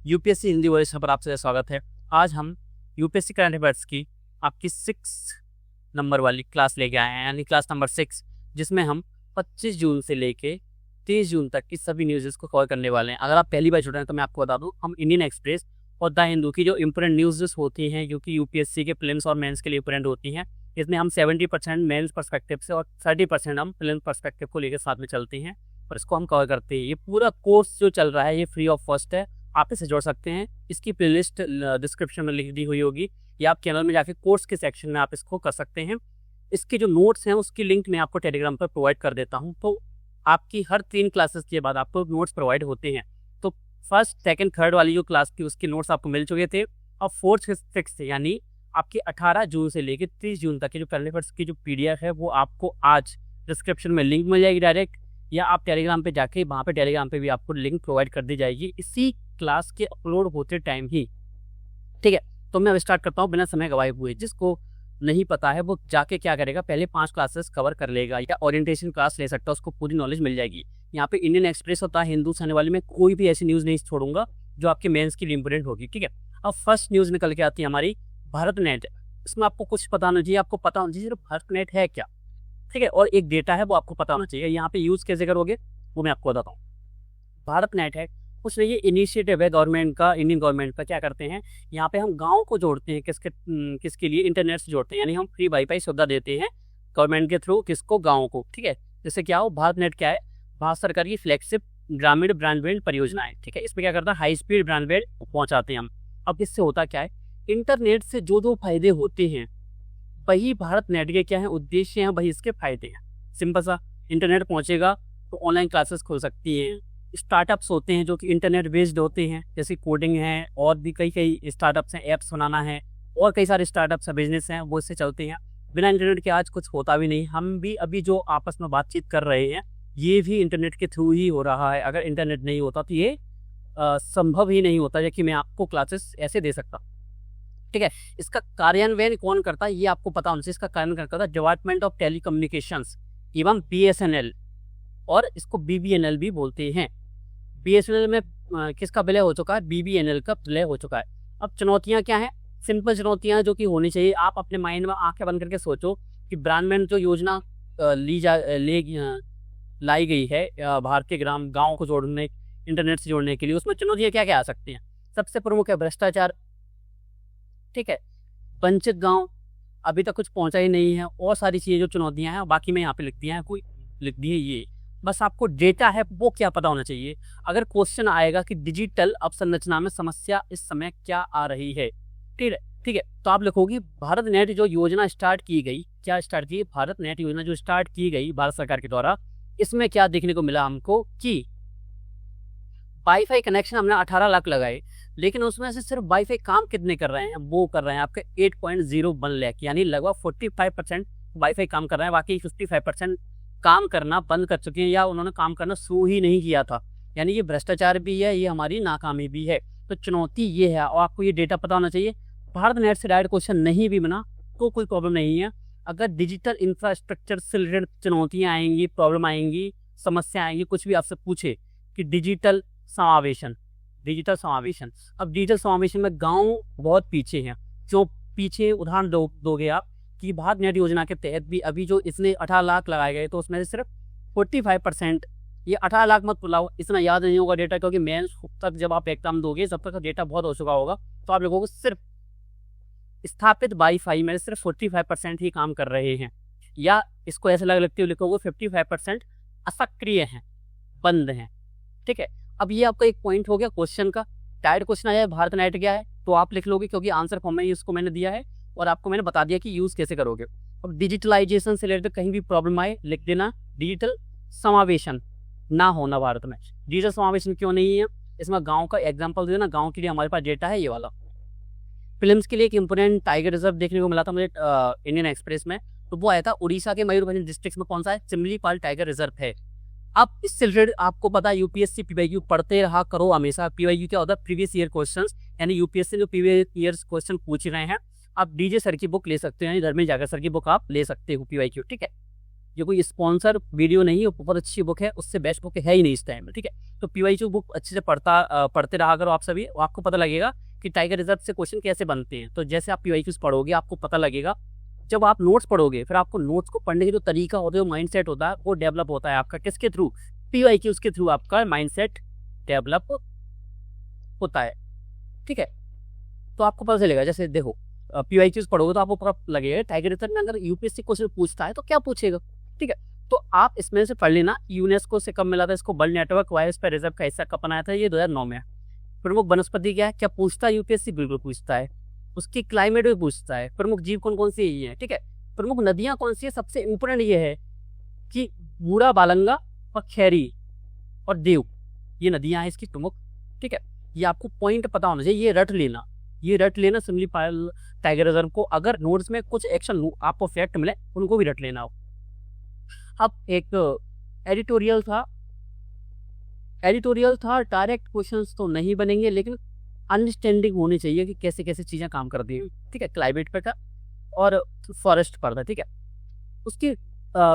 UPSC Hindi version पर आपसे स्वागत है। आज हम यूपीएससी करंट अफेयर्स की आपकी 6 नंबर वाली क्लास लेके आए हैं, यानी क्लास नंबर 6, जिसमें हम 25 जून से लेके 30 जून तक की सभी न्यूज़ को कवर करने वाले हैं। अगर आप पहली बार जुड़ रहे हैं तो मैं आपको बता दूं, हम इंडियन एक्सप्रेस और द हिंदू की जो इंपोर्टेंट न्यूज़ होती हैं, जो कि यूपीएससी के प्रीलिम्स और मेंस के लिए इंपोर्टेंट होती हैं, इसमें हम 70% मेंस पर्सपेक्टिव से और 30% हम प्रीलिम्स पर्सपेक्टिव को लेकर साथ में चलते हैं और इसको हम कवर करते हैं। ये पूरा कोर्स जो चल रहा है ये फ्री ऑफ कॉस्ट है, आप इसे जोड़ सकते हैं। इसकी प्लेलिस्ट डिस्क्रिप्शन में लिख दी हुई होगी या आप चैनल में जाके कोर्स के सेक्शन में आप इसको कर सकते हैं। इसके जो नोट्स हैं उसकी लिंक मैं आपको टेलीग्राम पर प्रोवाइड कर देता हूं, तो आपकी हर 3 क्लासेस के बाद आपको नोट्स प्रोवाइड होते हैं। तो फर्स्ट, सेकंड, थर्ड वाली जो क्लास थी उसके नोट्स आपको मिल चुके थे। और फोर्थ, सिक्स यानी आपकी 18 जून से लेकर 30 जून तक की जो करंट अफेयर्स की जो PDF है वो आपको आज डिस्क्रिप्शन में लिंक मिल जाएगी डायरेक्ट, या आप टेलीग्राम पे जाके वहाँ पे टेलीग्राम पे भी आपको लिंक प्रोवाइड कर दी जाएगी इसी क्लास के अपलोड होते टाइम ही। ठीक है, तो मैं अब स्टार्ट करता हूँ बिना समय गवाए हुए। जिसको नहीं पता है वो जाके क्या करेगा, पहले 5 क्लासेस कवर कर लेगा या ओरिएंटेशन क्लास ले सकता है, उसको पूरी नॉलेज मिल जाएगी। यहाँ पे इंडियन एक्सप्रेस और द हिंदू आने वाली में कोई भी ऐसी न्यूज़ नहीं छोड़ूंगा जो आपके मेंस के लिए इंपोर्टेंट होगी। ठीक है, अब फर्स्ट न्यूज़ निकल के आती है हमारी भारत नेट। इसमें आपको कुछ पता होना चाहिए, आपको पता होना चाहिए भारत नेट है क्या। ठीक है, और एक डेटा है वो आपको पता होना चाहिए। यहाँ पे यूज़ कैसे करोगे वो मैं आपको बताता हूँ। भारत नेट है कुछ नहीं, ये इनिशिएटिव है गवर्नमेंट का, इंडियन गवर्नमेंट का। क्या करते हैं, यहाँ पे हम गाँव को जोड़ते हैं, किसके लिए, इंटरनेट से जोड़ते हैं, यानी हम फ्री वाईफाई सुविधा देते हैं गवर्नमेंट के थ्रू, किसको, गाँव को। ठीक है, जैसे क्या हो, भारत नेट क्या है, भारत सरकार की फ्लैगशिप ग्रामीण ब्रॉडबैंड परियोजना है। ठीक है, इसमें क्या करता है, हाई स्पीड ब्रॉडबैंड पहुँचाते हैं हम। अब इससे होता क्या है, इंटरनेट से जो फायदे होते हैं वही भारत नेट के क्या है, उद्देश्य हैं, वही इसके फायदे हैं। सिंपल सा, इंटरनेट पहुंचेगा तो ऑनलाइन क्लासेस खुल सकती हैं। स्टार्टअप्स होते हैं जो कि इंटरनेट बेस्ड होते हैं, जैसे कोडिंग है, और भी कई स्टार्टअप्स हैं, ऐप्स बनाना है, और कई सारे स्टार्टअप्स बिजनेस हैं, वो इससे चलते हैं। बिना इंटरनेट के आज कुछ होता भी नहीं। हम भी अभी जो आपस में बातचीत कर रहे हैं ये भी इंटरनेट के थ्रू ही हो रहा है। अगर इंटरनेट नहीं होता तो ये संभव ही नहीं होता है कि मैं आपको क्लासेस ऐसे दे सकता। ठीक है, इसका कार्यान्वयन कौन करता है ये आपको पता होना चाहिए। इसका कार्यान्वयन करता है डिपार्टमेंट ऑफ टेलीकम्युनिकेशंस एवं BSNL, और इसको BBNL भी बोलते हैं। BSNL में किसका विलय हो चुका है, BBNL का विलय हो चुका है। अब चुनौतियां क्या हैं, सिंपल चुनौतियां जो कि होनी चाहिए। आप अपने माइंड में आंखें बंद करके सोचो कि ब्रॉडबैंड जो योजना लाई गई है भारत के गाँव को जोड़ने, इंटरनेट से जोड़ने के लिए, उसमें चुनौतियाँ क्या क्या आ सकती हैं। सबसे प्रमुख है भ्रष्टाचार। ठीक है, वंचित गांव, अभी तक कुछ पहुंचा ही नहीं है, और सारी चीज़ें जो चुनौतियां हैं बाकी में यहाँ पे लिख दिया है, कोई लिख दी है ये। बस आपको डेटा है वो क्या पता होना चाहिए। अगर क्वेश्चन आएगा कि डिजिटल अवसंरचना में समस्या इस समय क्या आ रही है, ठीक है, तो आप लिखोगे भारत नेट जो योजना स्टार्ट की गई, क्या स्टार्ट की, भारत नेट योजना जो स्टार्ट की गई भारत सरकार के द्वारा, इसमें क्या देखने को मिला हमको कि वाईफाई कनेक्शन हमने 18 लाख लगाए, लेकिन उसमें से सिर्फ वाईफाई काम कितने कर रहे हैं, वो कर रहे हैं आपके 8.01 लाख, यानी लगभग 45% वाईफाई काम कर रहे हैं। बाकी 55% काम करना बंद कर चुके हैं या उन्होंने काम करना शुरू ही नहीं किया था। यानी ये भ्रष्टाचार भी है, ये हमारी नाकामी भी है। तो चुनौती ये है, और आपको ये डेटा पता होना चाहिए। भारत नेट से डायरेक्ट क्वेश्चन नहीं भी बना तो कोई प्रॉब्लम नहीं है। अगर डिजिटल इंफ्रास्ट्रक्चर से रिलेटेड चुनौतियाँ आएंगी, प्रॉब्लम आएंगी, समस्या आएंगी, कुछ भी आपसे पूछे कि डिजिटल समावेशन, अब डिजिटल समावेशन में गांव बहुत पीछे हैं। जो पीछे उदाहरण दोगे आप कि भारत नेट योजना के तहत भी अभी जो इसने 18 लाख लगाए गए, तो उसमें से सिर्फ 45%, ये 18 लाख मत बुलाओ, इतना याद नहीं होगा डेटा, क्योंकि मेंस तक जब आप एग्जाम दोगे तब तक डेटा बहुत हो चुका होगा। तो आप लोगों को सिर्फ स्थापित वाईफाई में सिर्फ 45% ही काम कर रहे हैं, या इसको ऐसे लगते हुए लिखोगे 55% असक्रिय हैं, बंद हैं। ठीक है, अब ये आपका एक पॉइंट हो गया क्वेश्चन का। डायरेक्ट क्वेश्चन आया है भारत नेट क्या है, तो आप लिख लोगे, क्योंकि आंसर फॉर्म में इसको मैंने दिया है और आपको मैंने बता दिया कि यूज़ कैसे करोगे। अब डिजिटलाइजेशन से रिलेटेड कहीं भी प्रॉब्लम आए लिख देना, डिजिटल समावेशन ना होना भारत में। डिजिटल समावेशन क्यों नहीं है, इसमें गाँव का एग्जाम्पल देना। गाँव के लिए हमारे पास डेटा है ये वाला। फिल्म्स के लिए एक इंपोर्टेंट टाइगर रिजर्व देखने को मिला था मुझे इंडियन एक्सप्रेस में, तो वो आया था उड़ीसा के मयूरभंज डिस्ट्रिक्ट में। कौन सा है, सिमलीपाल टाइगर रिजर्व है। अब इससे रिलेटेड आपको पता है यूपीएससी PYQ पढ़ते रहा करो हमेशा। PYQ क्या होता है, प्रीवियस ईयर क्वेश्चंस, यानी यूपीएससी जो प्रीवियस ईयर क्वेश्चन पूछ रहे हैं, आप DJ सर की बुक ले सकते हो, यानी धर्मेंद्र जागर सर की बुक आप ले सकते हो PYQ। ठीक है, ये कोई स्पॉन्सर वीडियो नहीं है, बहुत अच्छी बुक है, उससे बेस्ट बुक है ही नहीं इस टाइम में, ठीक है। तो पीवाईक्यू बुक अच्छे से पढ़ते रहा करो आप सभी, आपको पता लगेगा कि टाइगर रिजर्व से क्वेश्चन कैसे बनते हैं। तो जैसे आप पीवाईक्यूज पढ़ोगे आपको पता लगेगा, जब आप नोट्स पढ़ोगे फिर आपको नोट्स को पढ़ने का जो तरीका होता है, जो माइंडसेट होता है, वो डेवलप होता है आपका किसके थ्रू, पीवाईक्यूज के थ्रू आपका माइंडसेट डेवलप होता है, ठीक है। तो आपको पता चलेगा, जैसे देखो पीवाईक्यूज पढ़ोगे तो आपको पता लगेगा टाइगर रिजर्व में अगर यूपीएससी क्वेश्चन पूछता है तो क्या पूछेगा, ठीक है। तो आप इसमें से पढ़ लेना, यूनेस्को से कब मिला था इसको, वर्ल्ड नेटवर्क बायोस्फीयर रिजर्व का हिस्सा कब बनाया था, ये 2009 में। प्रमुख वनस्पति क्या है, क्या पूछता है यूपीएससी, बिल्कुल पूछता है। उसकी क्लाइमेट भी पूछता है। प्रमुख जीव कौन कौन सी ये है, ठीक है। प्रमुख नदियां कौन सी है, सबसे इंपोर्टेंट ये है कि बूढ़ा बालंगा और खैरी और देव, ये नदियां हैं इसकी प्रमुख, ठीक है। ये आपको पॉइंट पता होना चाहिए, ये रट लेना सिमली पाल टाइगर रिजर्व को। अगर नोट्स में कुछ एक्शन आपको फैक्ट मिले उनको भी रट लेना हो। अब एक एडिटोरियल था, डायरेक्ट क्वेश्चंस तो नहीं बनेंगे लेकिन अंडरस्टैंडिंग होनी चाहिए कि कैसे कैसे चीज़ें काम करती हैं, ठीक है। क्लाइमेट पे था और फॉरेस्ट पर था, ठीक है। उसकी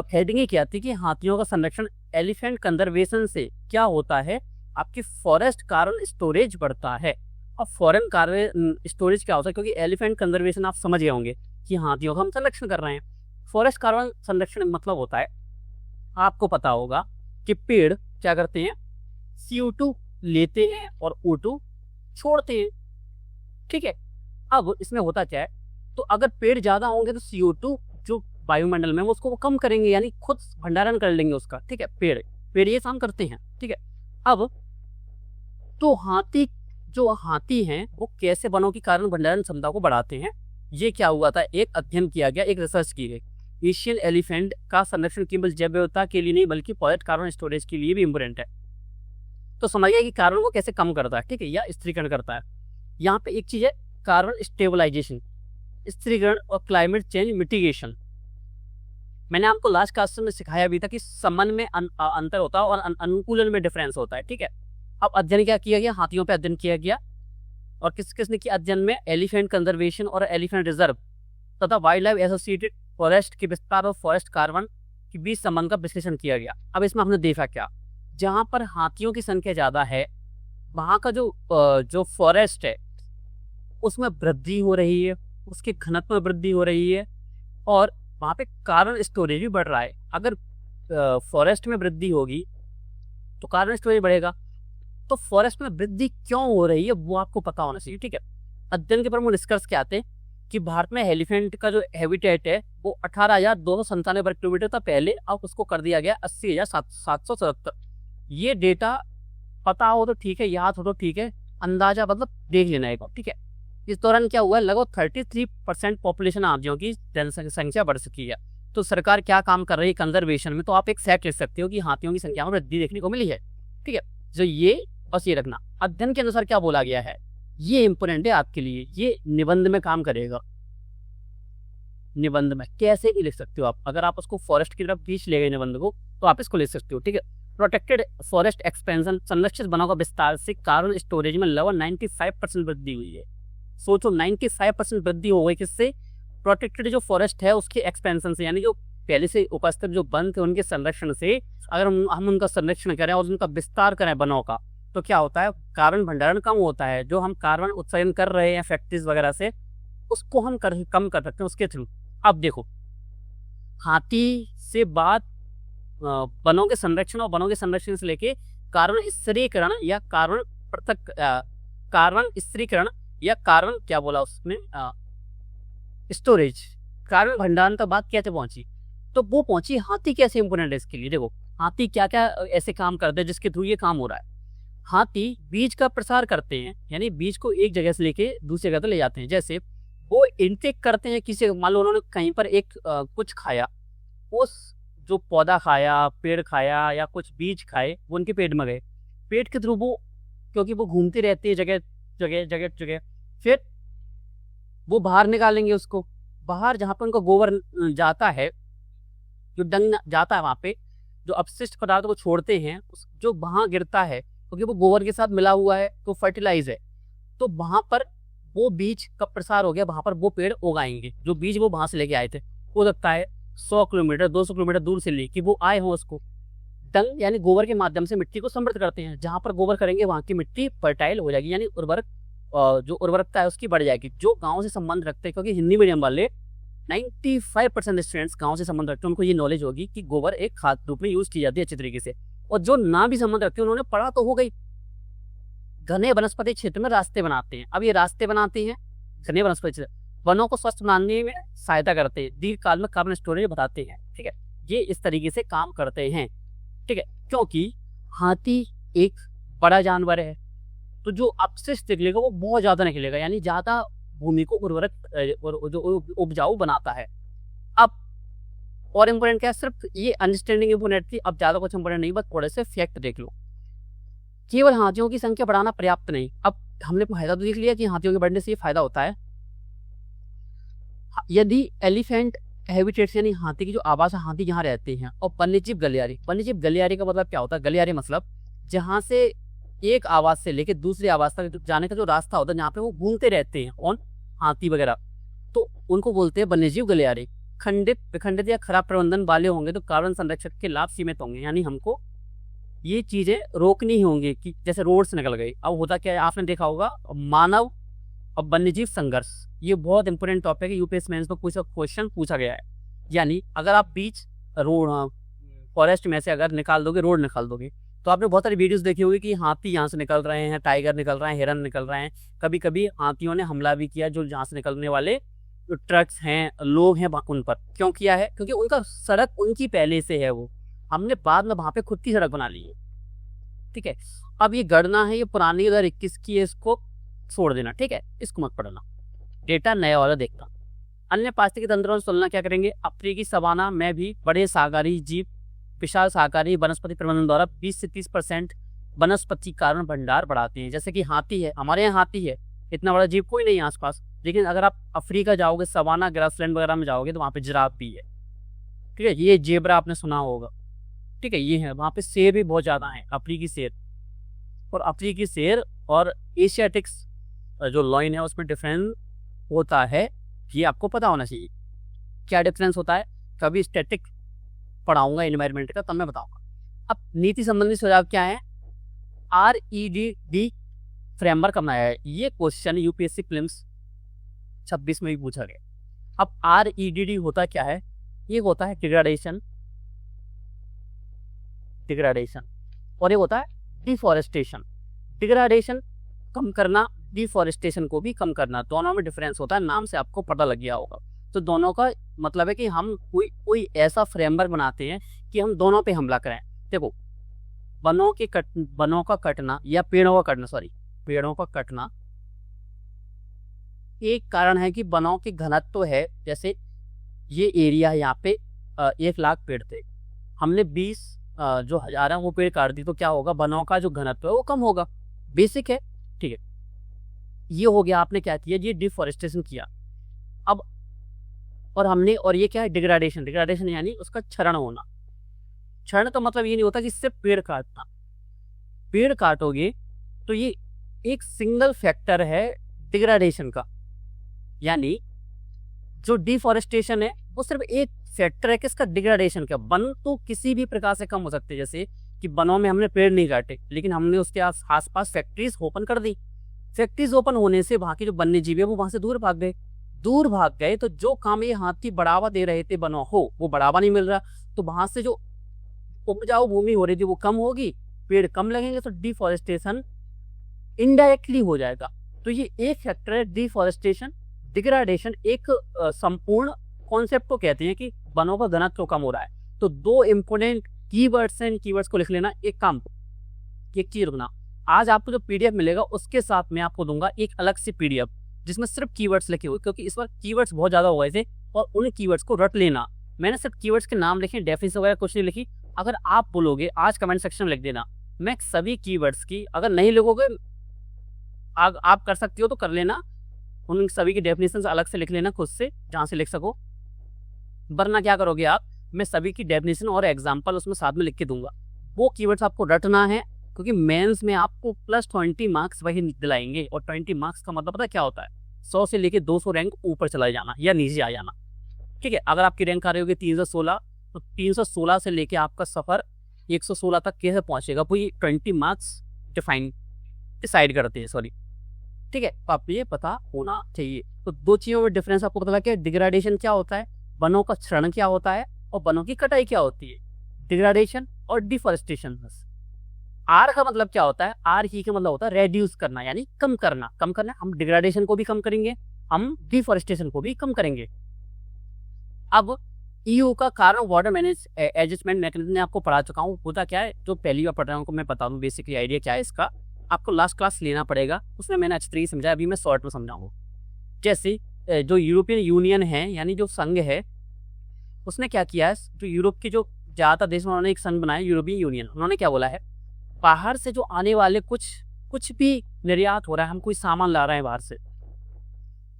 हेडिंग क्या थी कि हाथियों का संरक्षण एलिफेंट कंजर्वेशन से क्या होता है, आपकी फॉरेस्ट कार्बन स्टोरेज बढ़ता है। और फॉरेन कार्बन स्टोरेज क्या होता है, क्योंकि एलिफेंट कंजर्वेशन आप समझ गए होंगे कि हाथियों का हम संरक्षण कर रहे हैं। फॉरेस्ट कार्बन संरक्षण मतलब होता है, आपको पता होगा कि पेड़ क्या करते हैं, CO2 लेते हैं और O2 छोड़ते हैं, ठीक है। अब इसमें होता क्या है, तो अगर पेड़ ज्यादा होंगे तो CO2 जो वायुमंडल में उसको वो कम करेंगे, यानी खुद भंडारण कर लेंगे उसका, ठीक है। पेड़ ये काम करते हैं, ठीक है। अब तो हाथी हैं वो कैसे वनों की कार्बन भंडारण क्षमता को बढ़ाते हैं, ये क्या हुआ था, एक अध्ययन किया गया, एक रिसर्च की गई। एशियन एलिफेंट का संरक्षण केवल जैव विविधता के लिए नहीं बल्कि फॉरेस्ट कार्बन स्टोरेज के लिए भी इम्पोर्टेंट है। तो समझिए कि कार्बन को कैसे कम करता है, ठीक है, या स्थिरीकरण करता है। यहाँ पे एक चीज है कार्बन स्टेबलाइजेशन, स्थिरीकरण और क्लाइमेट चेंज मिटिगेशन। मैंने आपको लास्ट क्लास में सिखाया भी था कि समन में अंतर होता है और अनुकूलन में डिफरेंस होता है, ठीक है। अब अध्ययन क्या किया गया, हाथियों पे अध्ययन किया गया, और किसने किया अध्ययन में, एलिफेंट कंजर्वेशन और एलिफेंट रिजर्व तथा वाइल्ड लाइफ एसोसिएटेड फॉरेस्ट के विस्तार और फॉरेस्ट कार्बन के बीच संबंध का विश्लेषण किया गया। अब इसमें हमने देखा क्या, जहाँ पर हाथियों की संख्या ज्यादा है वहाँ का जो फॉरेस्ट है उसमें वृद्धि हो रही है, उसके घनत्व में वृद्धि हो रही है और वहाँ पे कार्बन स्टोरेज भी बढ़ रहा है। अगर फॉरेस्ट में वृद्धि होगी तो कार्बन स्टोरेज बढ़ेगा। तो फॉरेस्ट में वृद्धि क्यों हो रही है वो आपको पता होना चाहिए, ठीक है। अध्ययन के प्रमुख निष्कर्ष क्या आते हैं कि भारत में एलिफेंट का जो हैबिटेट है वो 18,297 वर्ग किलोमीटर था पहले, अब उसको कर दिया गया 80,777। ये डेटा पता हो तो ठीक है, याद हो तो ठीक है, अंदाजा मतलब देख लेना है, ठीक है। इस दौरान क्या हुआ, लगभग 33% पॉपुलेशन हाथियों की जनसंख्या बढ़ चुकी है। तो सरकार क्या काम कर रही है कंजर्वेशन में, तो आप एक सेट लिख सकते हो कि हाथियों की संख्या में वृद्धि देखने को मिली है, ठीक है। जो ये बस ये रखना, अध्ययन के अनुसार क्या बोला गया है, ये इंपोर्टेंट है आपके लिए, ये निबंध में काम करेगा। निबंध में कैसे भी लिख सकते हो आप, अगर आप उसको फॉरेस्ट की तरफ खींच ले गए निबंध को तो आप इसको लिख सकते हो, ठीक है। प्रोटेक्टेड फॉरेस्ट एक्सपेंशन, संरक्षित वनों का विस्तार से कार्बन स्टोरेज में लगभग 95% वृद्धि हुई है। सोचो 95% वृद्धि हो गई किससे, प्रोटेक्टेड जो फॉरेस्ट है उसके एक्सपेंशन से, यानी जो पहले से उपस्थित जो वन थे उनके संरक्षण से अगर हम उनका संरक्षण करें और उनका विस्तार करें वनों का, तो क्या होता है, कार्बन भंडारण कम होता है। जो हम कार्बन उत्सर्जन कर रहे हैं फैक्ट्रीज वगैरह से, उसको हम कम कर सकते हैं उसके थ्रू। अब देखो, हाथी से बात वनों के संरक्षण और वनों के संरक्षण से लेके कार्बन स्थिरीकरण या कार्बन स्थिरीकरण या कार्बन क्या बोला उसने स्टोरेज, कार्बन भंडारण तक बात कैसे पहुंची, तो वो पहुंची हाथी कैसे इंपोर्टेंट है इसके लिए। देखो हाथी क्या क्या ऐसे काम करते हैं जिसके थ्रू ये काम हो रहा है। हाथी बीज का प्रसार करते हैं, यानी बीज को एक जगह से लेके दूसरी जगह तक ले जाते हैं। जैसे वो इनटेक करते हैं किसी, मान लो उन्होंने कहीं पर एक कुछ खाया, उस जो पौधा खाया, पेड़ खाया या कुछ बीज खाए, वो उनके पेट में गए, पेट के थ्रू वो, क्योंकि वो घूमते रहते हैं जगह जगह जगह जगह, फिर वो बाहर निकालेंगे उसको, बाहर जहाँ पर उनका गोबर जाता है, जो डंग जाता है वहाँ पे जो अपशिष्ट पदार्थों को छोड़ते हैं, जो वहाँ गिरता है क्योंकि वो गोबर के साथ मिला हुआ है तो फर्टिलाइज है, तो वहाँ पर वो बीज का प्रसार हो गया, वहाँ पर वो पेड़ उगाएंगे जो बीज वो वहाँ से लेके आए थे। हो सकता है 100 किलोमीटर 200 किलोमीटर दूर से लेके वो आए हों उसको डंग यानी गोबर के माध्यम से मिट्टी को समृद्ध करते हैं। जहाँ पर गोबर करेंगे वहाँ की मिट्टी फर्टाइल हो जाएगी, यानी जो उर्वरकता है उसकी बढ़ जाएगी। जो गाँव से संबंध रखते हैं, क्योंकि हिंदी मीडियम वाले 95% स्टूडेंट्स गाँव से संबंध रखते हैं, उनको ये नॉलेज होगी कि गोबर एक खाद रूप में यूज की जाती है अच्छी तरीके से। और जो ना भी संबंध रखते हैं उन्होंने पढ़ा तो हो गई। घने वनस्पति क्षेत्र में रास्ते बनाते हैं। अब ये रास्ते बनाते हैं घने वनस्पति क्षेत्र, वनों को स्वस्थ बनाने में सहायता करते हैं, दीर्घ काल में कार्बन स्टोरेज बताते हैं। ठीक है, ये इस तरीके से काम करते हैं। ठीक है, क्योंकि हाथी एक बड़ा जानवर है, तो जो अपशिष्ट निकलेगा वो बहुत ज्यादा निकलेगा, यानी ज्यादा भूमि को उर्वरक और जो उपजाऊ बनाता है। अब और इम्पोर्टेंट क्या है, सिर्फ ये अंडरस्टैंडिंग इम्पोर्टेंट थी। अब ज्यादा कुछ इम्पोर्टेंट नहीं, बस थोड़े से फैक्ट देख लो। केवल हाथियों की संख्या बढ़ाना पर्याप्त नहीं। अब हमने फायदा तो देख लिया कि हाथियों के बढ़ने से ये फायदा होता है। यदि एलिफेंट हैबिटेट्स यानी हाथी की जो आवास है, हाथी जहाँ रहते हैं, और वन्यजीव गलियारी का मतलब क्या होता है? गलियारी मतलब जहाँ से एक आवास से लेके दूसरी आवास तक जाने का जो रास्ता होता है, जहाँ पे वो घूमते रहते हैं और हाथी वगैरह, तो उनको बोलते हैं वन्यजीव गलियारी। खंडित विखंडित या खराब प्रबंधन वाले होंगे तो कार्बन संरक्षण के लाभ सीमित होंगे, यानी हमको ये चीजें रोकनी होंगी कि जैसे रोड से निकल गई। अब होता क्या है, आपने देखा होगा मानव और वन्यजीव संघर्ष, ये बहुत इंपॉर्टेंट टॉपिक है, यूपीएससी मेंस में कुछ क्वेश्चन पूछा गया है। यानी अगर आप बीच रोड फॉरेस्ट में से अगर निकाल दोगे, रोड निकाल दोगे, तो आपने बहुत सारी वीडियोस देखी होगी कि हाथी यहाँ से निकल रहे हैं, टाइगर निकल रहे हैं, हिरन निकल रहे हैं। कभी कभी हाथियों ने हमला भी किया जो जहाँ से निकलने वाले जो ट्रक्स हैं, लोग हैं, उन पर। क्यों किया है? क्योंकि उनका सड़क उनकी पहले से है, वो हमने बाद में वहां पे खुद की सड़क बना ली है। ठीक है, अब ये गणना है, ये पुरानी 2021 की है, इसको छोड़ देना। ठीक है, इसको मत पढ़ना, डेटा नया वाला देखना। अन्य पारिस्थितिकी तंत्रों से तुलना क्या करेंगे? अफ्रीकी सवाना में भी बड़े शाकाहारी जीव विशाल शाकाहारी वनस्पति प्रबंधन द्वारा 20 से 30% वनस्पति कारण भंडार बढ़ाते हैं। जैसे कि हाथी है, हमारे यहाँ हाथी है, इतना बड़ा जीव कोई नहीं है आसपास, लेकिन अगर आप अफ्रीका जाओगे, सवाना ग्रासलैंड वगैरह में जाओगे, तो वहाँ पे जिराफ भी है। ठीक है, ये जेब्रा आपने सुना होगा। ठीक है, ये है, वहाँ पे शेर भी बहुत ज़्यादा है, अफ्रीकी शेर। और अफ्रीकी शेर और एशियाटिक्स जो लॉइन है उसमें डिफरेंस होता है, ये आपको पता होना चाहिए। क्या डिफरेंस होता है? कभी स्टैटिक पढ़ाऊंगा एनवायरमेंट का, तब मैं बताऊंगा। अब नीति संबंधी सुझाव क्या है? REDD फ्रेमवर्क बनाया है। ये क्वेश्चन यूपीएससी प्रीलिम्स 26 में भी पूछा गया। अब REDD होता क्या है? ये होता है डिग्रेडेशन, और ये होता है डिफॉरेस्टेशन। डिग्रेडेशन कम करना, डिफॉरेस्टेशन को भी कम करना, दोनों में डिफरेंस होता है। नाम से आपको पता लग गया होगा। तो दोनों का मतलब है कि हम कोई ऐसा फ्रेमवर्क बनाते हैं कि हम दोनों पे हमला करें। देखो, वनों का कटना या पेड़ों का कटना एक कारण है कि वनों की घनत्व है। जैसे ये एरिया यहाँ पे 1 लाख पेड़ थे, हमने 20 जो हजार है वो पेड़ काट दी, तो क्या होगा? वनों का जो घनत्व है वो कम होगा। बेसिक है। ठीक है, ये हो गया, आपने क्या किया? ये डिफॉरेस्टेशन किया। अब और ये क्या है? डिग्रेडेशन यानी उसका क्षरण होना। क्षरण तो मतलब ये नहीं होता कि सिर्फ पेड़ काटना। पेड़ काटोगे तो ये एक सिंगल फैक्टर है डिग्रेडेशन का, यानी जो डिफॉरेस्टेशन है वो सिर्फ एक फैक्टर है किसका? डिग्रेडेशन का। वन तो किसी भी प्रकार से कम हो सकते हैं, जैसे कि वनों में हमने पेड़ नहीं काटे, लेकिन हमने उसके आसपास फैक्ट्रीज ओपन कर दी। फैक्ट्रीज ओपन होने से वहां के जो वन्य जीव है वो वहां से दूर भाग गए। तो जो काम ये हाथी बढ़ावा दे रहे थे वनों हो, वो बढ़ावा नहीं मिल रहा, तो वहां से जो उपजाऊ भूमि हो रही थी वो कम होगी, पेड़ कम लगेंगे, तो डिफॉरेस्टेशन इनडायरेक्टली हो जाएगा। तो ये एक फैक्टर है डिफॉरेस्टेशन। डिग्रेडेशन एक संपूर्ण कॉन्सेप्ट को कहते हैं कि वनों का घनत्व कम हो रहा है। तो 2 इंपोर्टेंट कीवर्ड्स हैं, इन कीवर्ड्स को लिख लेना। एक चीज रुकना, आज आपको जो पीडीएफ मिलेगा उसके साथ मैं आपको दूंगा एक अलग से पीडीएफ जिसमें सिर्फ कीवर्ड्स लिखे हुए, क्योंकि इस बार कीवर्ड्स बहुत ज्यादा हो गए थे और उन कीवर्ड्स को रट लेना। मैंने सिर्फ कीवर्ड्स के नाम लिखे, डेफिनेशन वगैरह कुछ नहीं लिखी। अगर आप बोलोगे आज कमेंट सेक्शन में लिख देना, मैं सभी कीवर्ड्स की, अगर नहीं लिखोगे आप कर सकती हो तो कर लेना, उन सभी की डेफिनेशन अलग से लिख लेना खुद से, जहाँ से लिख सको। वरना क्या करोगे आप, मैं सभी की डेफिनेशन और एग्जाम्पल उसमें साथ में लिख के दूंगा। वो कीवर्ड्स आपको रटना है, क्योंकि मेंस में आपको +20 मार्क्स वही दिलाएंगे। और 20 मार्क्स का मतलब पता क्या होता है? 100 से लेके 200 रैंक ऊपर चला जाना या नीचे आ जाना। ठीक है। अगर आपकी रैंक आ रही होगी 316, तो 316 से लेके आपका सफ़र 116 तक कैसे पहुंचेगा, वो ये 20 मार्क्स डिसाइड करते हैं, सॉरी, ठीक है। तो आपको ये पता होना चाहिए। तो दो चीज़ों में डिफरेंस आपको पता लगा कि डिग्रेडेशन क्या होता है, वनों का क्षरण क्या होता है, और वनों की कटाई क्या होती है, डिग्रेडेशन और डिफॉरेस्टेशन। आर का मतलब क्या होता है, आर ही का मतलब होता है रेड्यूस करना, यानी कम करना। कम करना, हम डिग्रेडेशन को भी कम करेंगे, हम डिफॉरेस्टेशन को भी कम करेंगे। अब ईयू का carbon water manage adjustment mechanism आपको पढ़ा चुका हूँ, होता क्या है, जो पहली बार पढ़ रहा हूँ को मैं बता दूँ बेसिकली आइडिया क्या है इसका, आपको लास्ट क्लास लेना पड़ेगा, उसमें मैंने अच्छी तरीके से समझाया, अभी मैं शॉर्ट में समझाऊंगा। जैसे जो यूरोपियन यूनियन है, यानी जो संघ है, उसने क्या किया है, जो यूरोप के जो ज़्यादातर देश में उन्होंने एक संघ बनाया यूरोपियन यूनियन। उन्होंने क्या बोला है, बाहर से जो आने वाले कुछ भी निर्यात हो रहा है, हम कोई सामान ला रहे हैं बाहर से,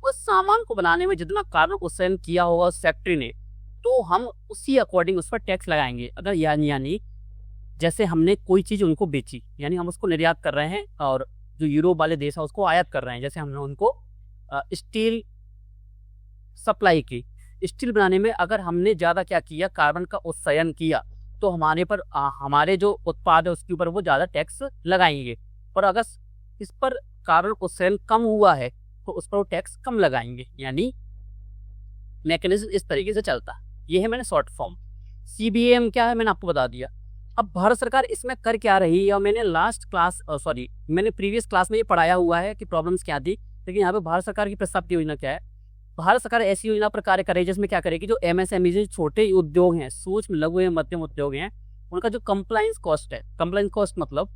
उस सामान को बनाने में जितना कार्बन उत्सर्जन किया होगा उस फैक्ट्री ने, तो हम उसी अकॉर्डिंग उस पर टैक्स लगाएंगे। अगर यानी जैसे हमने कोई चीज़ उनको बेची, यानी हम उसको निर्यात कर रहे हैं, और जो यूरोप वाले देश है उसको आयात कर रहे हैं। जैसे हमने उनको स्टील सप्लाई की, स्टील बनाने में अगर हमने ज़्यादा क्या किया, कार्बन का उत्सर्जन किया, तो हमारे जो उत्पाद है उसके ऊपर वो ज़्यादा टैक्स लगाएंगे। और अगर इस पर कार्बन उत्सर्जन कम हुआ है तो उस पर वो टैक्स कम लगाएंगे, यानी मैकेनिज्म इस तरीके से चलता है। ये है मैंने शॉर्ट फॉर्म। CBAM क्या है मैंने आपको बता दिया। अब भारत सरकार इसमें कर क्या रही है, और मैंने मैंने प्रीवियस क्लास में ये पढ़ाया हुआ है कि प्रॉब्लम्स क्या थी, लेकिन यहाँ पे भारत सरकार की प्रस्तावित योजना क्या है। भारत सरकार ऐसी योजना पर कार्य करे जिसमें क्या करेगी, जो MSME छोटे उद्योग हैं, सूक्ष्म लघु एवं मध्यम उद्योग हैं, उनका जो कंप्लायंस कॉस्ट है, कंप्लायंस कॉस्ट मतलब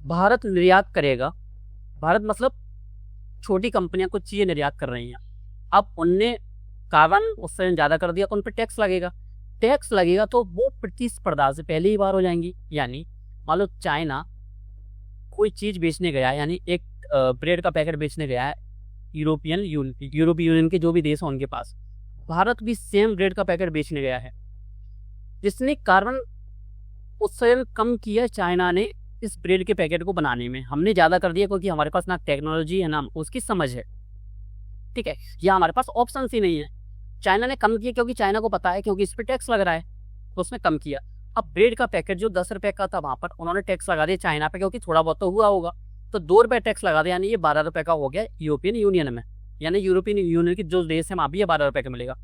भारत निर्यात करेगा, भारत मतलब छोटी कंपनियां कुछ चीज़ें निर्यात कर रही हैं, अब उनने कार्बन उत्सर्जन ज़्यादा कर दिया तो उन पर टैक्स लगेगा तो वो प्रतिस्पर्धा से पहले ही बाहर हो जाएंगी। यानी मान लो चाइना कोई चीज़ बेचने गया, यानी एक ब्रेड का पैकेट बेचने गया है यूरोपियन यूनियन के जो भी देश हैं उनके पास, भारत भी सेम ब्रेड का पैकेट बेचने गया है। जिसने कार्बन उत्सर्जन कम किया चाइना ने इस ब्रेड के पैकेट को बनाने में, हमने ज़्यादा कर दिया क्योंकि हमारे पास ना टेक्नोलॉजी है ना उसकी समझ है, ठीक है, या हमारे पास ऑप्शन ही नहीं है। चाइना ने कम किया क्योंकि चाइना को पता है, क्योंकि इस पर टैक्स लग रहा है, तो उसने कम किया। अब ब्रेड का पैकेट जो 10 रुपये का था वहाँ पर उन्होंने टैक्स लगा दिया चाइना पे, क्योंकि थोड़ा बहुत तो हुआ होगा, तो 2 रुपये टैक्स लगा दिया, यानी ये 12 रुपये का हो गया यूरोपियन यूनियन में। यानी यूरोपियन यूनियन के जो देश है वहाँ भी ये 12 रुपये का मिलेगा।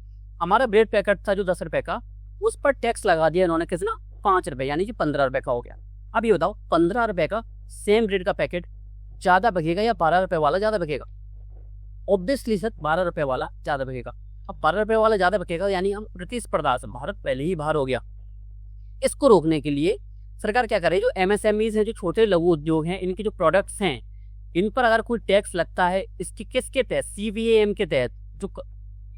हमारा ब्रेड पैकेट था जो 10 रुपये का, उस पर टैक्स लगा दिया इन्होंने कितना, 5 रुपये, यानी कि 15 रुपये का हो गया। अब ये बताओ 15 रुपये का सेम ब्रेड का पैकेट ज़्यादा बिकेगा या 12 रुपये वाला ज़्यादा बिकेगा? ऑब्वियसली सर 12 रुपये वाला ज़्यादा बिकेगा। अब 12 रुपये वाला ज़्यादा बिकेगा, यानी हम प्रतिस्पर्धा से भारत पहले ही बाहर हो गया। इसको रोकने के लिए सरकार क्या करे, जो MSMEs हैं, जो छोटे लघु उद्योग हैं, इनके जो प्रोडक्ट्स हैं, इन पर अगर कोई टैक्स लगता है, इसकी किसके तहत, CBAM के तहत,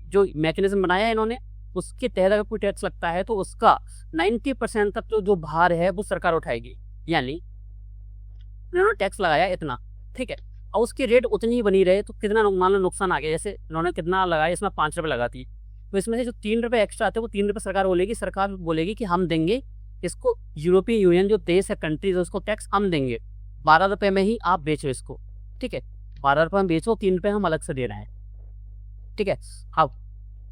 जो मैकेनिज्म बनाया है इन्होंने, उसके तहत अगर कोई टैक्स लगता है तो उसका 90% तक जो भार है वो सरकार उठाएगी। यानी इन्होंने टैक्स लगाया इतना, ठीक है, और उसकी रेट उतनी ही बनी रहे तो कितना मान लो नुकसान आ गया। जैसे इन्होंने कितना लगाया, इसमें 5 रुपये लगाती है, तो इसमें से जो 3 रुपये एक्स्ट्रा आते हैं वो 3 रुपये सरकार बोलेगी कि हम देंगे इसको, यूरोपियन यूनियन जो देश है, कंट्रीज, उसको टैक्स हम देंगे, 12 रुपये में ही आप बेचो इसको, ठीक है, 12 रुपये में बेचो, 3 रुपये हम अलग से दे रहे हैं, ठीक है। अब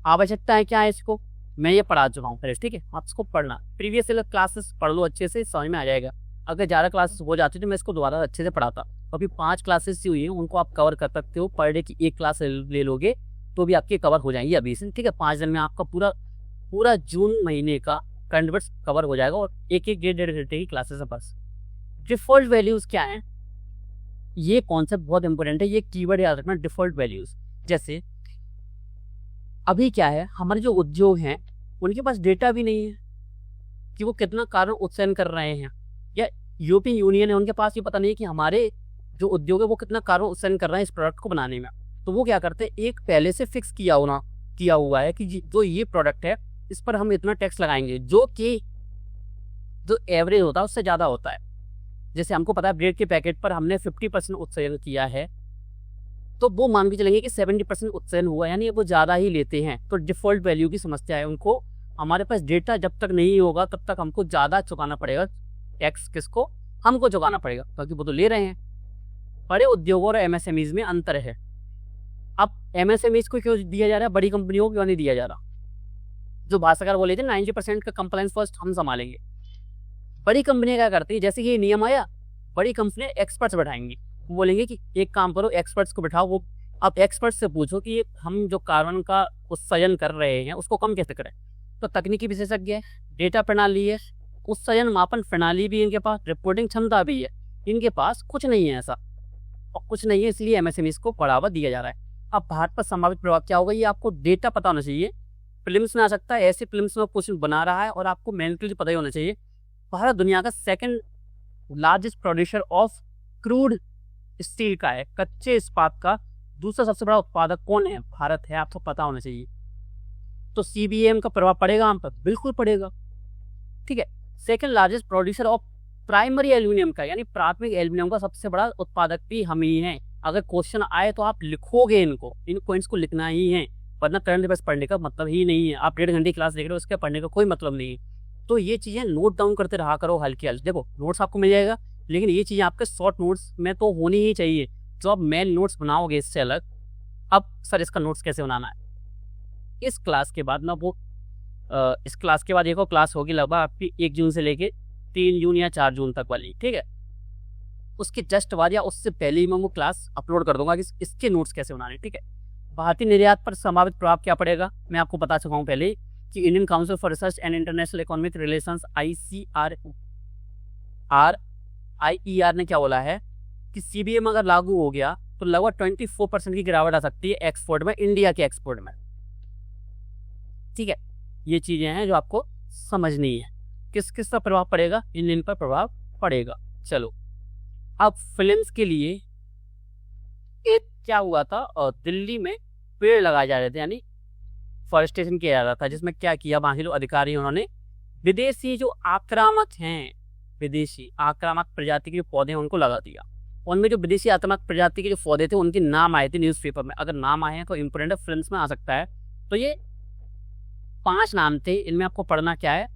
आवश्यकता है क्या है, इसको मैं ये पढ़ा चुका हूँ पहले, ठीक है, आप इसको पढ़ना, प्रीवियस क्लासेस पढ़ लो, अच्छे से समझ में आ जाएगा। अगर ज़्यादा क्लासेस हो जाती तो मैं इसको दोबारा अच्छे से पढ़ाता। अभी 5 क्लासेस ही हुई हैं, उनको आप कवर कर सकते हो, पर डे की 1 क्लास ले लोगे तो भी आपके कवर हो जाएंगी अभी से, ठीक है। 5 दिन में आपका पूरा जून महीने का कन्वर्ट्स कवर हो जाएगा, और एक डेढ़ घंटे की क्लासेस है बस। डिफ़ॉल्ट वैल्यूज़ क्या है, ये कॉन्सेप्ट बहुत इंपॉर्टेंट है, ये कीवर्ड याद रखना, डिफ़ॉल्ट वैल्यूज़। जैसे अभी क्या है, हमारे जो उद्योग हैं उनके पास डेटा भी नहीं है कि वो कितना कार्बन उत्सर्जन कर रहे हैं, या यूरोपियन यूनियन है उनके पास ये पता नहीं है कि हमारे जो उद्योग है वो कितना कार्बन उत्सर्जन कर रहे हैं इस प्रोडक्ट को बनाने में। तो वो क्या करते हैं, एक पहले से फिक्स किया हुआ है कि जो ये प्रोडक्ट है इस पर हम इतना टैक्स लगाएंगे, जो एवरेज होता है उससे ज़्यादा होता है। जैसे हमको पता है ब्रेड के पैकेट पर हमने 50% उत्सर्जन किया है, तो वो मान के चलेंगे कि 70% उत्सर्जन हुआ, यानी वो ज़्यादा ही लेते हैं। तो डिफ़ॉल्ट वैल्यू की समस्या है उनको, हमारे पास डेटा जब तक नहीं होगा तब तक हमको ज़्यादा चुकाना पड़ेगा टैक्स, किसको, हमको चुकाना पड़ेगा, क्योंकि वो तो ले रहे हैं। बड़े उद्योगों और MSMEs में अंतर है। अब MSMEs को क्यों दिया जा रहा है, बड़ी कंपनियों को क्यों नहीं दिया जा रहा? जो भाषाकार बोले थे 90% का कंप्लायंस फर्स्ट हम संभालेंगे। बड़ी कंपनियां क्या करती है, जैसे कि ये नियम आया, बड़ी कंपनियां एक्सपर्ट्स बैठाएंगी, वो बोलेंगे कि एक काम करो, एक्सपर्ट्स को बैठाओ। वो आप एक्सपर्ट्स से पूछो कि ये हम जो कार्बन का उत्सर्जन कर रहे हैं उसको कम कैसे करें। तो तकनीकी विशेषज्ञ है, डेटा प्रणाली है, उत्सर्जन मापन प्रणाली भी इनके पास, रिपोर्टिंग क्षमता भी है, इनके पास कुछ नहीं है ऐसा, और कुछ नहीं है, इसलिए एमएसएमईज को बढ़ावा दिया जा रहा है। अब भारत पर संभावित प्रभाव क्या होगा, ये आपको डेटा पता होना चाहिए। फिल्म्स में आ सकता है, ऐसी फिल्म्स में कुछ बना रहा है, और आपको मेनली पता ही होना चाहिए भारत दुनिया का second largest producer of crude steel का है, कच्चे इस्पात का दूसरा सबसे बड़ा उत्पादक कौन है, भारत है, आपको पता होना चाहिए। तो सीबीएम का प्रभाव पड़ेगा हम पर, बिल्कुल पड़ेगा, ठीक है। Second largest producer of primary aluminium का, यानी प्राथमिक एल्यूमिनियम का सबसे बड़ा उत्पादक भी हम ही हैं। अगर क्वेश्चन आए तो आप लिखोगे, इन पॉइंट्स को लिखना ही है, वरना करंट अफेयर्स पढ़ने का मतलब ही नहीं है। आप 1.5 घंटे क्लास देख रहे हो, उसके पढ़ने का कोई मतलब नहीं है। तो ये चीज़ें नोट डाउन करते रहा करो हल्की हल्की। देखो नोट्स आपको मिल जाएगा, लेकिन ये चीज़ें आपके शॉर्ट नोट्स में तो होनी ही चाहिए। जो आप मेन नोट्स बनाओगे इससे अलग, अब सर इसका नोट्स कैसे बनाना है, इस क्लास के बाद ना वो इस क्लास के बाद एक और क्लास होगी लगभग आपकी 1 जून से लेके 3 जून या 4 जून तक वाली, ठीक है। उसके जस्ट बाद या उससे पहले ही मैं वो क्लास अपलोड कर दूंगा कि इसके नोट्स कैसे बनाने, ठीक है। भारतीय निर्यात पर संभावित प्रभाव क्या पड़ेगा, मैं आपको बता चुका हूँ पहले कि Indian council for research and international economic relations ICAR ने क्या बोला है कि सीबीएम अगर लागू हो गया तो लगभग 24% की गिरावट आ सकती है एक्सपोर्ट में, इंडिया के एक्सपोर्ट में, ठीक है। ये चीजें हैं जो आपको समझनी है, किस किस का प्रभाव पड़ेगा, इन पर प्रभाव पड़ेगा। चलो अब फिल्म्स के लिए एक क्या हुआ था, दिल्ली में पेड़ लगाए जा रहे थे, यानी फॉरेस्टेशन किया जा रहा था, जिसमें क्या किया वहां के जो अधिकारी उन्होंने विदेशी जो आक्रामक हैं, विदेशी आक्रामक प्रजाति के जो पौधे हैं उनको लगा दिया। उनमें जो विदेशी आक्रामक प्रजाति के जो पौधे थे उनके नाम आए थे न्यूज़पेपर में। अगर नाम आए हैं तो इम्पोर्टेंट फिल्म्स में आ सकता है। तो ये 5 नाम थे, इनमें आपको पढ़ना क्या है,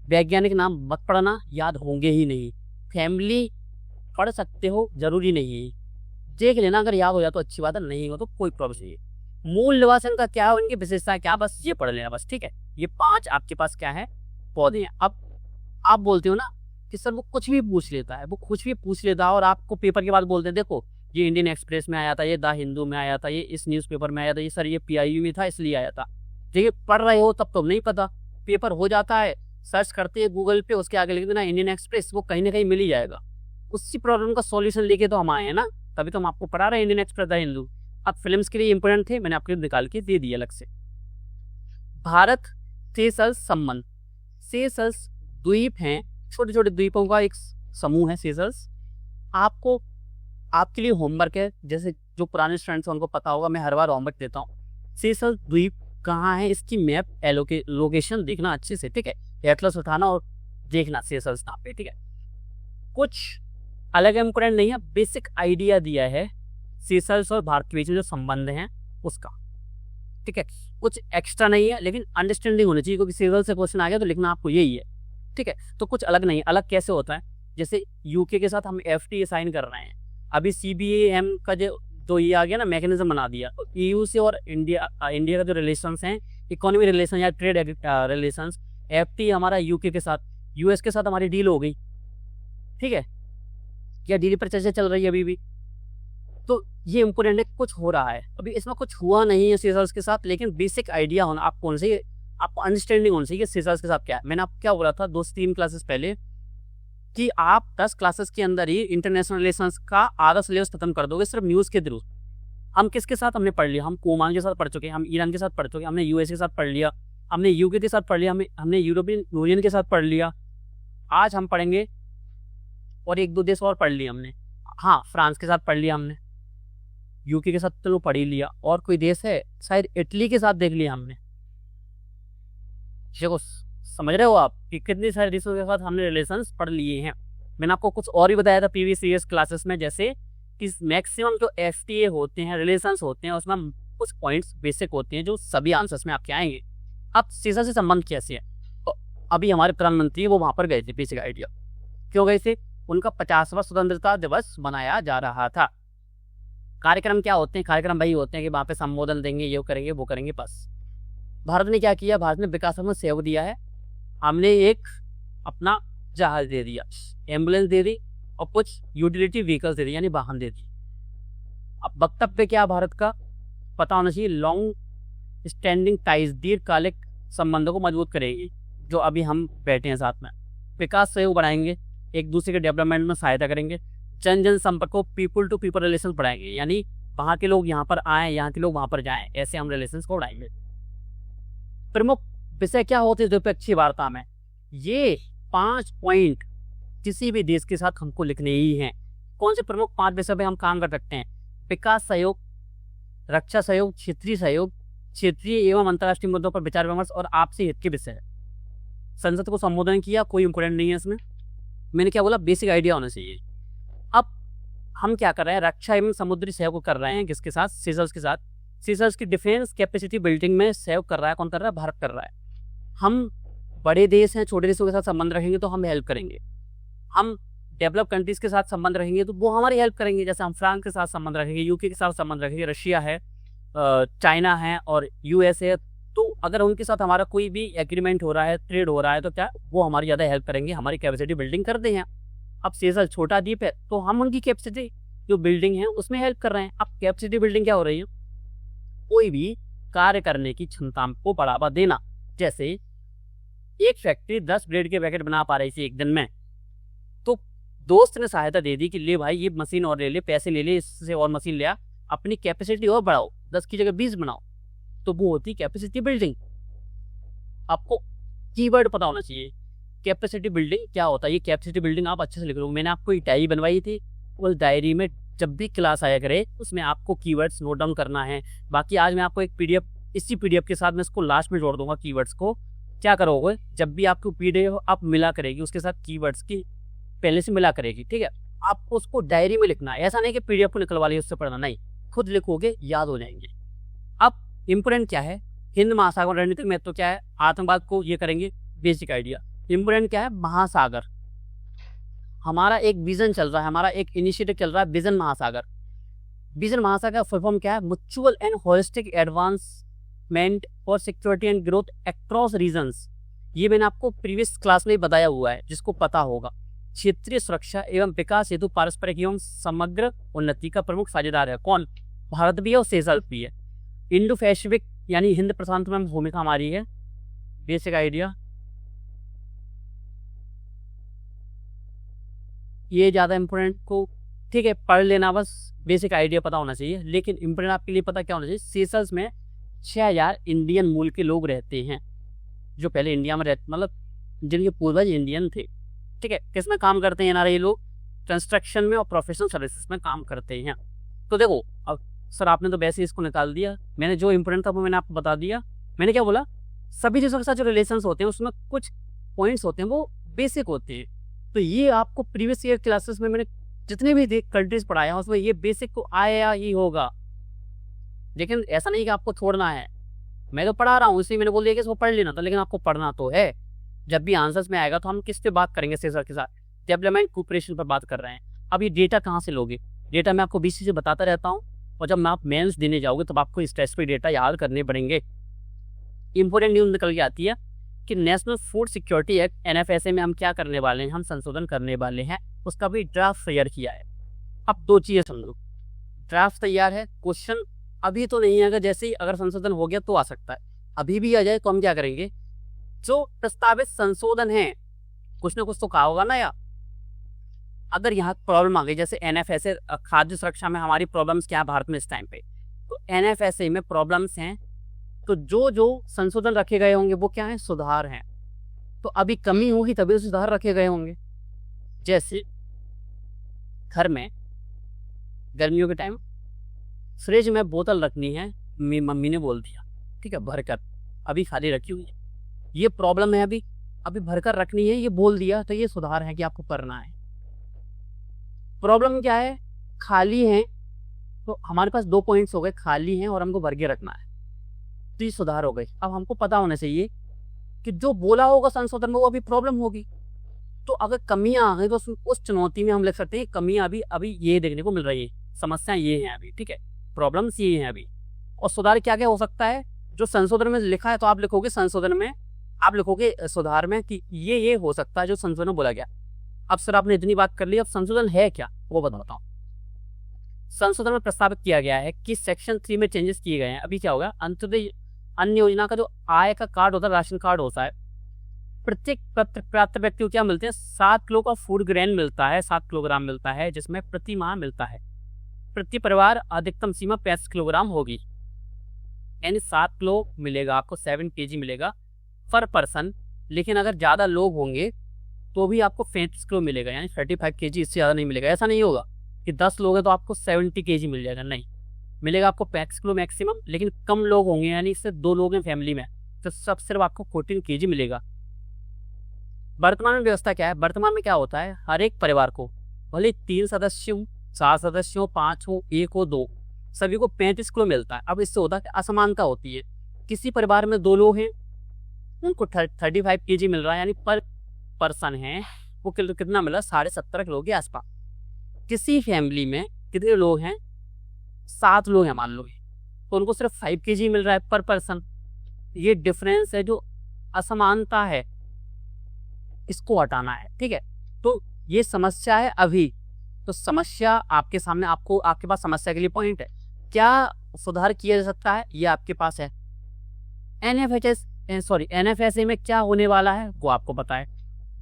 वैज्ञानिक नाम मत पढ़ना, याद होंगे ही नहीं। फैमिली पढ़ सकते हो, जरूरी नहीं है, देख लेना, अगर याद हो जाए तो अच्छी बात है, नहीं हो तो कोई प्रॉब्लम नहीं है। मूल निवासन का क्या है, उनकी विशेषता क्या, बस ये पढ़ लेना बस, ठीक है। ये 5 आपके पास क्या है, पौधे हैं। अब आप बोलते हो ना कि सर वो कुछ भी पूछ लेता है, वो कुछ भी पूछ लेता है और आपको पेपर के बाद बोलते हैं देखो ये इंडियन एक्सप्रेस में आया था, ये द हिंदू में आया था, ये इस न्यूज़पेपर में आया था, ये सर ये PIU में था इसलिए आया था। देखिए पढ़ रहे हो तब तो नहीं पता, पेपर हो जाता है, सर्च करते हैं गूगल पे, उसके आगे लिख देना इंडियन एक्सप्रेस, वो कहीं ना कहीं मिल ही जाएगा। उसी प्रॉब्लम का सॉल्यूशन लेके तो हम आए हैं ना, तभी तो हम आपको पढ़ा रहे हैं इंडियन एक्सप्रेस द हिंदू। अब फिल्म्स के लिए इंपोर्टेंट थे, मैंने आपके निकाल के दे दिया अलग से। भारत सेशल्स संबंध, सेशल्स द्वीप हैं, छोटे छोटे द्वीपों का एक समूह है सेशल्स। आपको आपके लिए होमवर्क है, जैसे जो पुराने स्टूडेंट्स हैं उनको पता होगा, मैं हर बार होमवर्क देता हूँ। सेशल्स द्वीप कहाँ है, इसकी मैप लोकेशन देखना अच्छे से, ठीक है। एटलस उठाना और देखना सेशल्स कहाँ पे, ठीक है। कुछ अलग इम्पोर्टेंट नहीं है, बेसिक आइडिया दिया है सेशल्स और भारत के बीच में जो संबंध हैं उसका, ठीक है। कुछ एक्स्ट्रा नहीं है, लेकिन अंडरस्टैंडिंग होनी चाहिए, क्योंकि सेशल्स से क्वेश्चन आ गया तो लिखना आपको यही है, ठीक है। तो कुछ अलग नहीं है। अलग कैसे होता है, जैसे यूके के साथ हम FTA साइन कर रहे हैं, अभी CBAM का जो ये आ गया ना मैकेनिज्म बना दिया, तो EU से और इंडिया का जो रिलेशंस हैं, इकोनॉमी रिलेशन या ट्रेड रिलेशंस, FTA हमारा UK के साथ, US के साथ हमारी डील हो गई, ठीक है। क्या डील पर चर्चा चल रही है अभी भी, तो ये इंपोर्टेंट है, कुछ हो रहा है अभी, इसमें कुछ हुआ नहीं है सेशल्स के साथ, लेकिन बेसिक आइडिया होना आपको कौन से, आपको अंडरस्टैंडिंग होनी चाहिए सेशल्स के साथ क्या है। मैंने आपको क्या बोला था 2 से 3 क्लासेस पहले कि आप 10 क्लासेस के अंदर ही इंटरनेशनल रिलेशंस का आधा सिलेबस खत्म कर दोगे सिर्फ न्यूज़ के थ्रू। हम किसके साथ हमने पढ़ लिया, हम ओमान के साथ पढ़ चुके हैं, हम ईरान के साथ पढ़ चुके हैं, हमने US के साथ पढ़ लिया, हमने UK के साथ पढ़ लिया, हमने यूरोपियन यूनियन के साथ पढ़ लिया। आज हम पढ़ेंगे और 1-2 देश और पढ़ लिए हमने, हाँ फ्रांस के साथ पढ़ लिया हमने, UK के साथ चलो पढ़ ही लिया, और कोई देश है शायद इटली के साथ देख लिया हमने। देखो समझ रहे हो आप कि कितने सारे देशों के साथ हमने रिलेशंस पढ़ लिए हैं। मैंने आपको कुछ और भी बताया था प्रीवियस क्लासेस में, जैसे कि मैक्सिमम जो FTA होते हैं, रिलेशंस होते हैं, उसमें कुछ पॉइंट्स बेसिक होते हैं जो सभी आंसर्स में आपके आएंगे। अब सेशल्स से संबंध कैसे है, तो अभी हमारे प्रधानमंत्री वो वहाँ पर गए थे, बेसिक आइडिया क्यों गए थे, उनका 50वां स्वतंत्रता दिवस मनाया जा रहा था। कार्यक्रम क्या होते हैं, कार्यक्रम वही होते हैं कि वहाँ पे संबोधन देंगे, ये करेंगे वो करेंगे, बस भारत ने क्या किया, भारत ने विकास में सहयोग दिया है। हमने एक अपना जहाज दे दिया, एम्बुलेंस दे दी और कुछ यूटिलिटी व्हीकल्स दे दी, यानी वाहन दे दी। अब वक्तव्य क्या भारत का पता होना चाहिए, लॉन्ग स्टैंडिंग टाइज, दीर्घकालिक संबंधों को मजबूत करेगी, जो अभी हम बैठे हैं साथ में। विकास सहयोग बढ़ाएंगे, एक दूसरे के डेवलपमेंट में सहायता करेंगे। जन जन संपर्क को, पीपल टू पीपल रिलेशन बढ़ाएंगे, यानी वहाँ के लोग यहाँ पर आए, यहाँ के लोग वहाँ पर जाएं, ऐसे हम रिलेशन को बढ़ाएंगे। प्रमुख विषय क्या होते हैं द्विपक्षीय वार्ता में, ये 5 पॉइंट किसी भी देश के साथ हमको लिखने ही हैं। कौन से प्रमुख 5 विषय पे हम काम कर सकते हैं, विकास सहयोग, रक्षा सहयोग, क्षेत्रीय सहयोग, क्षेत्रीय एवं अंतर्राष्ट्रीय मुद्दों पर विचार विमर्श और आपसी हित के विषय। संसद को संबोधन किया, कोई इंपोर्टेंट नहीं है इसमें। मैंने क्या बोला, बेसिक आइडिया होना चाहिए। अब हम क्या कर रहे हैं, रक्षा एवं समुद्री सहयोग कर रहे हैं, किसके साथ, सीजल्स के साथ। सीजल्स की डिफेंस कैपेसिटी बिल्डिंग में सहयोग कर रहा है, कौन कर रहा है, भारत कर रहा है। हम बड़े देश हैं, छोटे देशों के साथ संबंध रखेंगे तो हम हेल्प करेंगे। हम डेवलप कंट्रीज के साथ संबंध रखेंगे तो वो हमारी हेल्प करेंगे, जैसे हम फ्रांस के साथ संबंध रखेंगे, यूके के साथ संबंध रखेंगे, रशिया है, चाइना है और यूएस है। तो अगर उनके साथ हमारा कोई भी एग्रीमेंट हो रहा है, ट्रेड हो रहा है, तो क्या वो हमारी ज़्यादा हेल्प करेंगे, हमारी कैपेसिटी बिल्डिंग करते हैं। अब सेशल्स छोटा द्वीप है तो हम उनकी कैपेसिटी जो बिल्डिंग है उसमें हेल्प कर रहे हैं। अब कैपेसिटी बिल्डिंग क्या हो रही है, कोई भी कार्य करने की क्षमता को बढ़ावा देना। जैसे एक फैक्ट्री 10 ब्रेड के पैकेट बना पा रही थी एक दिन में, तो दोस्त ने सहायता दे दी कि ले भाई ये मशीन और ले ले, पैसे ले ले, इससे और मशीन ले आ, अपनी कैपेसिटी और बढ़ाओ, 10 की जगह 20 बनाओ। तो वो होती कैपेसिटी बिल्डिंग। आपको कीवर्ड पता होना चाहिए, कैपेसिटी बिल्डिंग क्या होता है। ये कैपेसिटी बिल्डिंग आप अच्छे से लिख लो। मैंने आपको एक डायरी बनवाई थी, उस डायरी में जब भी क्लास आया करे उसमें आपको कीवर्ड्स नोट डाउन करना है। बाकी आज मैं आपको एक पीडीएफ, इसी पीडीएफ के साथ मैं इसको लास्ट में जोड़ दूंगा कीवर्ड्स को। क्या करोगे, जब भी आपको पीडीएफ आप मिला करेगी उसके साथ कीवर्ड्स की पहले से मिला करेगी, ठीक है। आपको उसको डायरी में लिखना है, ऐसा नहीं कि पीडीएफ को निकलवा लिया उससे पढ़ना, नहीं, खुद लिखोगे याद हो जाएंगे। अब इम्पोर्टेंट क्या है, हिंद महासागर रणनीतिक महत्व क्या है, आतंकवाद को ये करेंगे, बेसिक आइडिया। इम्पोर्टेंट क्या है, महासागर, हमारा एक विजन चल रहा है, हमारा एक इनिशिएटिव चल रहा है, विजन महासागर। विजन महासागर फुल फॉर्म क्या है, mutual and holistic advancement for security and growth across regions. ये मैंने आपको प्रीवियस क्लास में बताया हुआ है, जिसको पता होगा। क्षेत्रीय सुरक्षा एवं विकास हेतु पारस्परिक एवं समग्र उन्नति का प्रमुख साझेदार है कौन, भारत भी है और सेशल्स भी है। इंडो पैसिफिक यानी हिंद प्रशांत में भूमिका हमारी है, बेसिक आइडिया। ये ज़्यादा इंपॉर्टेंट को, ठीक है, पढ़ लेना, बस बेसिक आइडिया पता होना चाहिए। लेकिन इंपॉर्टेंट आपके लिए पता क्या होना चाहिए, सेशल्स में 6000 इंडियन मूल के लोग रहते हैं, जो पहले इंडिया में रहते, मतलब जिनके पूर्वज इंडियन थे, ठीक है। किसमें काम करते हैं एनआरआई लोग, कंस्ट्रक्शन में और प्रोफेशनल सर्विसेज में काम करते हैं। तो देखो, अब सर आपने तो वैसे इसको निकाल दिया, मैंने जो इंपॉर्टेंट था वो मैंने आपको बता दिया। मैंने क्या बोला, सभी देशों के साथ जो रिलेशंस होते हैं उसमें कुछ पॉइंट्स होते हैं वो बेसिक होते हैं। तो ये आपको प्रीवियस ईयर क्लासेस में मैंने जितने भी कंट्रीज पढ़ाया उसमें ये बेसिक को आया ही होगा। लेकिन ऐसा नहीं कि आपको छोड़ना है, मैं तो पढ़ा रहा हूँ, इसलिए मैंने बोल दिया कि इसको पढ़ लेना था, लेकिन आपको पढ़ना तो है। जब भी आंसर्स में आएगा तो हम किस पे बात करेंगे, सेशल्स के साथ डेवलपमेंट कोऑपरेशन पर बात कर रहे हैं। अब ये डेटा कहाँ से लोगे, डेटा मैं आपको बीसी से बताता रहता हूँ, और जब मैं आप मेंस देने जाओगे तब आपको स्पेसिफिक डेटा याद करने पड़ेंगे। इंपॉर्टेंट न्यूज़ निकल के आती है कि national food security act NFSA में हम क्या करने वाले हैं, हम संशोधन करने वाले हैं, उसका भी ड्राफ्ट तैयार किया है। अब 2 चीज़ें समझो, ड्राफ्ट तैयार है, क्वेश्चन अभी तो नहीं आएगा, जैसे ही अगर संशोधन हो गया तो आ सकता है। अभी भी आ जाए तो हम क्या करेंगे, जो प्रस्तावित संशोधन है कुछ ना कुछ तो कहा होगा ना यार। अगर यहाँ प्रॉब्लम आ गई, जैसे एनएफएसए खाद्य सुरक्षा में हमारी प्रॉब्लम्स क्या है भारत में इस टाइम पे, तो एनएफएसए में प्रॉब्लम्स हैं, तो जो जो संशोधन रखे गए होंगे वो क्या है, सुधार हैं। तो अभी कमी होगी तभी सुधार रखे गए होंगे। जैसे घर में गर्मियों के टाइम फ्रिज में बोतल रखनी है, मम्मी ने बोल दिया, ठीक है, भरकर, अभी खाली रखी हुई है, ये प्रॉब्लम है, अभी भरकर रखनी है, ये बोल दिया, तो ये सुधार है कि आपको करना है। प्रॉब्लम क्या है, खाली है, तो हमारे पास 2 पॉइंट्स हो गए, खाली हैं और हमको भर के रखना है, तो ये सुधार हो गई। अब हमको पता होना चाहिए कि जो बोला होगा संशोधन में वो अभी प्रॉब्लम होगी, तो अगर कमियां आ गई तो उस चुनौती में हम लिख सकते हैं कमियां अभी ये देखने को मिल रही है, समस्याएं ये हैं अभी, ठीक है, प्रॉब्लम्स ये हैं अभी। और सुधार क्या क्या हो सकता है, जो संशोधन में लिखा है तो आप लिखोगे संशोधन में, आप लिखोगे सुधार में कि ये हो सकता है जो संशोधन में बोला गया। अब सर आपने इतनी बात कर ली, अब संशोधन है क्या वो बताता हूँ। संशोधन में प्रस्तावित किया गया है कि सेक्शन 3 में चेंजेस किए गए हैं। अभी क्या होगा, अंत्योदय अन्न योजना का जो आय का कार्ड होता है, राशन कार्ड होता है, प्रत्येक प्राप्त व्यक्ति को क्या मिलते हैं, 7 किलो का फूड ग्रेन मिलता है, 7 किलोग्राम मिलता है, जिसमें प्रति माह मिलता है। प्रति परिवार अधिकतम सीमा 35 किलोग्राम होगी, यानी 7 किलो मिलेगा आपको, 7 kg मिलेगा पर पर्सन। लेकिन अगर ज़्यादा लोग होंगे तो भी आपको 35 किलो मिलेगा, यानी 35 kg, इससे ज़्यादा नहीं मिलेगा। ऐसा नहीं होगा कि 10 लोग हैं तो आपको 70 kg मिल जाएगा, नहीं, मिलेगा आपको 35 किलो मैक्सिमम। लेकिन कम लोग होंगे, यानी इससे 2 लोग हैं फैमिली में, तो सब सिर्फ आपको 14 kg मिलेगा। वर्तमान में व्यवस्था क्या है, वर्तमान में क्या होता है, हर एक परिवार को, भले 3 सदस्य हो, 4 सदस्य हो, 5 हो, 1 हो, 2, सभी को 35 किलो मिलता है। अब इससे होता है कि असमानता होती है। किसी परिवार में 2 लोग हैं, उनको 35 kg मिल रहा है, यानी पर पर्सन है वो कितना मिल रहा है, 17.5 किलो के आसपास। किसी फैमिली में कितने लोग हैं, 7 लोग हैं मान लो, तो उनको सिर्फ 5 kg मिल रहा है पर पर्सन। ये डिफरेंस है जो असमानता है, इसको हटाना है, ठीक है। तो ये समस्या है अभी, तो समस्या आपके सामने, आपके पास समस्या के लिए पॉइंट है, क्या सुधार किया जा सकता है, ये आपके पास है। एनएफएसए में क्या होने वाला है वो आपको पता है।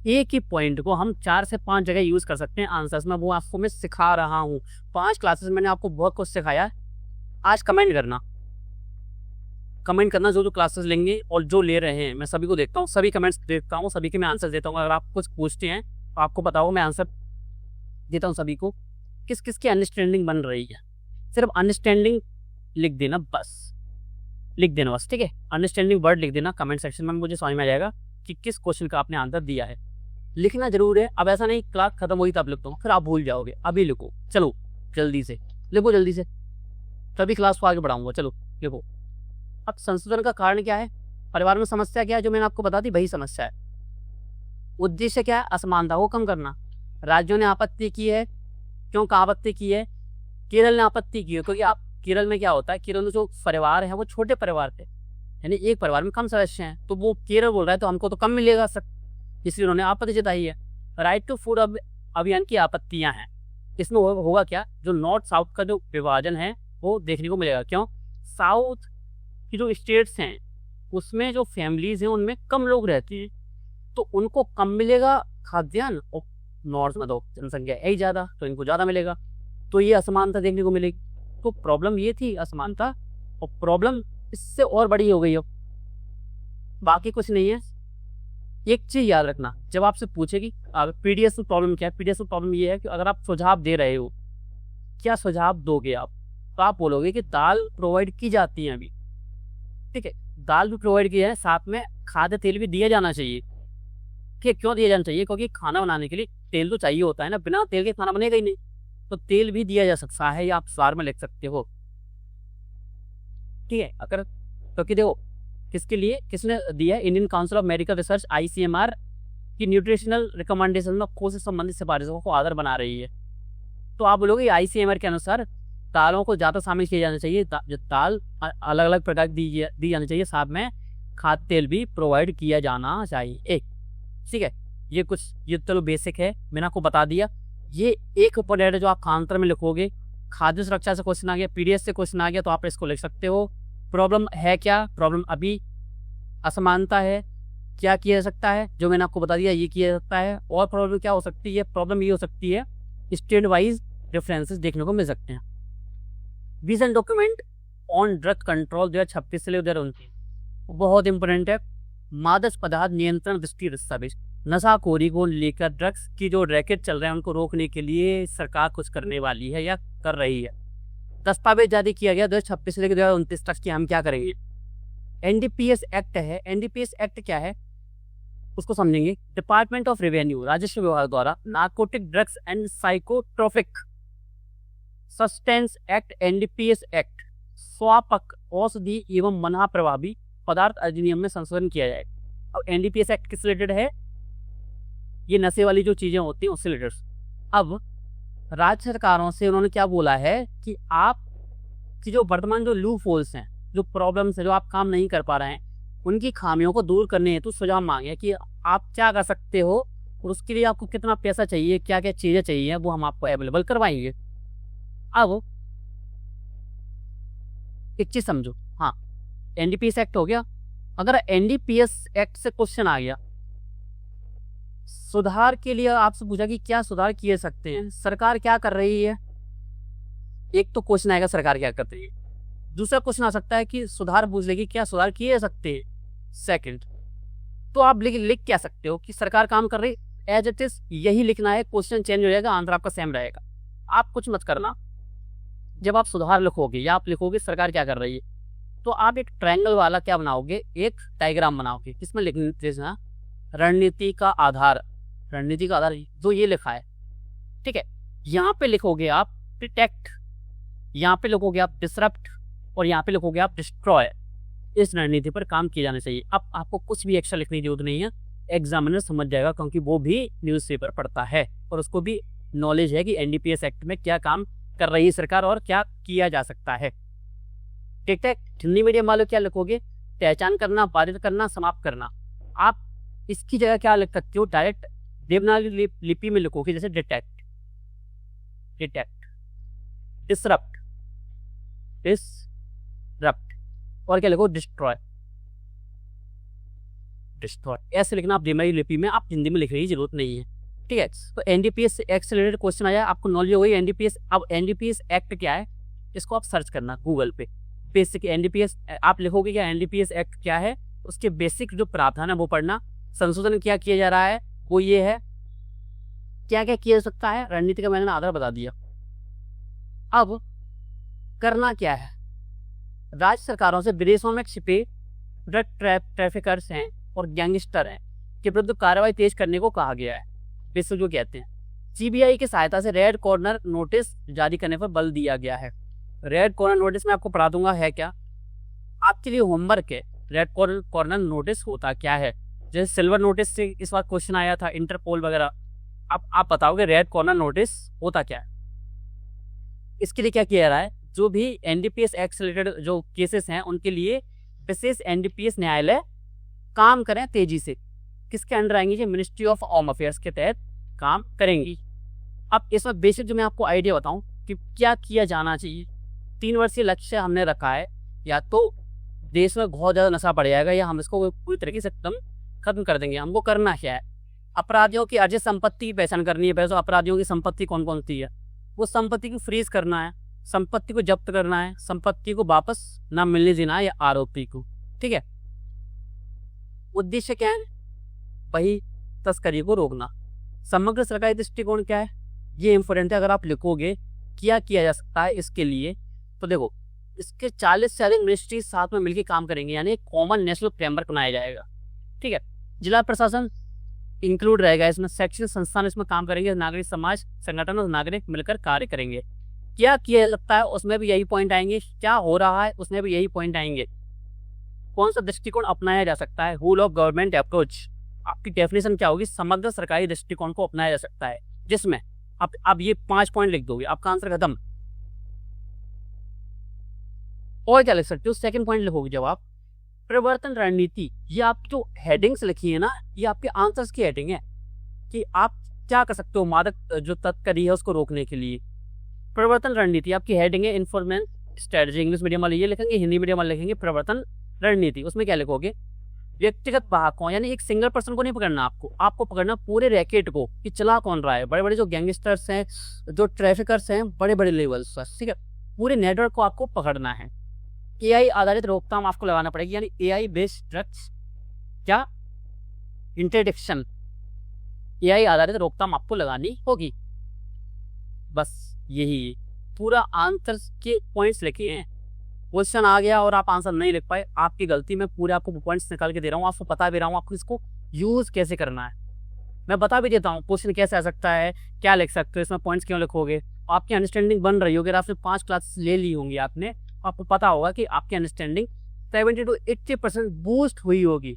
एक ही पॉइंट को हम 4 से 5 जगह यूज कर सकते हैं आंसर्स में, वो आपको मैं सिखा रहा हूँ। 5 क्लासेस मैंने आपको बहुत कुछ सिखाया। आज कमेंट करना जो क्लासेस लेंगे और जो ले रहे हैं, मैं सभी को देखता हूँ, सभी कमेंट्स देखता हूँ, सभी के मैं आंसर देता हूँ। अगर आप कुछ पूछते हैं तो आपको बताओ, मैं आंसर देता हूँ सभी को। किस किस की अंडरस्टैंडिंग बन रही है, सिर्फ अंडरस्टैंडिंग लिख देना बस, ठीक है। अंडरस्टैंडिंग वर्ड लिख देना कमेंट सेक्शन में, मुझे समझ में आ जाएगा कि किस क्वेश्चन का आपने आंसर दिया है। लिखना जरूर है। अब ऐसा नहीं क्लास खत्म हुई तब लिखता हूँ, फिर आप भूल जाओगे। अभी लिखो, चलो जल्दी से लिखो, जल्दी से, तभी क्लास को आगे बढ़ाऊंगा। चलो लिखो। अब संशोधन का कारण क्या है, परिवार में समस्या क्या है, जो मैंने आपको बता दी वही समस्या है। उद्देश्य क्या है, असमानता को कम करना। राज्यों ने आपत्ति की है, क्यों आपत्ति की है, केरल ने आपत्ति की है क्योंकि आप केरल में क्या होता है, केरल में जो परिवार है वो छोटे परिवार थे, यानी एक परिवार में कम सदस्य हैं, तो वो केरल बोल रहा है तो हमको तो कम मिलेगा सर, इसलिए उन्होंने आपत्ति जताई है। राइट टू फूड अभियान की आपत्तियां हैं। इसमें होगा क्या, जो नॉर्थ साउथ का जो विभाजन है वो देखने को मिलेगा। क्यों, साउथ की जो स्टेट्स हैं उसमें जो फैमिलीज हैं उनमें कम लोग रहते हैं, तो उनको कम मिलेगा खाद्यान्न, और नॉर्थ में तो जनसंख्या है ही ज़्यादा, तो इनको ज़्यादा मिलेगा, तो ये असमानता देखने को मिलेगी। तो प्रॉब्लम ये थी असमानता, और प्रॉब्लम इससे और बड़ी हो गई। अब बाकी कुछ नहीं है। एक चीज याद रखना, जब आपसे पूछेगी पीडीएस में प्रॉब्लम क्या है, पीडीएस में प्रॉब्लम ये है कि अगर आप सुझाव दे रहे हो, क्या सुझाव दोगे आप, तो आप बोलोगे कि दाल प्रोवाइड की जाती है अभी, ठीक है, दाल भी प्रोवाइड की है, साथ में खाद्य तेल भी दिया जाना चाहिए। ठीक, क्यों दिया जाना चाहिए, क्योंकि खाना बनाने के लिए तेल तो चाहिए होता है ना, बिना तेल के खाना बनेगा ही नहीं, तो तेल भी दिया जा सकता है, या आप स्वार में लिख सकते हो। ठीक है, अगर क्योंकि देखो किसके लिए, किसने दिया है, Indian council of medical research ICMR की न्यूट्रिशनल रिकमेंडेशन में खोज से संबंधित सिफारिशों को आधार बना रही है। तो आप बोलोगे ICMR के अनुसार दालों को ज़्यादा शामिल किया जाना चाहिए, दाल अलग अलग प्रकार की दी जानी चाहिए, साथ में खाद्य तेल भी प्रोवाइड किया जाना चाहिए। ठीक है, ये चलो बेसिक है, मैंने आपको बता दिया। ये एक पॉइंट है जो आप खानतर में लिखोगे, खाद्य सुरक्षा से क्वेश्चन आ गया, पीडीएस से क्वेश्चन आ गया, तो आप इसको लिख सकते हो। प्रॉब्लम है क्या, प्रॉब्लम अभी असमानता है, क्या किया जा सकता है, जो मैंने आपको बता दिया ये किया जा सकता है। और प्रॉब्लम क्या हो सकती है, प्रॉब्लम ये हो सकती है स्टेट वाइज डिफरेंसेस देखने को मिल सकते हैं। Vision document on drug control 2026 से लेकर 2029 बहुत इंपॉर्टेंट है। मादक पदार्थ नियंत्रण दृष्टि दस्तावेज, नशाखोरी को लेकर ड्रग्स की जो रैकेट चल रहे हैं उनको रोकने के लिए सरकार कुछ करने वाली है या कर रही है। दस्तावेज जारी किया गया 2026 से लेकर 2029 तक की हम क्या करेंगे। NDPS एक्ट है, NDPS एक्ट क्या है उसको समझेंगे। डिपार्टमेंट ऑफ रेवेन्यू, राजस्व विभाग द्वारा narcotic drugs and psychotropic substance act, NDPS act, स्वापक औषधि एवं मना प्रभावी पदार्थ अधिनियम में संशोधन किया जाए। अब NDPS एक्ट किस रिलेटेड है, ये नशे वाली जो चीजें होती हैं उससे रिलेटेड। अब राज्य सरकारों से उन्होंने क्या बोला है कि आप की जो वर्तमान जो लूप होल्स हैं जो प्रॉब्लम्स है, जो आप काम नहीं कर पा रहे हैं, उनकी खामियों को दूर करने हेतु सुझाव मांगे कि आप क्या कर सकते हो और उसके लिए आपको कितना पैसा चाहिए, क्या क्या चीज़ें चाहिए, वो हम आपको अवेलेबल करवाएंगे। अब एक चीज़ समझो, हाँ, एनडीपीएस एक्ट हो गया। अगर एनडीपीएस एक्ट से क्वेश्चन आ गया, सुधार के लिए आपसे पूछा कि क्या सुधार किए सकते हैं, सरकार क्या कर रही है, एक तो क्वेश्चन आएगा सरकार क्या कर रही है। दूसरा क्वेश्चन आ सकता है कि सुधार पूछ लेगी क्या सुधार किए जा सकते हैं। सेकंड, तो आप लिख क्या सकते हो कि सरकार काम कर रही, एज इट इज यही लिखना है, क्वेश्चन चेंज हो जाएगा, आंसर आपका सेम रहेगा। आप कुछ मत करना, जब आप सुधार लिखोगे या आप लिखोगे सरकार क्या कर रही है, तो आप एक ट्रायंगल वाला क्या बनाओगे, एक डायग्राम बनाओगे, किसमें लिखते हैं, रणनीति का आधार, रणनीति का आधार जो ये लिखा है, ठीक है। यहाँ पे लिखोगे आप प्रोटेक्ट, यहाँ पे लिखोगे आप डिसरप्ट, और यहाँ पे लिखोगे आप डिस्ट्रॉय। इस रणनीति पर काम किया जाना चाहिए। अब आपको कुछ भी एक्स्ट्रा लिखने की जरूरत नहीं है, एग्जामिनर समझ जाएगा, क्योंकि वो भी न्यूज़पेपर पढ़ता है और उसको भी नॉलेज है कि एनडीपीएस एक्ट में क्या काम कर रही है सरकार और क्या किया जा सकता है। ठीक है, हिंदी मीडियम वालों क्या लिखोगे, पहचान करना, पारित करना, समाप्त करना। आप इसकी जगह क्या लिख सकते हो, डायरेक्ट देवनागरी लिपि में लिखोगे, जैसे डिटेक्ट, डिटेक्ट, डिसरप्ट, डिसरप्ट, और क्या लिखो, डिस्ट्रॉय, डिस्ट्रॉय। ऐसे लिखना आप देवनागरी लिपि में, आप हिंदी में लिखने की जरूरत नहीं है। ठीक है, तो एनडीपीएस एक्ट से रिलेटेड क्वेश्चन आया, आपको नॉलेज हो गई एनडीपीएस। अब एनडीपीएस एक्ट क्या है, इसको आप सर्च करना गूगल पे, बेसिक एनडीपीएस आप लिखोगे क्या, एनडीपीएस एक्ट क्या है, उसके बेसिक जो प्रावधान है वो पढ़ना। संशोधन क्या किया जा रहा है वो ये है, क्या क्या किया जा सकता है, रणनीति का मैंने आधार बता दिया। अब करना क्या है, राज्य सरकारों से विदेशों में छिपे ड्रग ट्रैफिकर्स हैं और गैंगस्टर हैं के विरुद्ध कार्रवाई तेज करने को कहा गया है। बेसिक जो कहते हैं, सीबीआई की सहायता से रेड कॉर्नर नोटिस जारी करने पर बल दिया गया है। रेड कॉर्नर नोटिस मैं आपको पढ़ा दूंगा है क्या, आपके लिए होमवर्क है। रेड कॉर्नर नोटिस होता क्या है, जैसे सिल्वर नोटिस से इस बार क्वेश्चन आया था, इंटरपोल वगैरह। अब आप बताओगे रेड कॉर्नर नोटिस होता क्या है। इसके लिए क्या किया जा रहा है, जो भी एनडीपीएस एक्ट से रिलेटेड जो केसेस हैं उनके लिए विशेष एनडीपीएस न्यायालय काम करें तेजी से। किसके अंडर आएंगी, जो मिनिस्ट्री ऑफ होम अफेयर्स के तहत काम करेंगी। अब इसमें बेसिक जो मैं आपको आइडिया बताऊं कि क्या किया जाना चाहिए। 3 वर्षीय लक्ष्य हमने रखा है, या तो देश में बहुत ज़्यादा नशा बढ़ जाएगा या हम इसको पूरी तरीके से एकदम खत्म कर देंगे। हमको करना क्या है, अपराधियों की अर्जित संपत्ति की पहचान करनी है। पहले अपराधियों की संपत्ति कौन कौन सी है, वो संपत्ति को फ्रीज करना है, संपत्ति को जब्त करना है, संपत्ति को वापस ना मिलने देना है या आरोपी को। ठीक है, उद्देश्य क्या है, वही तस्करी को रोकना। समग्र सरकारी दृष्टिकोण क्या है, ये इंपॉर्टेंट है। अगर आप लिखोगे क्या किया जा सकता है इसके लिए, तो देखो इसके 40 से अधिक मिनिस्ट्री साथ में मिलकर काम करेंगे, यानी कॉमन नेशनल फ्रेमवर्क बनाया जाएगा। ठीक है, जिला प्रशासन इंक्लूड रहेगा इसमें, शैक्षणिक संस्थान इसमें काम करेंगे, नागरिक समाज संगठन और नागरिक मिलकर कार्य करेंगे। क्या किया लगता है उसमें भी यही पॉइंट आएंगे, क्या हो रहा है उसमें भी यही पॉइंट आएंगे। कौन सा दृष्टिकोण अपनाया जा सकता है, होल ऑफ गवर्नमेंट अप्रोच। आपकी डेफिनेशन क्या होगी, समग्र सरकारी दृष्टिकोण को अपनाया जा सकता है, जिसमें अब ये 5 पॉइंट लिख दोगे, आपका आंसर खत्म। और क्या लिख सकते हो, सेकंड पॉइंट लिखोगे जब आप परिवर्तन रणनीति। ये आप जो हेडिंग्स लिखी है ना, ये आपके आंसर्स की हेडिंग है कि आप क्या कर सकते हो मादक जो तस्करी है उसको रोकने के लिए। परिवर्तन रणनीति आपकी हेडिंग है, इन्फोर्समेंट स्ट्रेटजी। इंग्लिश मीडियम वाले ये लिखेंगे, हिंदी मीडियम वाले लिखेंगे परिवर्तन रणनीति। उसमें क्या लिखोगे, व्यक्तिगत वाहकों, यानी एक सिंगल पर्सन को नहीं पकड़ना, आपको पकड़ना पूरे रैकेट को कि चला कौन रहा है। बड़े बड़े जो गैंगस्टर्स हैं, जो ट्रैफिकर्स हैं, बड़े बड़े लेवल्स पर, ठीक है, पूरे नेटवर्क को आपको पकड़ना है। एआई आधारित रोकथाम आपको लगाना पड़ेगी, यानी एआई बेस्ड ड्रग्स क्या इंटरडिक्शन, एआई आधारित रोकथाम आपको लगानी होगी। बस यही पूरा आंसर के पॉइंट्स लिखे हैं। क्वेश्चन आ गया और आप आंसर नहीं लिख पाए, आपकी गलती। मैं पूरे आपको पॉइंट्स निकाल के दे रहा हूँ, आपको बता भी रहा हूँ आपको इसको यूज कैसे करना है। मैं बता भी देता हूँ क्वेश्चन कैसे आ सकता है, क्या लिख सकते हो, इसमें पॉइंट्स क्यों लिखोगे। आपकी अंडरस्टैंडिंग बन रही होगी, अगर आपने 5 क्लास ले ली होंगी आपने, आपको पता होगा कि आपकी अंडरस्टैंडिंग 70 to 80% बूस्ट हुई होगी,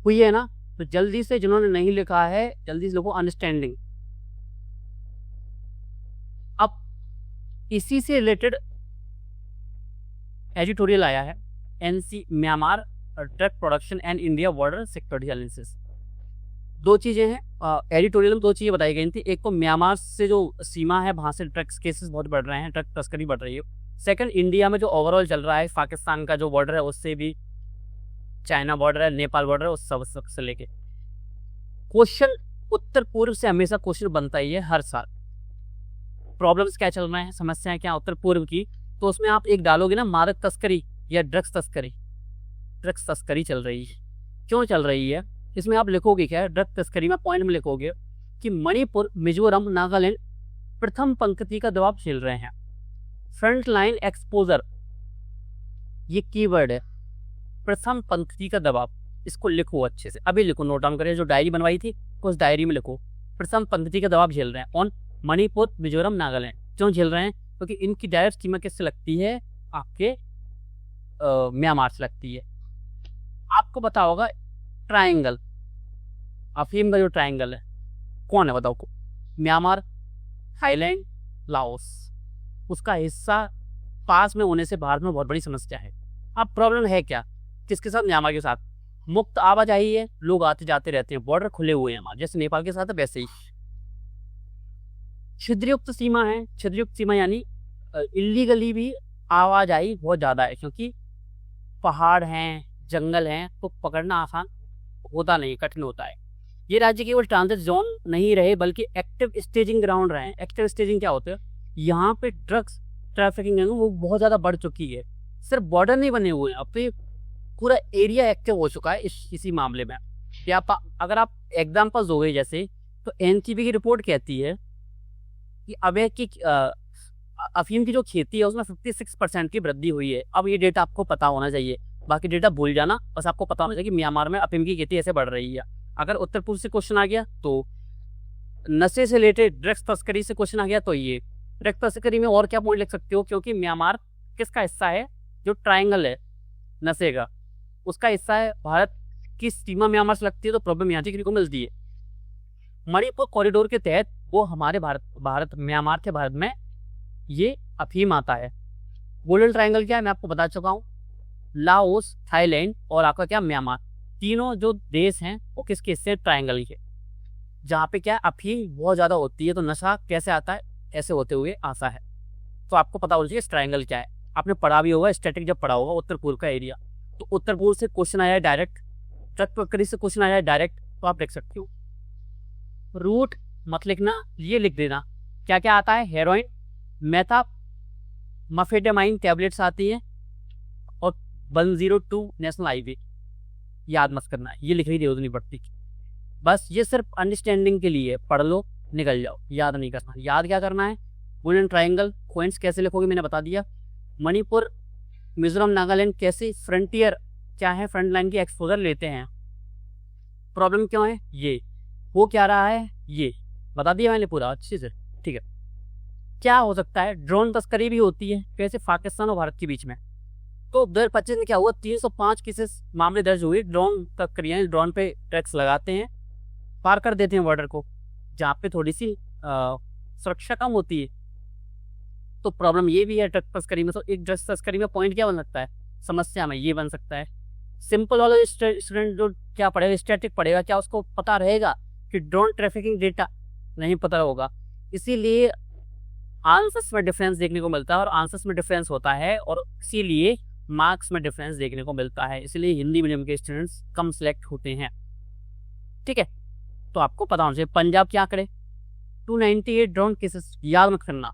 हुई है ना। तो जल्दी से, जिन्होंने नहीं लिखा है जल्दी से लिखो अंडरस्टैंडिंग। अब इसी से रिलेटेड एडिटोरियल आया है, NC Myanmar drug production and India border security analysis. दो चीज़ें हैं एडिटोरियल में, दो चीज़ें बताई गई थी। एक तो म्यांमार से जो सीमा है वहाँ से ड्रग्स केसेस बहुत बढ़ रहे हैं, ड्रग तस्करी बढ़ रही है। सेकंड, इंडिया में जो ओवरऑल चल रहा है, पाकिस्तान का जो बॉर्डर है उससे भी, चाइना बॉर्डर है, नेपाल बॉर्डर है, उस सब से लेके क्वेश्चन उत्तर पूर्व से हमेशा क्वेश्चन बनता ही है हर साल। प्रॉब्लम्स क्या चल रहे हैं, समस्याएं क्या उत्तर पूर्व की, तो उसमें आप एक डालोगे ना मादक तस्करी या ड्रग्स तस्करी। ड्रग्स तस्करी चल रही है, क्यों चल रही है, इसमें आप लिखोगे क्या, ड्रग तस्करी में पॉइंट में लिखोगे कि मणिपुर, मिजोरम, नागालैंड प्रथम पंक्ति का दबाव झेल रहे हैं। फ्रंट लाइन एक्सपोजर ये कीवर्ड है, प्रथम पंक्ति का दबाव, इसको लिखो अच्छे से, अभी लिखो, नोट डाउन करें, जो डायरी बनवाई थी उस डायरी में लिखो, प्रथम पंक्ति का दबाव झेल रहे हैं ऑन मणिपुर, मिजोरम, नागालैंड। क्यों झेल रहे हैं, क्योंकि इनकी डायरेक्ट सीमा किससे लगती है, आपके म्यांमार से लगती है। आपको पता होगा ट्रायंगल, अफीम का जो ट्रायंगल है कौन है बताओ को, म्यांमार, थाईलैंड, लाओस, उसका हिस्सा पास में होने से भारत में बहुत बड़ी समस्या है। अब प्रॉब्लम है क्या, किसके साथ, म्यांमार के साथ। मुक्त आवाजाही है, लोग आते जाते रहते हैं, बॉर्डर खुले हुए हैं हमारे, जैसे नेपाल के साथ है वैसे ही। छिद्रयुक्त सीमा है, छिद्रयुक्त सीमा यानी इलीगली भी आवाजाही बहुत ज़्यादा है, क्योंकि पहाड़ हैं, जंगल हैं, तो पकड़ना आसान होता नहीं, कठिन होता है। ये राज्य केवल ट्रांजिट जोन नहीं रहे बल्कि एक्टिव स्टेजिंग ग्राउंड रहे हैं। एक्टिव स्टेजिंग क्या होता है, यहाँ पे ड्रग्स ट्रैफिकिंग है वो बहुत ज़्यादा बढ़ चुकी है। सिर्फ बॉर्डर नहीं बने हुए हैं, अब तो ये पूरा एरिया एक्टिव हो चुका है इसी मामले में। या अगर आप एग्जाम्पल्स हो गए जैसे, तो NCB की रिपोर्ट कहती है कि अवैध की अफीम की जो खेती है उसमें 56% की वृद्धि हुई है। अब ये डेटा आपको पता होना चाहिए, बाकी डेटा भूल जाना, बस आपको पता होना चाहिए कि म्यांमार में अफीम की खेती ऐसे बढ़ रही है। अगर उत्तर पूर्व से क्वेश्चन आ गया तो नशे से रिलेटेड, ड्रग्स तस्करी से क्वेश्चन आ गया तो ये ड्रग्स तस्करी में और क्या पॉइंट लिख सकते हो, क्योंकि म्यांमार किसका हिस्सा है, जो ट्रायंगल है नशे का उसका हिस्सा है, भारत की सीमा म्यांमार से लगती है, तो प्रॉब्लम यहाँ देखने को मिलती है। मणिपुर कॉरिडोर के तहत वो हमारे भारत म्यांमार के भारत में ये अफीम आता है। गोल्डन ट्रायंगल क्या है मैं आपको बता चुका हूँ, लाओस, थाईलैंड और आपका क्या म्यांमार, तीनों जो देश हैं वो किसके हिस्से, ट्रायंगल के, जहाँ पे क्या अफीम बहुत ज़्यादा होती है, तो नशा कैसे आता है, ऐसे होते हुए आता है। तो आपको पता होना चाहिए ट्रायंगल क्या है, आपने पढ़ा भी होगा, स्टैटिक जब पढ़ा होगा उत्तर पूर्व का एरिया। तो उत्तर पूर्व से क्वेश्चन आया है डायरेक्ट, ड्रग तस्करी से क्वेश्चन आया है डायरेक्ट, तो आप लिख सकते हो। रूट मत लिखना, ये लिख देना क्या क्या आता है, हेरोइन, मेथा, मफेटामाइन टैबलेट्स आती हैं, और 102 नेशनल हाईवे, याद मत करना, ये लिख रही जरूरत नहीं पड़ती, बस ये सिर्फ अंडरस्टैंडिंग के लिए पढ़ लो, निकल जाओ, याद नहीं करना। याद क्या करना है, गोल्डन ट्रायंगल पॉइंट्स कैसे लिखोगे मैंने बता दिया। मणिपुर, मिजोरम, नागालैंड कैसे फ्रंटियर क्या है, फ्रंट लाइन की एक्सपोजर लेते हैं, प्रॉब्लम क्यों है, ये हो क्या रहा है, ये बता दिया मैंने पूरा अच्छे से, ठीक है। क्या हो सकता है, ड्रोन तस्करी भी होती है, कैसे, पाकिस्तान और भारत के बीच में। तो 2025 में क्या हुआ, 305 केसेस मामले दर्ज हुए, ड्रोन तस्करियाँ, ड्रोन पे टैक्स लगाते हैं, पार कर देते हैं बॉर्डर को, जहाँ पे थोड़ी सी सुरक्षा कम होती है। तो प्रॉब्लम ये भी है ड्रग तस्करी में। तो एक ड्रग तस्करी में पॉइंट क्या बन सकता है, समस्या में ये बन सकता है। सिंपल वाला स्टूडेंट जो क्या पढ़ेगा, स्टैटिक पढ़ेगा, क्या उसको पता रहेगा कि ड्रोन ट्रैफिकिंग डेटा नहीं पता होगा, इसीलिए आंसर्स में डिफरेंस देखने को मिलता है, और आंसर्स में डिफरेंस होता है और इसीलिए मार्क्स में डिफरेंस देखने को मिलता है, इसलिए हिंदी मीडियम के स्टूडेंट्स कम सिलेक्ट होते हैं, ठीक है। तो आपको पता होना चाहिए पंजाब क्या करे, 298 ड्रोन केसेस, याद मत करना,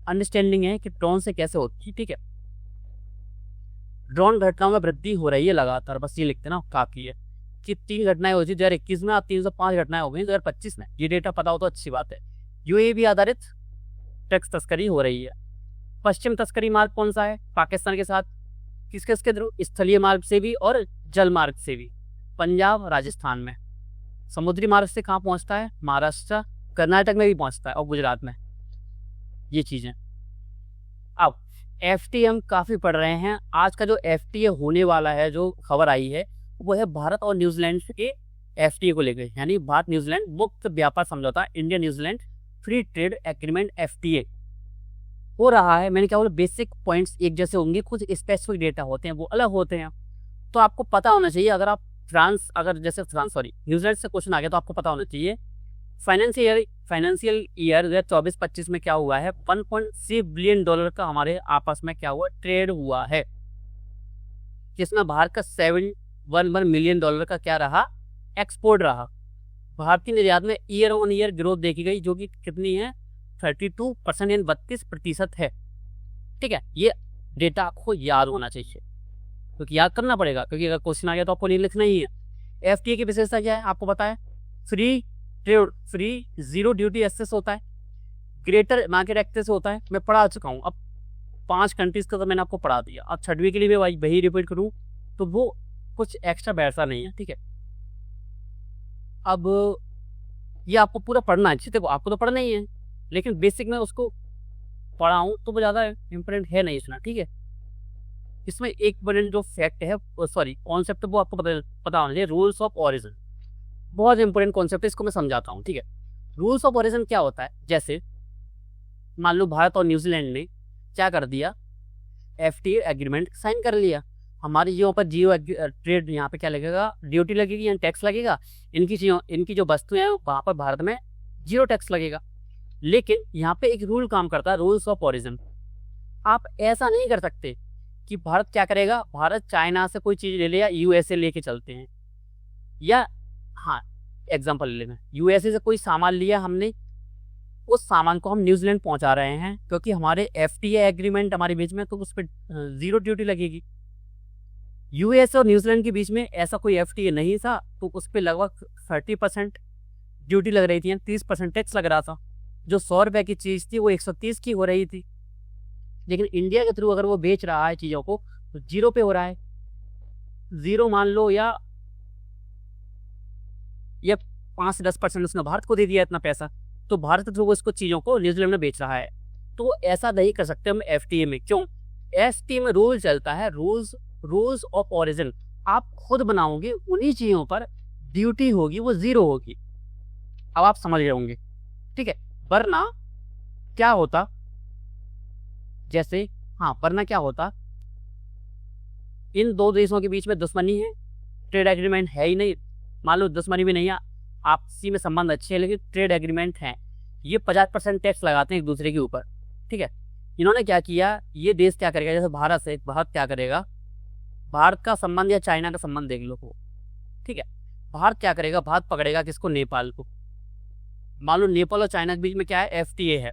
अंडरस्टैंडिंग है कि ड्रोन से कैसे होती है, ठीक है। ड्रोन घटनाओं में वृद्धि हो रही है लगातार, बस ये लिखते ना काफी है कि 3 घटनाएं हुई थी 2021 में, 305 घटनाएं हो गई 2025 में, ये डेटा पता हो तो अच्छी बात है। यूएई आधारित ड्रग्स तस्करी हो रही है। पश्चिम तस्करी मार्ग कौन सा है, पाकिस्तान के साथ, किसके किसके थ्रू, स्थलीय मार्ग से भी और जल मार्ग से भी, पंजाब, राजस्थान में। समुद्री मार्ग से कहाँ पहुँचता है, महाराष्ट्र, कर्नाटक में भी पहुँचता है और गुजरात में, ये चीज़ें। अब FTA हम काफ़ी पढ़ रहे हैं, आज का जो FTA होने वाला है, जो खबर आई है वो है भारत और न्यूजीलैंड के FTA को लेकर, यानी भारत न्यूजीलैंड मुक्त व्यापार समझौता, India New Zealand free trade agreement FTA। हो रहा है। मैंने क्या बोला, बेसिक पॉइंट्स एक जैसे होंगे, कुछ स्पेसिफिक डेटा होते हैं वो अलग होते हैं। तो आपको पता होना चाहिए, अगर आप न्यूजीलैंड से क्वेश्चन आ गया तो आपको पता होना चाहिए फाइनेंशियल ईयर 2024-25 में क्या हुआ है, $1.3 बिलियन का हमारे आपस में क्या हुआ, ट्रेड हुआ है, जिसमें भारत का $711 मिलियन का क्या रहा, एक्सपोर्ट रहा। भारतीय निर्यात में ईयर ऑन ईयर ग्रोथ देखी गई, जो कि कितनी है, 32% यानी 32% है। ठीक है, ये डेटा आपको याद होना चाहिए, क्योंकि याद करना पड़ेगा, क्योंकि अगर क्वेश्चन आ गया तो आपको नहीं लिखना ही है। एफटीए की विशेषता क्या है, आपको पता है, फ्री जीरो ड्यूटी एक्सेस होता है, ग्रेटर मार्केट एक्सेस होता है। मैं पढ़ा चुका हूँ, अब 5 कंट्रीज का तो मैंने आपको पढ़ा दिया। अब 6वीं के लिए भी वही रिपीट करूँ तो वो कुछ एक्स्ट्रा बैठता नहीं है। ठीक है, अब ये आपको पूरा पढ़ना है। देखो आपको तो पढ़ना ही है, लेकिन बेसिक में उसको पढ़ाऊँ तो वो ज़्यादा इम्पोर्टेंट है नहीं इतना। ठीक है, इसमें एक बड़े जो फैक्ट है, कॉन्सेप्ट है, वो आपको पता होना चाहिए, रूल्स ऑफ ओरिजिन। बहुत इंपॉर्टेंट कॉन्सेप्ट है, इसको मैं समझाता हूँ। ठीक है, रूल्स ऑफ ओरिजिन क्या होता है, जैसे मान लो भारत और न्यूजीलैंड ने क्या कर दिया, एफटीए एग्रीमेंट साइन कर लिया। हमारी यहाँ पर जियो ट्रेड, यहाँ पे क्या लगेगा, ड्यूटी लगेगी, यहाँ टैक्स लगेगा। इनकी जो वस्तुएं हैं वहाँ पर भारत में जीरो टैक्स लगेगा। लेकिन यहाँ पे एक रूल काम करता है, रूल्स ऑफ ओरिजिन। आप ऐसा नहीं कर सकते कि भारत क्या करेगा, भारत चाइना से कोई चीज़ ले ले या यूएसए लेके चलते हैं, या हाँ एग्जांपल ले लेना, यूएसए से कोई सामान लिया हमने, उस सामान को हम न्यूजीलैंड पहुंचा रहे हैं, क्योंकि हमारे एफटीए एग्रीमेंट हमारे बीच में, तो उस पर जीरो ड्यूटी लगेगी। यूएसए और न्यूजीलैंड के बीच में ऐसा कोई एफटीए नहीं था, तो उस पर लगभग 30% ड्यूटी लग रही थी, 30% टैक्स लग रहा था। जो 100 रुपये की चीज़ थी वो 130 की हो रही थी। लेकिन इंडिया के थ्रू अगर वो बेच रहा है चीज़ों को तो जीरो पे हो रहा है, जीरो मान लो, या 5 से 10% उसने भारत को दे दिया इतना पैसा, तो भारत के थ्रू वो इसको चीज़ों को न्यूजीलैंड में बेच रहा है। तो ऐसा नहीं कर सकते हम एफटीए में। क्यों, एफटीए में रूल चलता है, रूल्स ऑफ ओरिजिन। आप खुद बनाओगे, उन्हीं चीज़ों पर ड्यूटी होगी, वो जीरो होगी। अब आप समझ रहे होंगे। ठीक है, वरना क्या होता, जैसे वरना क्या होता, इन दो देशों के बीच में दुश्मनी है, ट्रेड एग्रीमेंट है ही नहीं, मान लो दुश्मनी भी नहीं है, आपसी में संबंध अच्छे हैं, लेकिन ट्रेड एग्रीमेंट है, ये 50% टैक्स लगाते हैं एक दूसरे के ऊपर। ठीक है, इन्होंने क्या किया, ये देश क्या करेगा, जैसे भारत क्या करेगा, भारत का संबंध या चाइना का संबंध देख लो। ठीक है, भारत क्या करेगा, भारत पकड़ेगा किसको, नेपाल को। मान लो नेपाल और चाइना के बीच में क्या है, एफटीए है।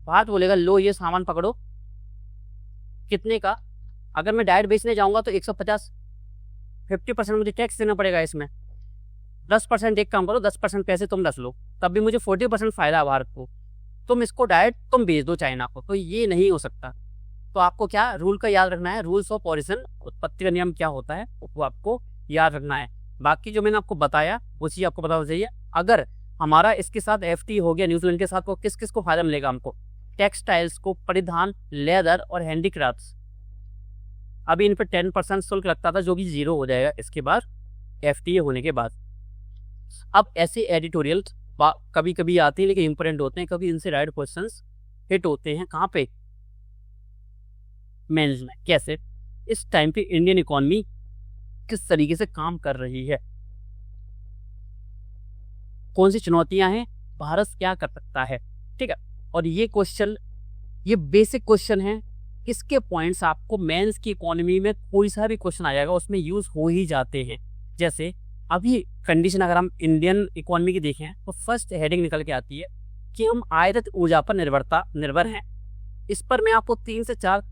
भारत बोलेगा लो ये सामान पकड़ो, कितने का, अगर मैं डायरेक्ट बेचने जाऊंगा तो 50% मुझे टैक्स देना पड़ेगा। इसमें 10% एक काम करो, 10% पैसे तुम रख लो, तब भी मुझे 40% फायदा है भारत को। तुम इसको डायरेक्ट तुम बेच दो चाइना को, तो ये नहीं हो सकता। तो आपको क्या रूल का याद रखना है, रूल्स ऑफ ओरिजिन, उत्पत्ति का नियम क्या होता है वो आपको याद रखना है। बाकी जो मैंने आपको बताया वो चीज़ आपको पता होना चाहिए। अगर हमारा इसके साथ एफटी हो गया न्यूजीलैंड के साथ, तो किस किस को फायदा मिलेगा, हमको टेक्सटाइल्स को, परिधान, लेदर और हैंडीक्राफ्ट्स। अभी इन पर 10% शुल्क लगता था, जो कि जीरो हो जाएगा इसके बाद, एफटीए होने के बाद। अब ऐसे एडिटोरियल कभी कभी आते हैं, लेकिन इंपॉर्टेंट होते हैं, कभी इनसे राइट क्वेश्चंस हिट होते हैं। कहाँ पे, मेंस में। कैसे, इस टाइम पे इंडियन इकोनॉमी किस तरीके से काम कर रही है, कौन सी चुनौतियां हैं, भारत क्या कर सकता है। ठीक है, और ये क्वेश्चन, ये बेसिक क्वेश्चन है, इसके पॉइंट्स आपको मेंस की इकोनॉमी में कोई सा भी क्वेश्चन आ जाएगा उसमें यूज हो ही जाते हैं। जैसे अभी कंडीशन अगर हम इंडियन इकोनॉमी की देखें तो फर्स्ट हेडिंग निकल के आती है कि हम आयातित ऊर्जा पर निर्भर हैं। इस पर मैं आपको 3 से 4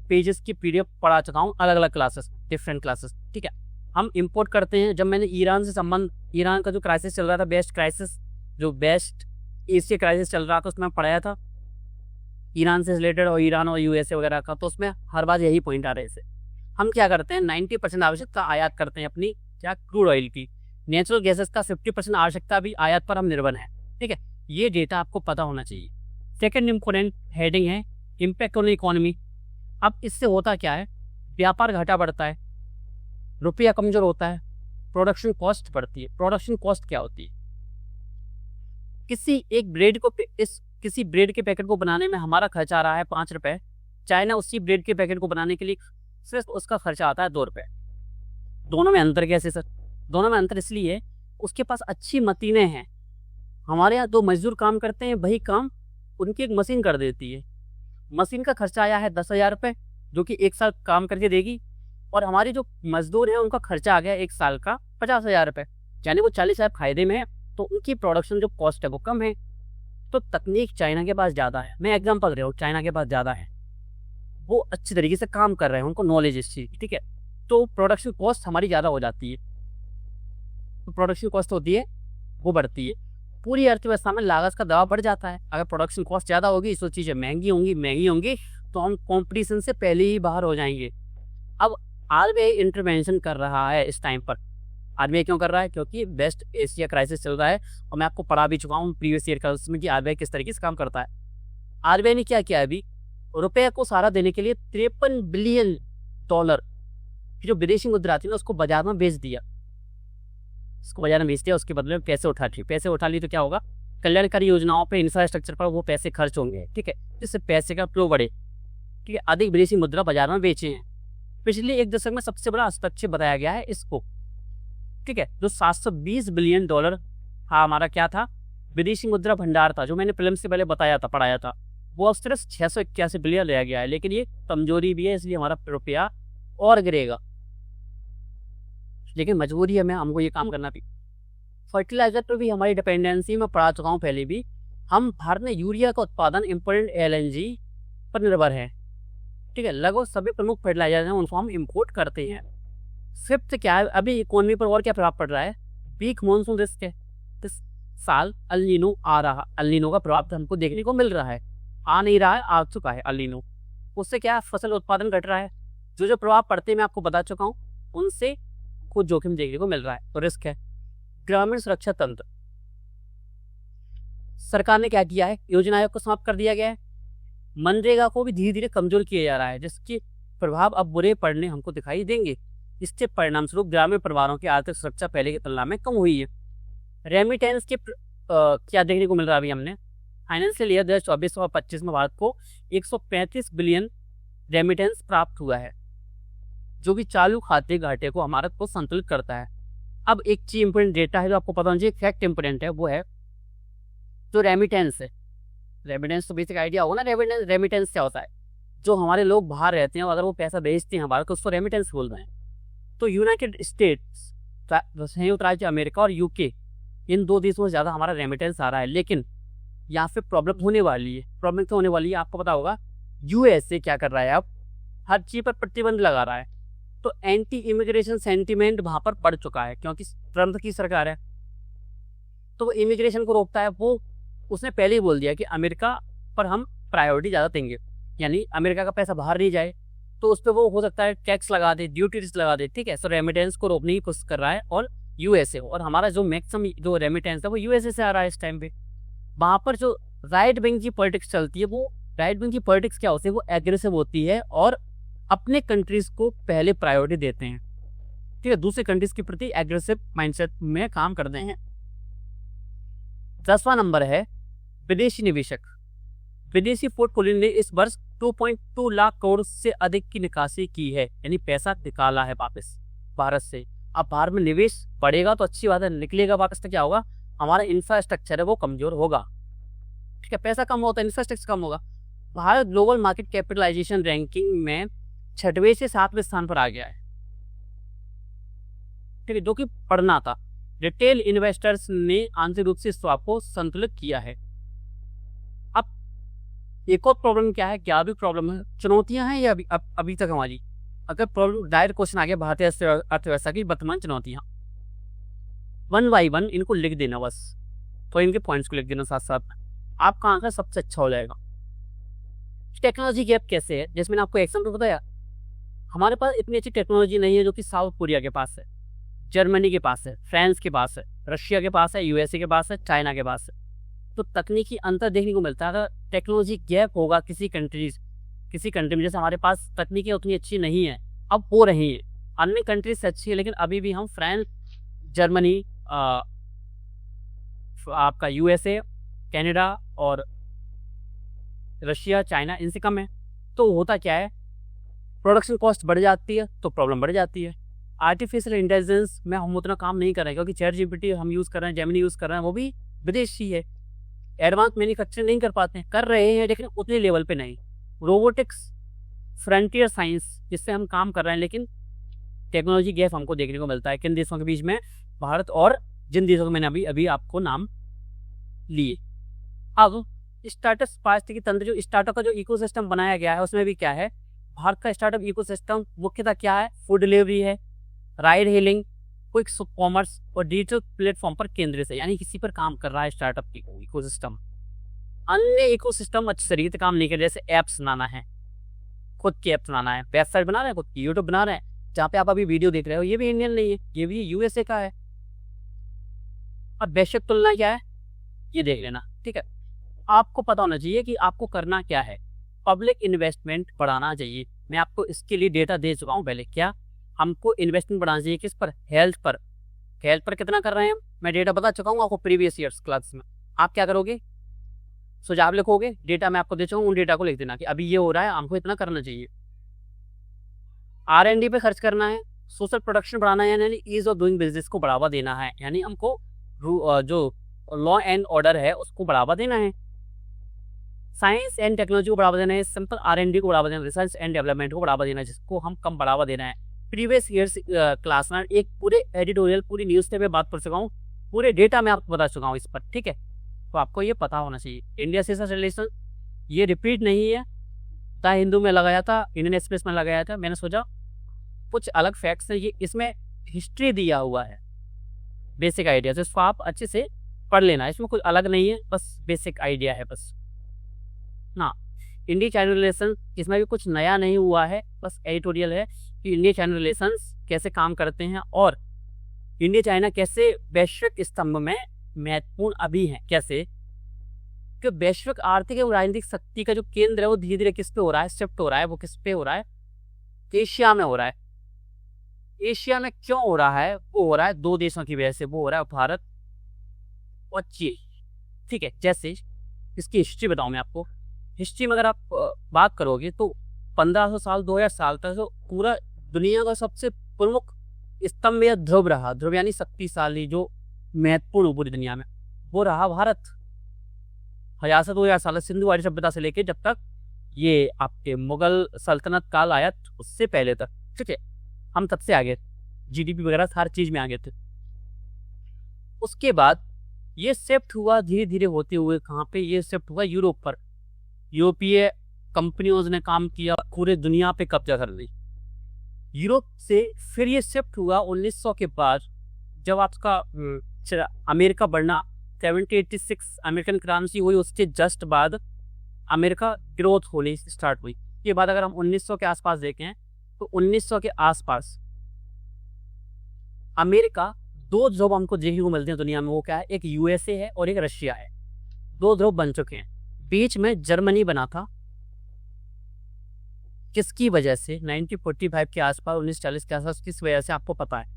पेजेस की पीडीएफ पढ़ा चुका हूँ, अलग अलग क्लासेस, डिफरेंट क्लासेस। ठीक है, हम इंपोर्ट करते हैं। जब मैंने ईरान का जो क्राइसिस चल रहा था, बेस्ट एशिया क्राइसिस चल रहा था, उसमें पढ़ाया था ईरान से रिलेटेड, और ईरान और यूएसए वगैरह का, तो उसमें हर बार यही पॉइंट आ रहे थे। हम क्या करते हैं, 90% आवश्यकता आयात करते हैं अपनी, क्या, क्रूड ऑयल की। नेचुरल गैसेस का 50% आवश्यकता भी आयात पर हम निर्भर हैं। ठीक है, ये डेटा आपको पता होना चाहिए। सेकेंड इंपोर्टेंट हेडिंग है इम्पैक्ट ऑन इकोनॉमी। अब इससे होता क्या है, व्यापार घाटा बढ़ता है, रुपया कमजोर होता है, प्रोडक्शन कॉस्ट बढ़ती है। प्रोडक्शन कॉस्ट क्या होती है, किसी एक ब्रेड को किसी ब्रेड के पैकेट को बनाने में हमारा खर्चा आ रहा है 5 रुपये, चाइना उसी ब्रेड के पैकेट को बनाने के लिए सिर्फ उसका खर्चा आता है 2 रुपये। दोनों में अंतर कैसे सर? दोनों में अंतर इसलिए उसके पास अच्छी मशीनें हैं। हमारे यहाँ 2 मजदूर काम करते हैं, वही काम उनकी एक मशीन कर देती है। मशीन का खर्चा आया है 10,000 रुपये, जो कि 1 साल काम करके देगी, और हमारे जो मजदूर हैं उनका खर्चा आ गया 1 साल का 50,000 रुपये, यानी वो 40,000 फायदे में है, तो उनकी प्रोडक्शन जो कॉस्ट है वो कम है। तो तकनीक चाइना के पास ज़्यादा है, मैं एग्जाम्पल दे रहा हूँ, चाइना के पास ज़्यादा है, वो अच्छी तरीके से काम कर रहे हैं, उनको नॉलेज इस चीज़, ठीक है। तो प्रोडक्शन कॉस्ट हमारी ज़्यादा हो जाती है, तो प्रोडक्शन कॉस्ट होती है वो बढ़ती है, पूरी अर्थव्यवस्था में लागत का दबाव बढ़ जाता है। अगर प्रोडक्शन कॉस्ट ज़्यादा होगी तो चीज़ें महंगी होंगी तो हम कंपटीशन से पहले ही बाहर हो जाएंगे। अब आरबीआई इंटरवेंशन कर रहा है इस टाइम पर। आरबीआई क्यों कर रहा है? क्योंकि वेस्ट एशिया क्राइसिस चल रहा है, और मैं आपको पढ़ा भी चुका हूँ प्रीवियस ईयर का उसमें कि आरबीआई किस तरीके से काम करता है। आरबीआई ने क्या किया अभी, रुपये को सहारा देने के लिए $53 बिलियन की जो विदेशी मुद्रा थी ना उसको बाजार में बेच दिया। उसके बदले में पैसे उठा ली तो क्या होगा, कल्याणकारी योजनाओं पे, इंफ्रास्ट्रक्चर पर वो पैसे खर्च होंगे, ठीक है, जिससे पैसे का फ्लो बढ़े, ठीक है। अधिक विदेशी मुद्रा बाजार में बेचे हैं। पिछले 1 दशक में सबसे बड़ा हस्तक्षेप बताया गया है इसको, ठीक है। जो $720 बिलियन हमारा क्या था, विदेशी मुद्रा भंडार था, जो मैंने फिल्म से पहले पढ़ाया था, वो अब सिर्फ 681 बिलियन रह गया है। लेकिन ये कमजोरी भी है, इसलिए हमारा रुपया और गिरेगा, लेकिन मजबूरी है में हमको ये काम करना भी। फर्टिलाइजर पर भी हमारी डिपेंडेंसी में पढ़ा चुका हूँ पहले भी। हम भारत में यूरिया का उत्पादन इम्पोर्टेड LNG पर निर्भर है, ठीक है। लगभग सभी प्रमुख फर्टिलाइजर हैं उनको हम इम्पोर्ट करते हैं। 5th क्या है, अभी इकोनॉमी पर और क्या प्रभाव पड़ रहा है, वीक मानसून रिस्क है। इस साल अल नीनो आ रहा, अल नीनो का प्रभाव हमको देखने को मिल रहा है, आ नहीं रहा है, आ चुका है अल नीनो। उससे क्या फसल उत्पादन घट रहा है, जो प्रभाव पड़ते हैं मैं आपको बता चुका हूँ, उनसे कुछ जोखिम देखने को मिल रहा है, तो रिस्क है। ग्रामीण सुरक्षा तंत्र, सरकार ने क्या किया है, योजना आयोग को समाप्त कर दिया गया है। मनरेगा को भी धीरे धीरे कमजोर किया जा रहा है, जिसके प्रभाव अब बुरे पड़ने हमको दिखाई देंगे। इसके परिणाम स्वरूप ग्रामीण परिवारों की आर्थिक सुरक्षा पहले की तुलना में कम हुई है। रेमिटेंस के क्या देखने को मिल रहा है, अभी हमने फाइनेंशियल ईयर 2024 और 25 में भारत को 135 बिलियन रेमिटेंस प्राप्त हुआ है, जो कि चालू खाते घाटे को हमारे को संतुलित करता है। अब एक चीज इंपोर्टेंट डेटा है जो आपको पता होना चाहिए, फैक्ट इंपोर्टेंट है, वो है जो रेमिटेंस है। रेमिटेंस तो बेसिक आइडिया होगा ना, रेमिटेंस क्या होता है, जो हमारे लोग बाहर रहते हैं अगर वो पैसा भेजते हैं भारत को, उसको रेमिटेंस बोल रहे हैं। तो यूनाइटेड स्टेट्स, संयुक्त राज्य अमेरिका और यूके, इन 2 देशों में ज़्यादा हमारा रेमिटेंस आ रहा है। लेकिन यहाँ पे प्रॉब्लम होने वाली है। प्रॉब्लम क्यों होने वाली है आपको पता होगा, यूएसए क्या कर रहा है, अब हर चीज़ पर प्रतिबंध लगा रहा है, तो एंटी इमिग्रेशन सेंटीमेंट वहाँ पर बढ़ चुका है, क्योंकि ट्रम्प की सरकार है, तो वो इमिग्रेशन को रोकता है। वो उसने पहले ही बोल दिया कि अमेरिका पर हम प्रायोरिटी ज़्यादा देंगे, यानी अमेरिका का पैसा बाहर नहीं जाए, तो उस पर वो हो सकता है टैक्स लगा दे, ड्यूटीज लगा दे, ठीक है। सो रेमिटेंस को रोकने की कोशिश कर रहा है और यूएसए, और हमारा जो मैक्सिमम जो रेमिटेंस है वो यूएसए से आ रहा है इस टाइम पे। वहाँ पर जो राइट विंग की पॉलिटिक्स चलती है, वो राइट विंग की पॉलिटिक्स क्या होती है, वो एग्रेसिव होती है और अपने कंट्रीज को पहले प्रायोरिटी देते हैं, ठीक है, दूसरे कंट्रीज के प्रति एग्रेसिव माइंडसेट में काम करते हैं। 10वां नंबर है विदेशी निवेशक। विदेशी पोर्टफोलियो ने इस वर्ष 2.2 लाख करोड़ से अधिक की निकासी की है, यानी पैसा निकाला है वापस भारत से। अब भारत में निवेश बढ़ेगा तो अच्छी बात है, निकलेगा वापस तो क्या होगा, हमारा इंफ्रास्ट्रक्चर है वो कमजोर होगा, ठीक है। पैसा कम होता है, इंफ्रास्ट्रक्चर कम होगा। Bharat global market capitalization ranking में 6वें से 7वें स्थान पर आ गया है, ठीक है, जो कि पढ़ना था। रिटेल इन्वेस्टर्स ने आंतरिक रूप से स्वाप को संतुलित किया है। अब एक और प्रॉब्लम क्या है, क्या भी प्रॉब्लम है, चुनौतियां हैं या अभी तक हमारी, अगर प्रॉब्लम डायरेक्ट क्वेश्चन आ गया भारतीय अर्थव्यवस्था की वर्तमान चुनौतियां, 1 by 1 इनको लिख देना बस, तो इनके पॉइंट्स को लिख देना साथ साथ, आपका आंसर सबसे अच्छा हो जाएगा। टेक्नोलॉजी गैप कैसे है, जैसे मैंने आपको एग्जाम्पल बताया, हमारे पास इतनी अच्छी टेक्नोलॉजी नहीं है जो कि साउथ कोरिया के पास है, जर्मनी के पास है, फ्रांस के पास है, रशिया के पास है, यूएसए के पास है, चाइना के पास है। तो तकनीकी अंतर देखने को मिलता है। अगर टेक्नोलॉजी गैप होगा किसी कंट्री में, जैसे हमारे पास तकनीकें उतनी अच्छी नहीं है, अब हो रही है, अन्य कंट्रीज से अच्छी है, लेकिन अभी भी हम फ्रांस, जर्मनी, आपका यूएसए, कनाडा और रशिया, चाइना इनसे कम है। तो होता क्या है, प्रोडक्शन कॉस्ट बढ़ जाती है तो प्रॉब्लम बढ़ जाती है। आर्टिफिशियल इंटेलिजेंस में हम उतना काम नहीं कर रहे हैं, क्योंकि चैट जीपीटी हम यूज़ कर रहे हैं, जेमिनी यूज़ कर रहे हैं, वो भी विदेशी है। एडवांस मैन्युफैक्चरिंग नहीं कर पाते हैं, कर रहे हैं लेकिन उतने लेवल पे नहीं। रोबोटिक्स, फ्रंटियर साइंस, जिससे हम काम कर रहे हैं, लेकिन टेक्नोलॉजी गैप हमको देखने को मिलता है किन देशों के बीच में, भारत और जिन देशों के मैंने अभी अभी आपको नाम लिए। अब स्टार्टअप पारिस्थितिकी तंत्र, जो स्टार्टअप का जो इकोसिस्टम बनाया गया है, उसमें भी क्या है, भारत का स्टार्टअप इकोसिस्टम मुख्यतः क्या है, फूड डिलीवरी है, राइड हेलिंग, क्विक कॉमर्स और डिजिटल प्लेटफॉर्म पर केंद्रित है, यानी किसी पर काम कर रहा है स्टार्टअप इकोसिस्टम। अन्य इकोसिस्टम अच्छे तरीके से काम नहीं कर रहे, जैसे ऐप्स बनाना है, खुद की ऐप्स बनाना है, वेबसाइट बना रहे हैं, खुद की यूट्यूब बना रहे हैं, जहाँ पे आप अभी वीडियो देख रहे हो, ये भी इंडियन नहीं है, ये भी यूएसए का है। अब वैश्विक तुलना क्या है ये देख लेना, ठीक है। आपको पता होना चाहिए कि आपको करना क्या है, पब्लिक इन्वेस्टमेंट बढ़ाना चाहिए। मैं आपको इसके लिए डेटा दे चुका हूँ पहले। क्या हमको इन्वेस्टमेंट बढ़ाना चाहिए, किस पर, हेल्थ पर। हेल्थ पर कितना कर रहे हैं हम, मैं डेटा बता चुका हूँ आपको प्रीवियस ईयर्स क्लास में। आप क्या करोगे, सुझाव लिखोगे, डेटा मैं आपको दे चुका हूँ, उन डेटा को लिख देना कि अभी ये हो रहा है, हमको इतना करना चाहिए। R&D पे खर्च करना है, सोशल प्रोडक्शन बढ़ाना है, यानी ईज ऑफ डूइंग बिजनेस को बढ़ावा देना है, यानी हमको जो लॉ एंड ऑर्डर है उसको बढ़ावा देना है। साइंस एंड टेक्नोलॉजी को बढ़ावा देना है, सिंपल R&D को बढ़ावा देना है, रिसर्च एंड डेवलपमेंट को बढ़ावा देना है, जिसको हम कम बढ़ावा देना है। प्रीवियस ईयर्स क्लास में एक पूरे एडिटोरियल, पूरी न्यूज़ पे बात कर चुका हूँ, पूरे डेटा मैं आपको बता चुका हूँ इस पर, ठीक है। तो आपको ये पता होना चाहिए। इंडिया से रिलेशन ये रिपीट नहीं है, द हिंदू में लगाया था, इंडियन एक्सप्रेस में लगाया था, मैंने सोचा कुछ अलग फैक्ट्स हैं, ये इसमें हिस्ट्री दिया हुआ है, बेसिक आइडिया, तो इसको आप अच्छे से पढ़ लेना, इसमें कुछ अलग नहीं है, बस बेसिक आइडिया है बस। हाँ, इंडिया चाइना रिलेशन, इसमें भी कुछ नया नहीं हुआ है, बस एडिटोरियल है कि इंडिया चाइना रिलेशंस कैसे काम करते हैं और इंडिया चाइना कैसे वैश्विक स्तंभ में महत्वपूर्ण अभी हैं। कैसे कि वैश्विक आर्थिक एवं राजनीतिक शक्ति का जो केंद्र है वो धीरे धीरे किस पे हो रहा है, शिफ्ट हो रहा है, वो किस पे हो रहा है, एशिया में हो रहा है। एशिया में क्यों हो रहा है, वो हो रहा है दो देशों की वजह से, वो हो रहा है भारत और चीन, ठीक है। जैसे इसकी हिस्ट्री बताऊं मैं आपको, हिस्ट्री में अगर आप बात करोगे तो 1500 साल 2000 साल तक तो पूरा दुनिया का सबसे प्रमुख स्तंभ या ध्रुव रहा, ध्रुव यानी शक्तिशाली, जो महत्वपूर्ण पूरी दुनिया में, वो रहा भारत। 1000 से 2000 साल सिंधु घाटी सभ्यता से लेके जब तक ये आपके मुगल सल्तनत काल आया उससे पहले तक, ठीक है, हम तब से आगे, जीडीपी वगैरह हर चीज में आगे थे। उसके बाद ये शिफ्ट हुआ धीरे धीरे होते हुए, कहाँ पे ये शिफ्ट हुआ, यूरोप पर। यूरोपीय कंपनियों ने काम किया, पूरे दुनिया पे कब्जा कर ली। यूरोप से फिर ये शिफ्ट हुआ 1900 के बाद, जब आपका अमेरिका बढ़ना, 1786 अमेरिकन क्रांति हुई, उसके जस्ट बाद अमेरिका ग्रोथ होनी स्टार्ट हुई। ये बात अगर हम 1900 के आसपास देखें तो 1900 के आसपास अमेरिका, दो ध्रुव हमको देखने को मिलते हैं दुनिया में, वो क्या है, एक यूएसए है और एक रशिया है, दो ध्रुव बन चुके हैं। बीच में जर्मनी बना था, किसकी वजह से, 1945 के आसपास, 1940 के आसपास, किस वजह से आपको पता है,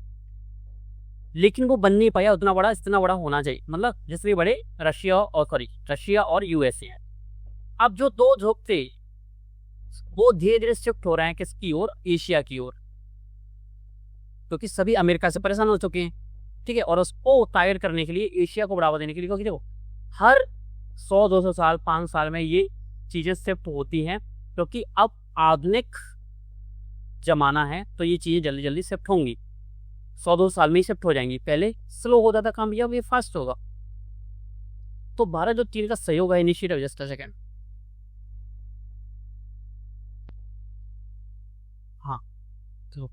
लेकिन वो बन नहीं पाया उतना बड़ा, जितना बड़ा होना चाहिए, मतलब जिससे बड़े रशिया और यूएसए है। अब जो दो ध्रुव थे वो धीरे धीरे शिफ्ट हो रहे हैं किसकी ओर, एशिया की ओर, क्योंकि सभी अमेरिका से परेशान हो चुके हैं, ठीक है। और उसको टाइट करने के लिए, एशिया को बढ़ावा देने के लिए, क्योंकि देखो हर 100-200 साल 5 साल में ये चीजें शिफ्ट होती हैं, क्योंकि अब आधुनिक जमाना है तो ये चीजें जल्दी जल्दी शिफ्ट होंगी, 100-200 साल में ही शिफ्ट हो जाएंगी। पहले स्लो होता था काम, अब ये फास्ट होगा। तो भारत जो चीन का सहयोग है, इनिशिएटिव, जस्ट अ सेकंड, हाँ तो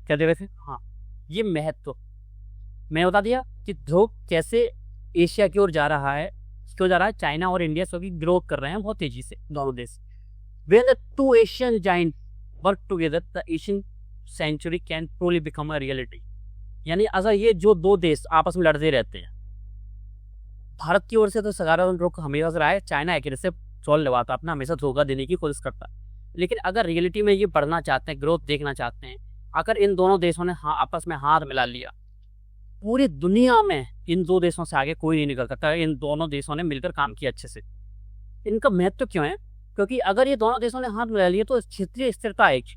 क्या दे रहे थे, हाँ ये महत्व मैंने बता दिया कि ध्रुव कैसे एशिया की ओर जा रहा है, क्यों जा रहा है, चाइना और इंडिया सभी ग्रोथ कर रहे हैं बहुत तेजी से, दोनों देश। When the two Asian giants work together, the Asian century can truly become a reality। यानी अगर ये जो दो देश आपस में लड़ते रहते हैं, भारत की ओर से तो सकारात्मक रुख हमेशा से रहा है, चाइना एग्रेसिव चौल लगाता अपना, हमेशा धोखा देने की कोशिश करता है। लेकिन अगर रियलिटी में ये बढ़ना चाहते हैं, ग्रोथ देखना चाहते हैं, अगर इन दोनों देशों ने आपस में हाथ मिला लिया, पूरी दुनिया में इन दो देशों से आगे कोई नहीं निकल सकता। इन दोनों देशों ने मिलकर काम किया अच्छे से। इनका महत्व क्यों है, क्योंकि अगर ये दोनों देशों ने हाथ मिला लिए तो क्षेत्रीय स्थिरता आएगी।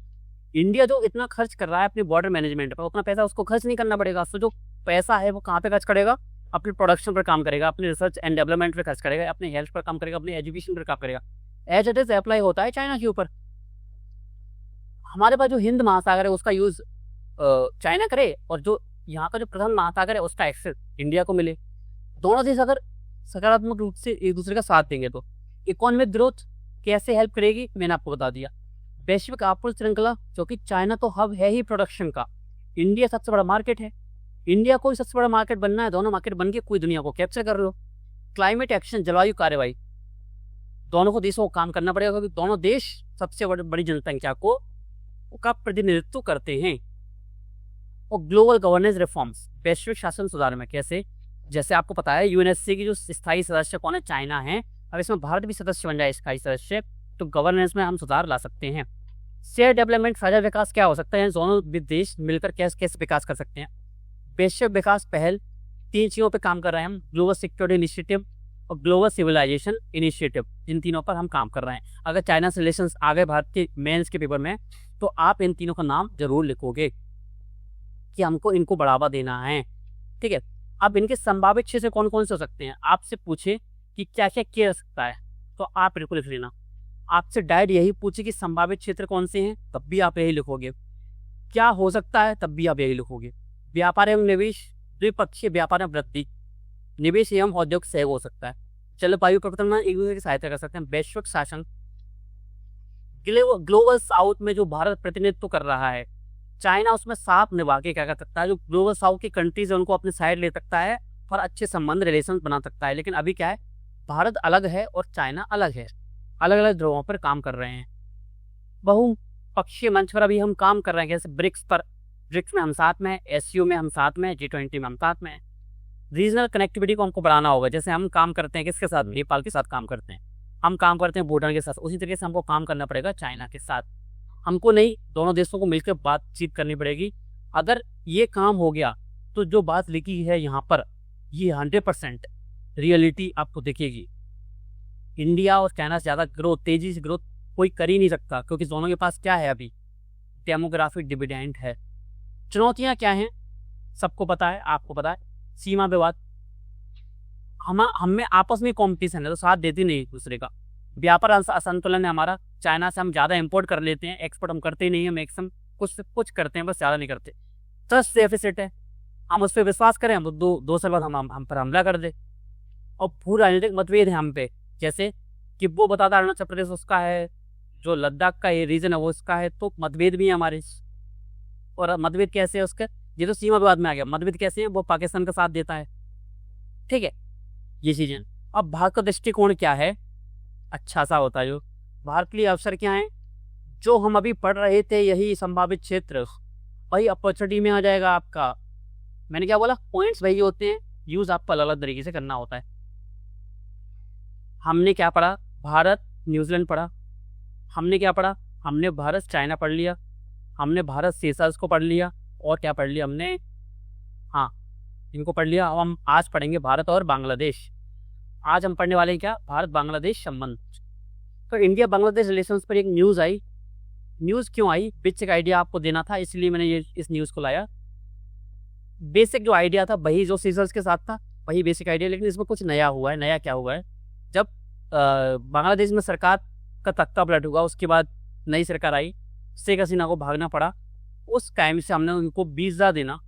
इंडिया जो इतना खर्च कर रहा है अपने बॉर्डर मैनेजमेंट पर, उतना पैसा उसको खर्च नहीं करना पड़ेगा। तो जो पैसा है वो कहाँ पे खर्च करेगा? अपने प्रोडक्शन पर काम करेगा, अपने रिसर्च एंड डेवलपमेंट पर खर्च करेगा, अपने हेल्थ पर काम करेगा, अपने एजुकेशन पर काम करेगा। एज इट इज अप्लाई होता है चाइना के ऊपर। हमारे पास जो हिंद महासागर है उसका यूज चाइना करे, और जो यहाँ का जो प्रधान महासागर है उसका एक्सेस इंडिया को मिले। दोनों देश अगर सकारात्मक रूप से एक दूसरे का साथ देंगे तो इकोनॉमिक ग्रोथ कैसे हेल्प करेगी, मैंने आपको बता दिया। वैश्विक आपूर्ति श्रृंखला, क्योंकि चाइना तो हब है ही प्रोडक्शन का, इंडिया सबसे बड़ा मार्केट है, इंडिया को भी सबसे बड़ा मार्केट बनना है, दोनों मार्केट बन के पूरी दुनिया को कैप्चर कर लो। क्लाइमेट एक्शन, जलवायु कार्यवाही, दोनों को देशों को काम करना पड़ेगा, क्योंकि दोनों देश सबसे बड़ी जनसंख्या को का प्रतिनिधित्व करते हैं। और ग्लोबल गवर्नेंस रिफॉर्म्स, वैश्विक शासन सुधार में कैसे? जैसे आपको पता है यूएनएससी की जो स्थायी सदस्य कौन है? चाइना है। अब इसमें भारत भी सदस्य बन जाए स्थायी सदस्य, तो गवर्नेंस में हम सुधार ला सकते हैं। शेयर डेवलपमेंट, साझा विकास क्या हो सकता है? दोनों देश मिलकर कैसे विकास कर सकते हैं? वैश्विक विकास पहल, 3 चीज़ों पे काम कर रहे हैं हम, ग्लोबल सिक्योरिटी इनिशिएटिव और ग्लोबल सिविलाइजेशन इनिशिएटिव, इन तीनों पर हम काम कर रहे हैं। अगर चाइना से रिलेशंस आ गए भारत के मेंस के पेपर में, तो आप इन तीनों का नाम जरूर लिखोगे कि हमको इनको बढ़ावा देना है। ठीक है, अब इनके संभावित क्षेत्र कौन कौन से हो सकते हैं? आपसे पूछे कि क्या क्या किया जा सकता है, तो आप बिल्कुल लिख लेना। आपसे डायरेक्ट यही पूछे कि संभावित क्षेत्र कौन से हैं, तब भी आप यही लिखोगे। क्या हो सकता है, तब भी आप यही लिखोगे। व्यापार एवं निवेश, द्विपक्षीय व्यापार में वृद्धि, निवेश एवं औद्योगिक सहयोग हो सकता है। जलवायु परिवर्तन में एक दूसरे की सहायता कर सकते हैं। वैश्विक शासन, ग्लोबल साउथ में जो भारत प्रतिनिधित्व कर रहा है, चाइना उसमें साथ निभा के क्या कर सकता है? जो ग्लोबल साउथ की कंट्रीज है उनको अपने साइड ले सकता है और अच्छे संबंध रिलेशन बना सकता है। लेकिन अभी क्या है, भारत अलग है और चाइना अलग है, अलग अलग ध्रुवों पर काम कर रहे हैं। बहुपक्षीय मंच पर अभी हम काम कर रहे हैं, जैसे ब्रिक्स पर, ब्रिक्स में हम साथ में, एससीओ में हम साथ में, G20 में हम साथ में। रीजनल कनेक्टिविटी को हमको बढ़ाना होगा। जैसे हम काम करते हैं किसके साथ? नेपाल के साथ काम करते हैं, हम काम करते हैं भूटान के साथ, उसी तरीके से हमको काम करना पड़ेगा चाइना के साथ। हमको नहीं, दोनों देशों को मिलकर बातचीत करनी पड़ेगी। अगर ये काम हो गया तो जो बात लिखी है यहाँ पर, ये 100% रियलिटी आपको दिखेगी। इंडिया और चाइना से ज़्यादा ग्रोथ, तेजी से ग्रोथ कोई कर ही नहीं सकता, क्योंकि दोनों के पास क्या है अभी? डेमोग्राफिक डिविडेंड है। चुनौतियाँ क्या हैं? सबको पता है, आपको पता है। सीमा विवाद, हम में आपस में कॉम्पिटिशन है तो साथ देती नहीं एक दूसरे का। व्यापार असंतुलन है हमारा, चाइना से हम ज़्यादा इंपोर्ट कर लेते हैं, एक्सपोर्ट हम करते ही नहीं है मैक्सिमम, कुछ करते हैं बस, ज़्यादा नहीं करते। ट्रस्ट डेफिसिट है, हम उस पर विश्वास करें हम तो 2 साल बाद हम पर हमला कर दे। और भू राजनीतिक मतभेद है हम पे, जैसे कि वो बताता है अरुणाचल प्रदेश उसका है, जो लद्दाख का ये रीजन है वो इसका है, तो मतभेद भी है हमारे। और मतभेद कैसे है उसके? ये तो सीमा विवाद में आ गया। मतभेद कैसे है? वो पाकिस्तान का साथ देता है। ठीक है, ये चीज़ें। अब भारत का दृष्टिकोण क्या है? अच्छा सा होता है जो भारत के लिए अवसर क्या है, जो हम अभी पढ़ रहे थे, यही संभावित क्षेत्र, वही अपॉर्चुनिटी में आ जाएगा आपका। मैंने क्या बोला? पॉइंट्स वही होते हैं, यूज आपको अलग अलग तरीके से करना होता है। हमने क्या पढ़ा? भारत न्यूजीलैंड पढ़ा। हमने क्या पढ़ा? हमने भारत चाइना पढ़ लिया, हमने भारत सेशल्स को पढ़ लिया, और क्या पढ़ लिया हमने? हाँ, इनको पढ़ लिया। अब हम आज पढ़ेंगे भारत और बांग्लादेश। आज हम पढ़ने वाले हैं क्या? भारत बांग्लादेश संबंध। तो इंडिया बांग्लादेश रिलेशंस पर एक न्यूज़ आई। न्यूज़ क्यों आई? बेसिक आइडिया आपको देना था, इसलिए मैंने ये इस न्यूज़ को लाया। बेसिक जो आइडिया था वही जो सीजर्स के साथ था, वही बेसिक आइडिया, लेकिन इसमें कुछ नया हुआ है। नया क्या हुआ है? जब बांग्लादेश में सरकार का तख्ता पलट हुआ, उसके बाद नई सरकार आई, शेख हसीना को भागना पड़ा। उस टाइम से हमने उनको वीज़ा देना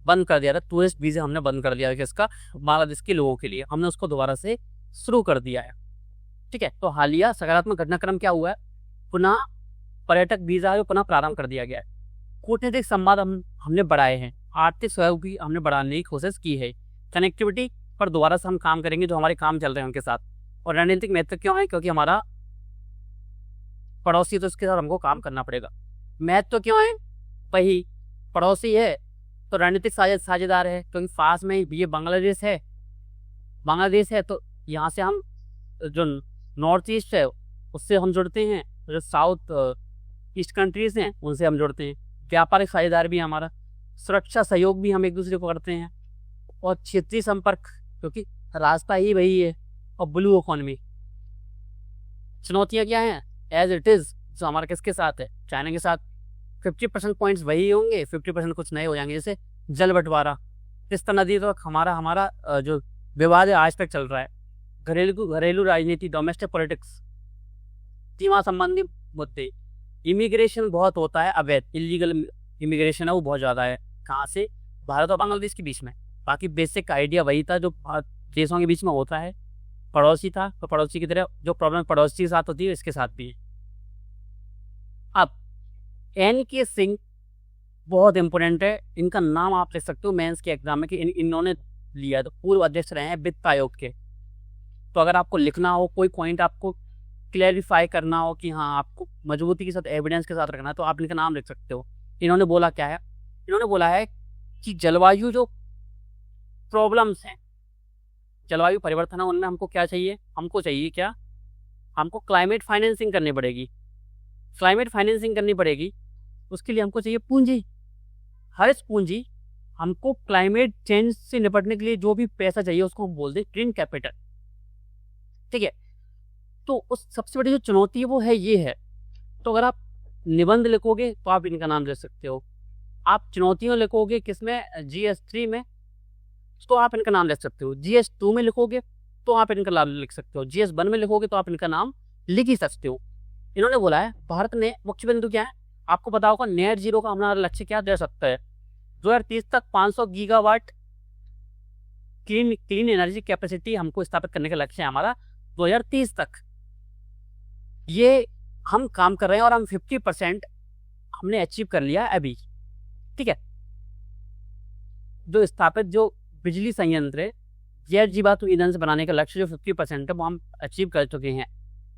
बंद कर दिया था। टूरिस्ट वीज़ा हमने बंद कर दिया था, किसका? बांग्लादेश के लोगों के लिए। हमने उसको दोबारा से शुरू कर दिया है। ठीक है, तो हालिया सकारात्मक घटनाक्रम क्या हुआ है? पुनः पर्यटक वीज़ा है पुनः प्रारंभ कर दिया गया है। कूटनीतिक संवाद हमने बढ़ाए हैं, आर्थिक सहयोग भी हमने बढ़ाने की कोशिश की है। कनेक्टिविटी पर दोबारा से हम काम करेंगे, जो हमारे काम चल रहे हैं उनके साथ। और रणनीतिक महत्व क्यों है? क्योंकि हमारा पड़ोसी, तो उसके साथ हमको काम करना पड़ेगा। महत्व क्यों है? वही पड़ोसी है तो रणनीतिक साझेदार है, क्योंकि पास में ये बांग्लादेश है, तो यहाँ से हम जो नॉर्थ ईस्ट है उससे हम जुड़ते हैं, जो साउथ ईस्ट कंट्रीज हैं उनसे हम जुड़ते हैं। व्यापारिक साझेदार भी हमारा, सुरक्षा सहयोग भी हम एक दूसरे को करते हैं, और क्षेत्रीय संपर्क, क्योंकि रास्ता ही वही है, और ब्लू इकोनॉमी। चुनौतियाँ क्या हैं? एज इट इज़ जो हमारा किसके साथ है, चाइना के साथ 50% पॉइंट्स वही होंगे, 50% कुछ नए हो जाएंगे। जैसे जल बंटवारा, तिस्ता नदी तो हमारा हमारा जो विवाद है आज तक चल रहा है। घरेलू राजनीति, डोमेस्टिक पॉलिटिक्स, सीमा संबंधी मुद्दे, इमिग्रेशन बहुत होता है, अवैध इलीगल इमिग्रेशन है वो बहुत ज़्यादा है। कहाँ से? भारत और बांग्लादेश के बीच में। बाकी बेसिक आइडिया वही था जो देशों के बीच में होता है। पड़ोसी था तो पड़ोसी की तरह जो प्रॉब्लम पड़ोसी के साथ होती है इसके साथ भी है। अब NK सिंह बहुत इंपॉर्टेंट है, इनका नाम आप लिख सकते हो मेंस के एग्जाम में कि इन्होंने लिया, तो पूर्व अध्यक्ष रहे हैं वित्त आयोग के। तो अगर आपको लिखना हो, कोई पॉइंट आपको क्लैरिफाई करना हो कि हाँ आपको मजबूती के साथ एविडेंस के साथ रखना है, तो आप इनका नाम लिख सकते हो। इन्होंने बोला क्या है? इन्होंने बोला है कि जलवायु जो प्रॉब्लम्स हैं, जलवायु परिवर्तन है, उनमें हमको क्या चाहिए? हमको चाहिए क्या? हमको क्लाइमेट फाइनेंसिंग करनी पड़ेगी। क्लाइमेट फाइनेंसिंग करनी पड़ेगी, उसके लिए हमको चाहिए पूंजी, हरित पूंजी। हमको क्लाइमेट चेंज से निपटने के लिए जो भी पैसा चाहिए उसको हम बोल दें ग्रीन कैपिटल। ठीक है, तो उस सबसे बड़ी जो चुनौती है वो है ये है। तो अगर आप निबंध लिखोगे तो आप इनका नाम ले सकते हो। आप चुनौतियों लिखोगे किसमें? GS3 में, तो आप इनका नाम लिख सकते हो। GS2 में लिखोगे तो आप इनका नाम लिख सकते हो। GS1 में लिखोगे तो आप इनका नाम लिख ही सकते हो। इन्होंने बोला है भारत ने मुख्य बिंदु क्या है? आपको पता होगा नेट जीरो का हमारा लक्ष्य क्या दे सकता है? 2030 तक 500 गीगावाट क्लीन एनर्जी कैपेसिटी हमको स्थापित करने का लक्ष्य है हमारा 2030 तक। ये हम काम कर रहे हैं और हम 50% हमने अचीव कर लिया अभी। ठीक है, जो स्थापित जो बिजली संयंत्र है गैर जीवाश्म ईंधन से बनाने का लक्ष्य जो 50% है वो हम अचीव कर चुके हैं।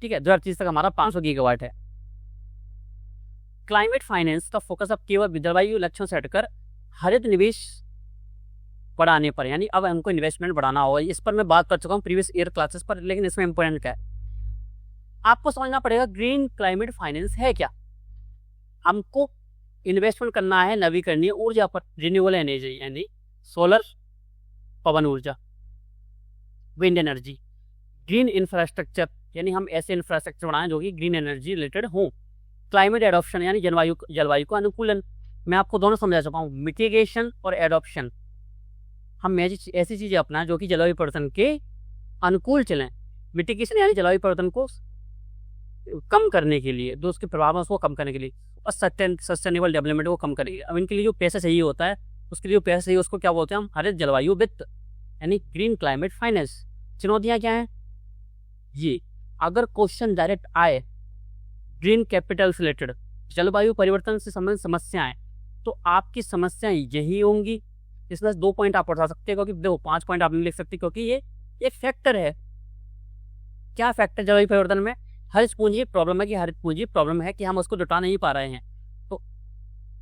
ठीक है, 2030 तक हमारा 500 गीगावाट है। क्लाइमेट फाइनेंस का फोकस अब केवल जलवायु लक्ष्यों से हटकर हरित निवेश बढ़ाने पर, यानी अब हमको इन्वेस्टमेंट बढ़ाना होगा। इस पर मैं बात कर चुका हूँ प्रीवियस ईयर क्लासेस पर, लेकिन इसमें इंपॉर्टेंट क्या है आपको समझना पड़ेगा। ग्रीन क्लाइमेट फाइनेंस है क्या? हमको इन्वेस्टमेंट करना है नवीकरणीय ऊर्जा पर, रिन्यूएबल एनर्जी, यानी सोलर, पवन ऊर्जा, विंड एनर्जी। ग्रीन इंफ्रास्ट्रक्चर, यानी हम ऐसे इंफ्रास्ट्रक्चर बनाएं जो कि ग्रीन एनर्जी रिलेटेड हों। क्लाइमेट एडॉप्शन, यानी जलवायु का अनुकूलन। मैं आपको दोनों समझा चुका हूँ, मिटिगेशन और एडॉप्शन। हम ऐसी चीजें अपनाएं जो कि जलवायु परिवर्तन के अनुकूल चलें। मिटिगेशन यानी जलवायु परिवर्तन को कम करने के लिए, जो उसके प्रभाव है उसको कम करने के लिए, और सस्टेनेबल डेवलपमेंट को कम करेगी। अब इनके लिए जो पैसा चाहिए होता है, उसके लिए जो पैसा चाहिए उसको क्या बोलते हैं हम? हरित जलवायु वित्त, यानी ग्रीन क्लाइमेट फाइनेंस। चुनौतियाँ क्या हैं? ये अगर क्वेश्चन डायरेक्ट आए ग्रीन कैपिटल से रिलेटेड, जलवायु परिवर्तन से संबंधित समस्याएं, तो आपकी समस्याएं यही होंगी। इसमें 2 पॉइंट आप उठा सकते हैं, क्योंकि देखो 5 पॉइंट आप नहीं लिख सकते, क्योंकि ये एक फैक्टर है। क्या फैक्टर जलवायु परिवर्तन में? हरित पूंजी प्रॉब्लम है कि हरित पूंजी प्रॉब्लम है कि हम उसको जुटा नहीं पा रहे हैं। तो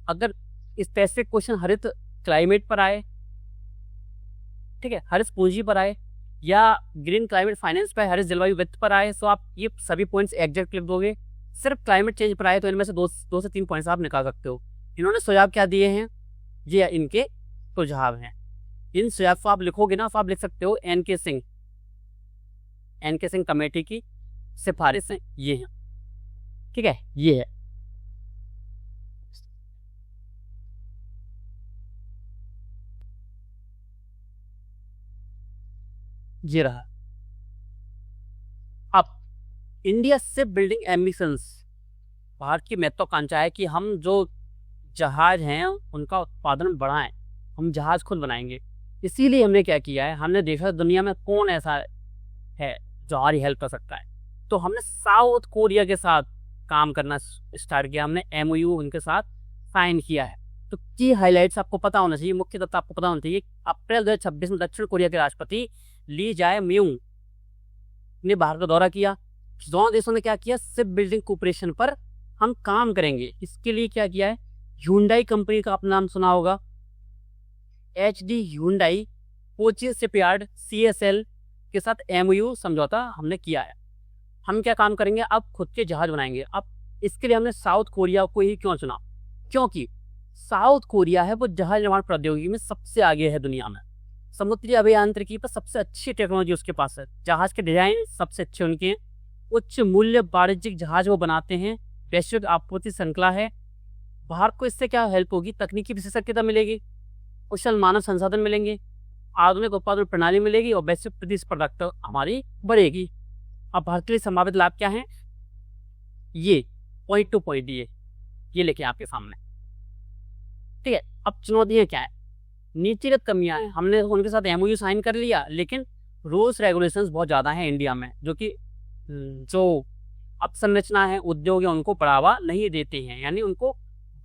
अगर स्पेसिफिक क्वेश्चन हरित क्लाइमेट पर आए, ठीक है, हरित पूंजी पर आए, या ग्रीन क्लाइमेट फाइनेंस पर, हरित जलवायु वित्त पर आए, तो आप ये सभी पॉइंट्स एग्जैक्ट लिख दोगे। सिर्फ क्लाइमेट चेंज पर आए तो इनमें से 2 से 3 पॉइंट्स आप निकाल सकते हो। इन्होंने सुझाव क्या दिए हैं? ये इनके सुझाव हैं। इन सुझाव को आप लिखोगे ना, तो आप लिख सकते हो NK सिंह कमेटी की सिफारिशें ये हैं। ठीक है, ये है। ये रहा। अब India ship building ambitions, Bharat की महत्वाकांक्षा है कि हम जो जहाज हैं उनका उत्पादन बढ़ाएं, हम जहाज खुद बनाएंगे। इसीलिए हमने क्या किया है, हमने देखा दुनिया में कौन ऐसा है जो हमारी हेल्प कर सकता है, तो हमने साउथ कोरिया के साथ काम करना स्टार्ट किया। हमने MOU उनके साथ साइन किया है। तो की हाइलाइट्स आपको पता होना चाहिए, मुख्य तत्व आपको पता होना चाहिए। अप्रैल 2026 में दक्षिण कोरिया के राष्ट्रपति ली जाए म्यूंग ने भारत का दौरा किया। दोनों देशों ने क्या किया? शिप बिल्डिंग कोऑपरेशन पर हम काम करेंगे। इसके लिए क्या किया है? ह्यूंडई कंपनी का आपने नाम सुना होगा, HD Hyundai, Kochi shipyard, CSL के साथ MOU समझौता हमने किया है। हम क्या काम करेंगे? अब खुद के जहाज बनाएंगे। अब इसके लिए हमने साउथ कोरिया को ही क्यों चुना? क्योंकि साउथ कोरिया है वो जहाज निर्माण प्रौद्योगिकी में सबसे आगे है दुनिया में। समुद्री अभियांत्रिकी पर सबसे अच्छी टेक्नोलॉजी उसके पास है। जहाज के डिजाइन सबसे अच्छे उनके हैं। उच्च मूल्य वाणिज्यिक जहाज वो बनाते हैं, वैश्विक आपूर्ति श्रृंखला है। भारत को इससे क्या हेल्प होगी? तकनीकी विशेषज्ञता मिलेगी, कुशल मानव संसाधन मिलेंगे, आधुनिक उत्पादन प्रणाली मिलेगी और वैश्विक प्रतिस्पर्धा हमारी बढ़ेगी। अब भारत के लिए संभावित लाभ क्या है? ये पॉइंट टू पॉइंट ये लेके आपके सामने, ठीक है। अब चुनौतियां क्या है? नीतिगत कमियां हैं, हमने उनके साथ एमओयू साइन कर लिया, लेकिन रूल्स रेगुलेशंस बहुत ज़्यादा हैं इंडिया में, जो कि जो अपसंरचना है, उद्योग है, उनको बढ़ावा नहीं देते हैं, यानी उनको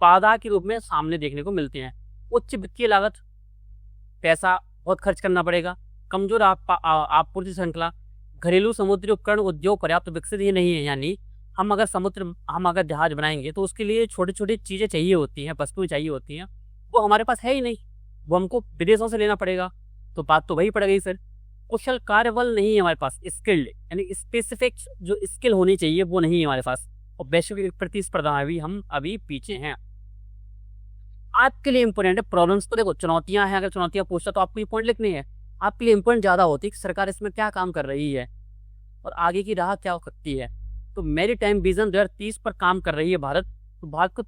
बाधा के रूप में सामने देखने को मिलते हैं। उच्च वित्तीय लागत, पैसा बहुत खर्च करना पड़ेगा। कमजोर आपूर्ति श्रृंखला, घरेलू समुद्री उपकरण उद्योग पर्याप्त विकसित ही नहीं है, यानी हम अगर जहाज बनाएंगे तो उसके लिए छोटी छोटी चीज़ें चाहिए होती हैं, वस्तुएं चाहिए होती हैं, वो हमारे पास है ही नहीं, वो हमको विदेशों से लेना पड़ेगा। तो बात तो वही पड़ गई सर, कुशल कार्यबल नहीं है हमारे पास, स्किल्ड यानी स्पेसिफिक जो स्किल होनी चाहिए वो नहीं है हमारे पास, और वैश्विक प्रतिस्पर्धा में भी हम अभी पीछे हैं। आपके लिए इंपॉर्टेंट है प्रॉब्लम्स। तो देखो चुनौतियां हैं, अगर चुनौतियां पूछता तो आपको ये पॉइंट लिखनी है। आपके लिए इंपॉर्टेंट ज़्यादा होती है कि सरकार इसमें क्या काम कर रही है और आगे की राह क्या हो सकती है। तो मैरीटाइम विजन 2030 पर काम कर रही है भारत। तो भारत को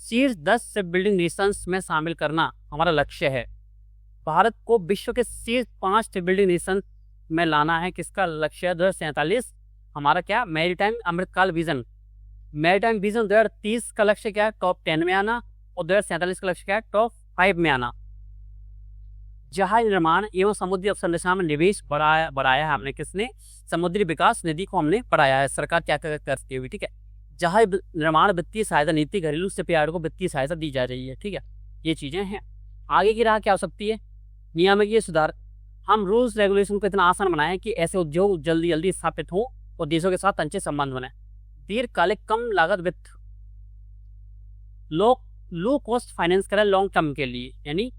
शीर्ष 10 शिप बिल्डिंग नेशंस में शामिल करना हमारा लक्ष्य है। भारत को विश्व के शीर्ष 5 शिप बिल्डिंग नेशन में लाना है। किसका लक्ष्य है? 2047 हमारा क्या? Maritime Amrit Kaal vision. Maritime vision 2030 का लक्ष्य क्या है? टॉप 10 में आना, और 2047 का लक्ष्य क्या है? टॉप 5 में आना। जहाज निर्माण एवं समुद्री अवसंरचना में निवेश बढ़ाया है हमने। किसने? समुद्री विकास निधि को हमने बढ़ाया है, सरकार क्या करती हुई, ठीक है। जहाज निर्माण वित्तीय सहायता नीति, घरेलू शिपयार्ड को वित्तीय सहायता दी जा रही है, ठीक है। ये चीजें हैं। आगे की राह क्या हो सकती है? नियामकीय सुधार। हम रूल्स रेगुलेशन को इतना आसान बनाएं कि ऐसे उद्योग जल्दी स्थापित हों और देशों के साथ अच्छे संबंध बने। दीर्घकालिक कम लागत वित्त, लो कॉस्ट फाइनेंस करें लॉन्ग टर्म के लिए, यानी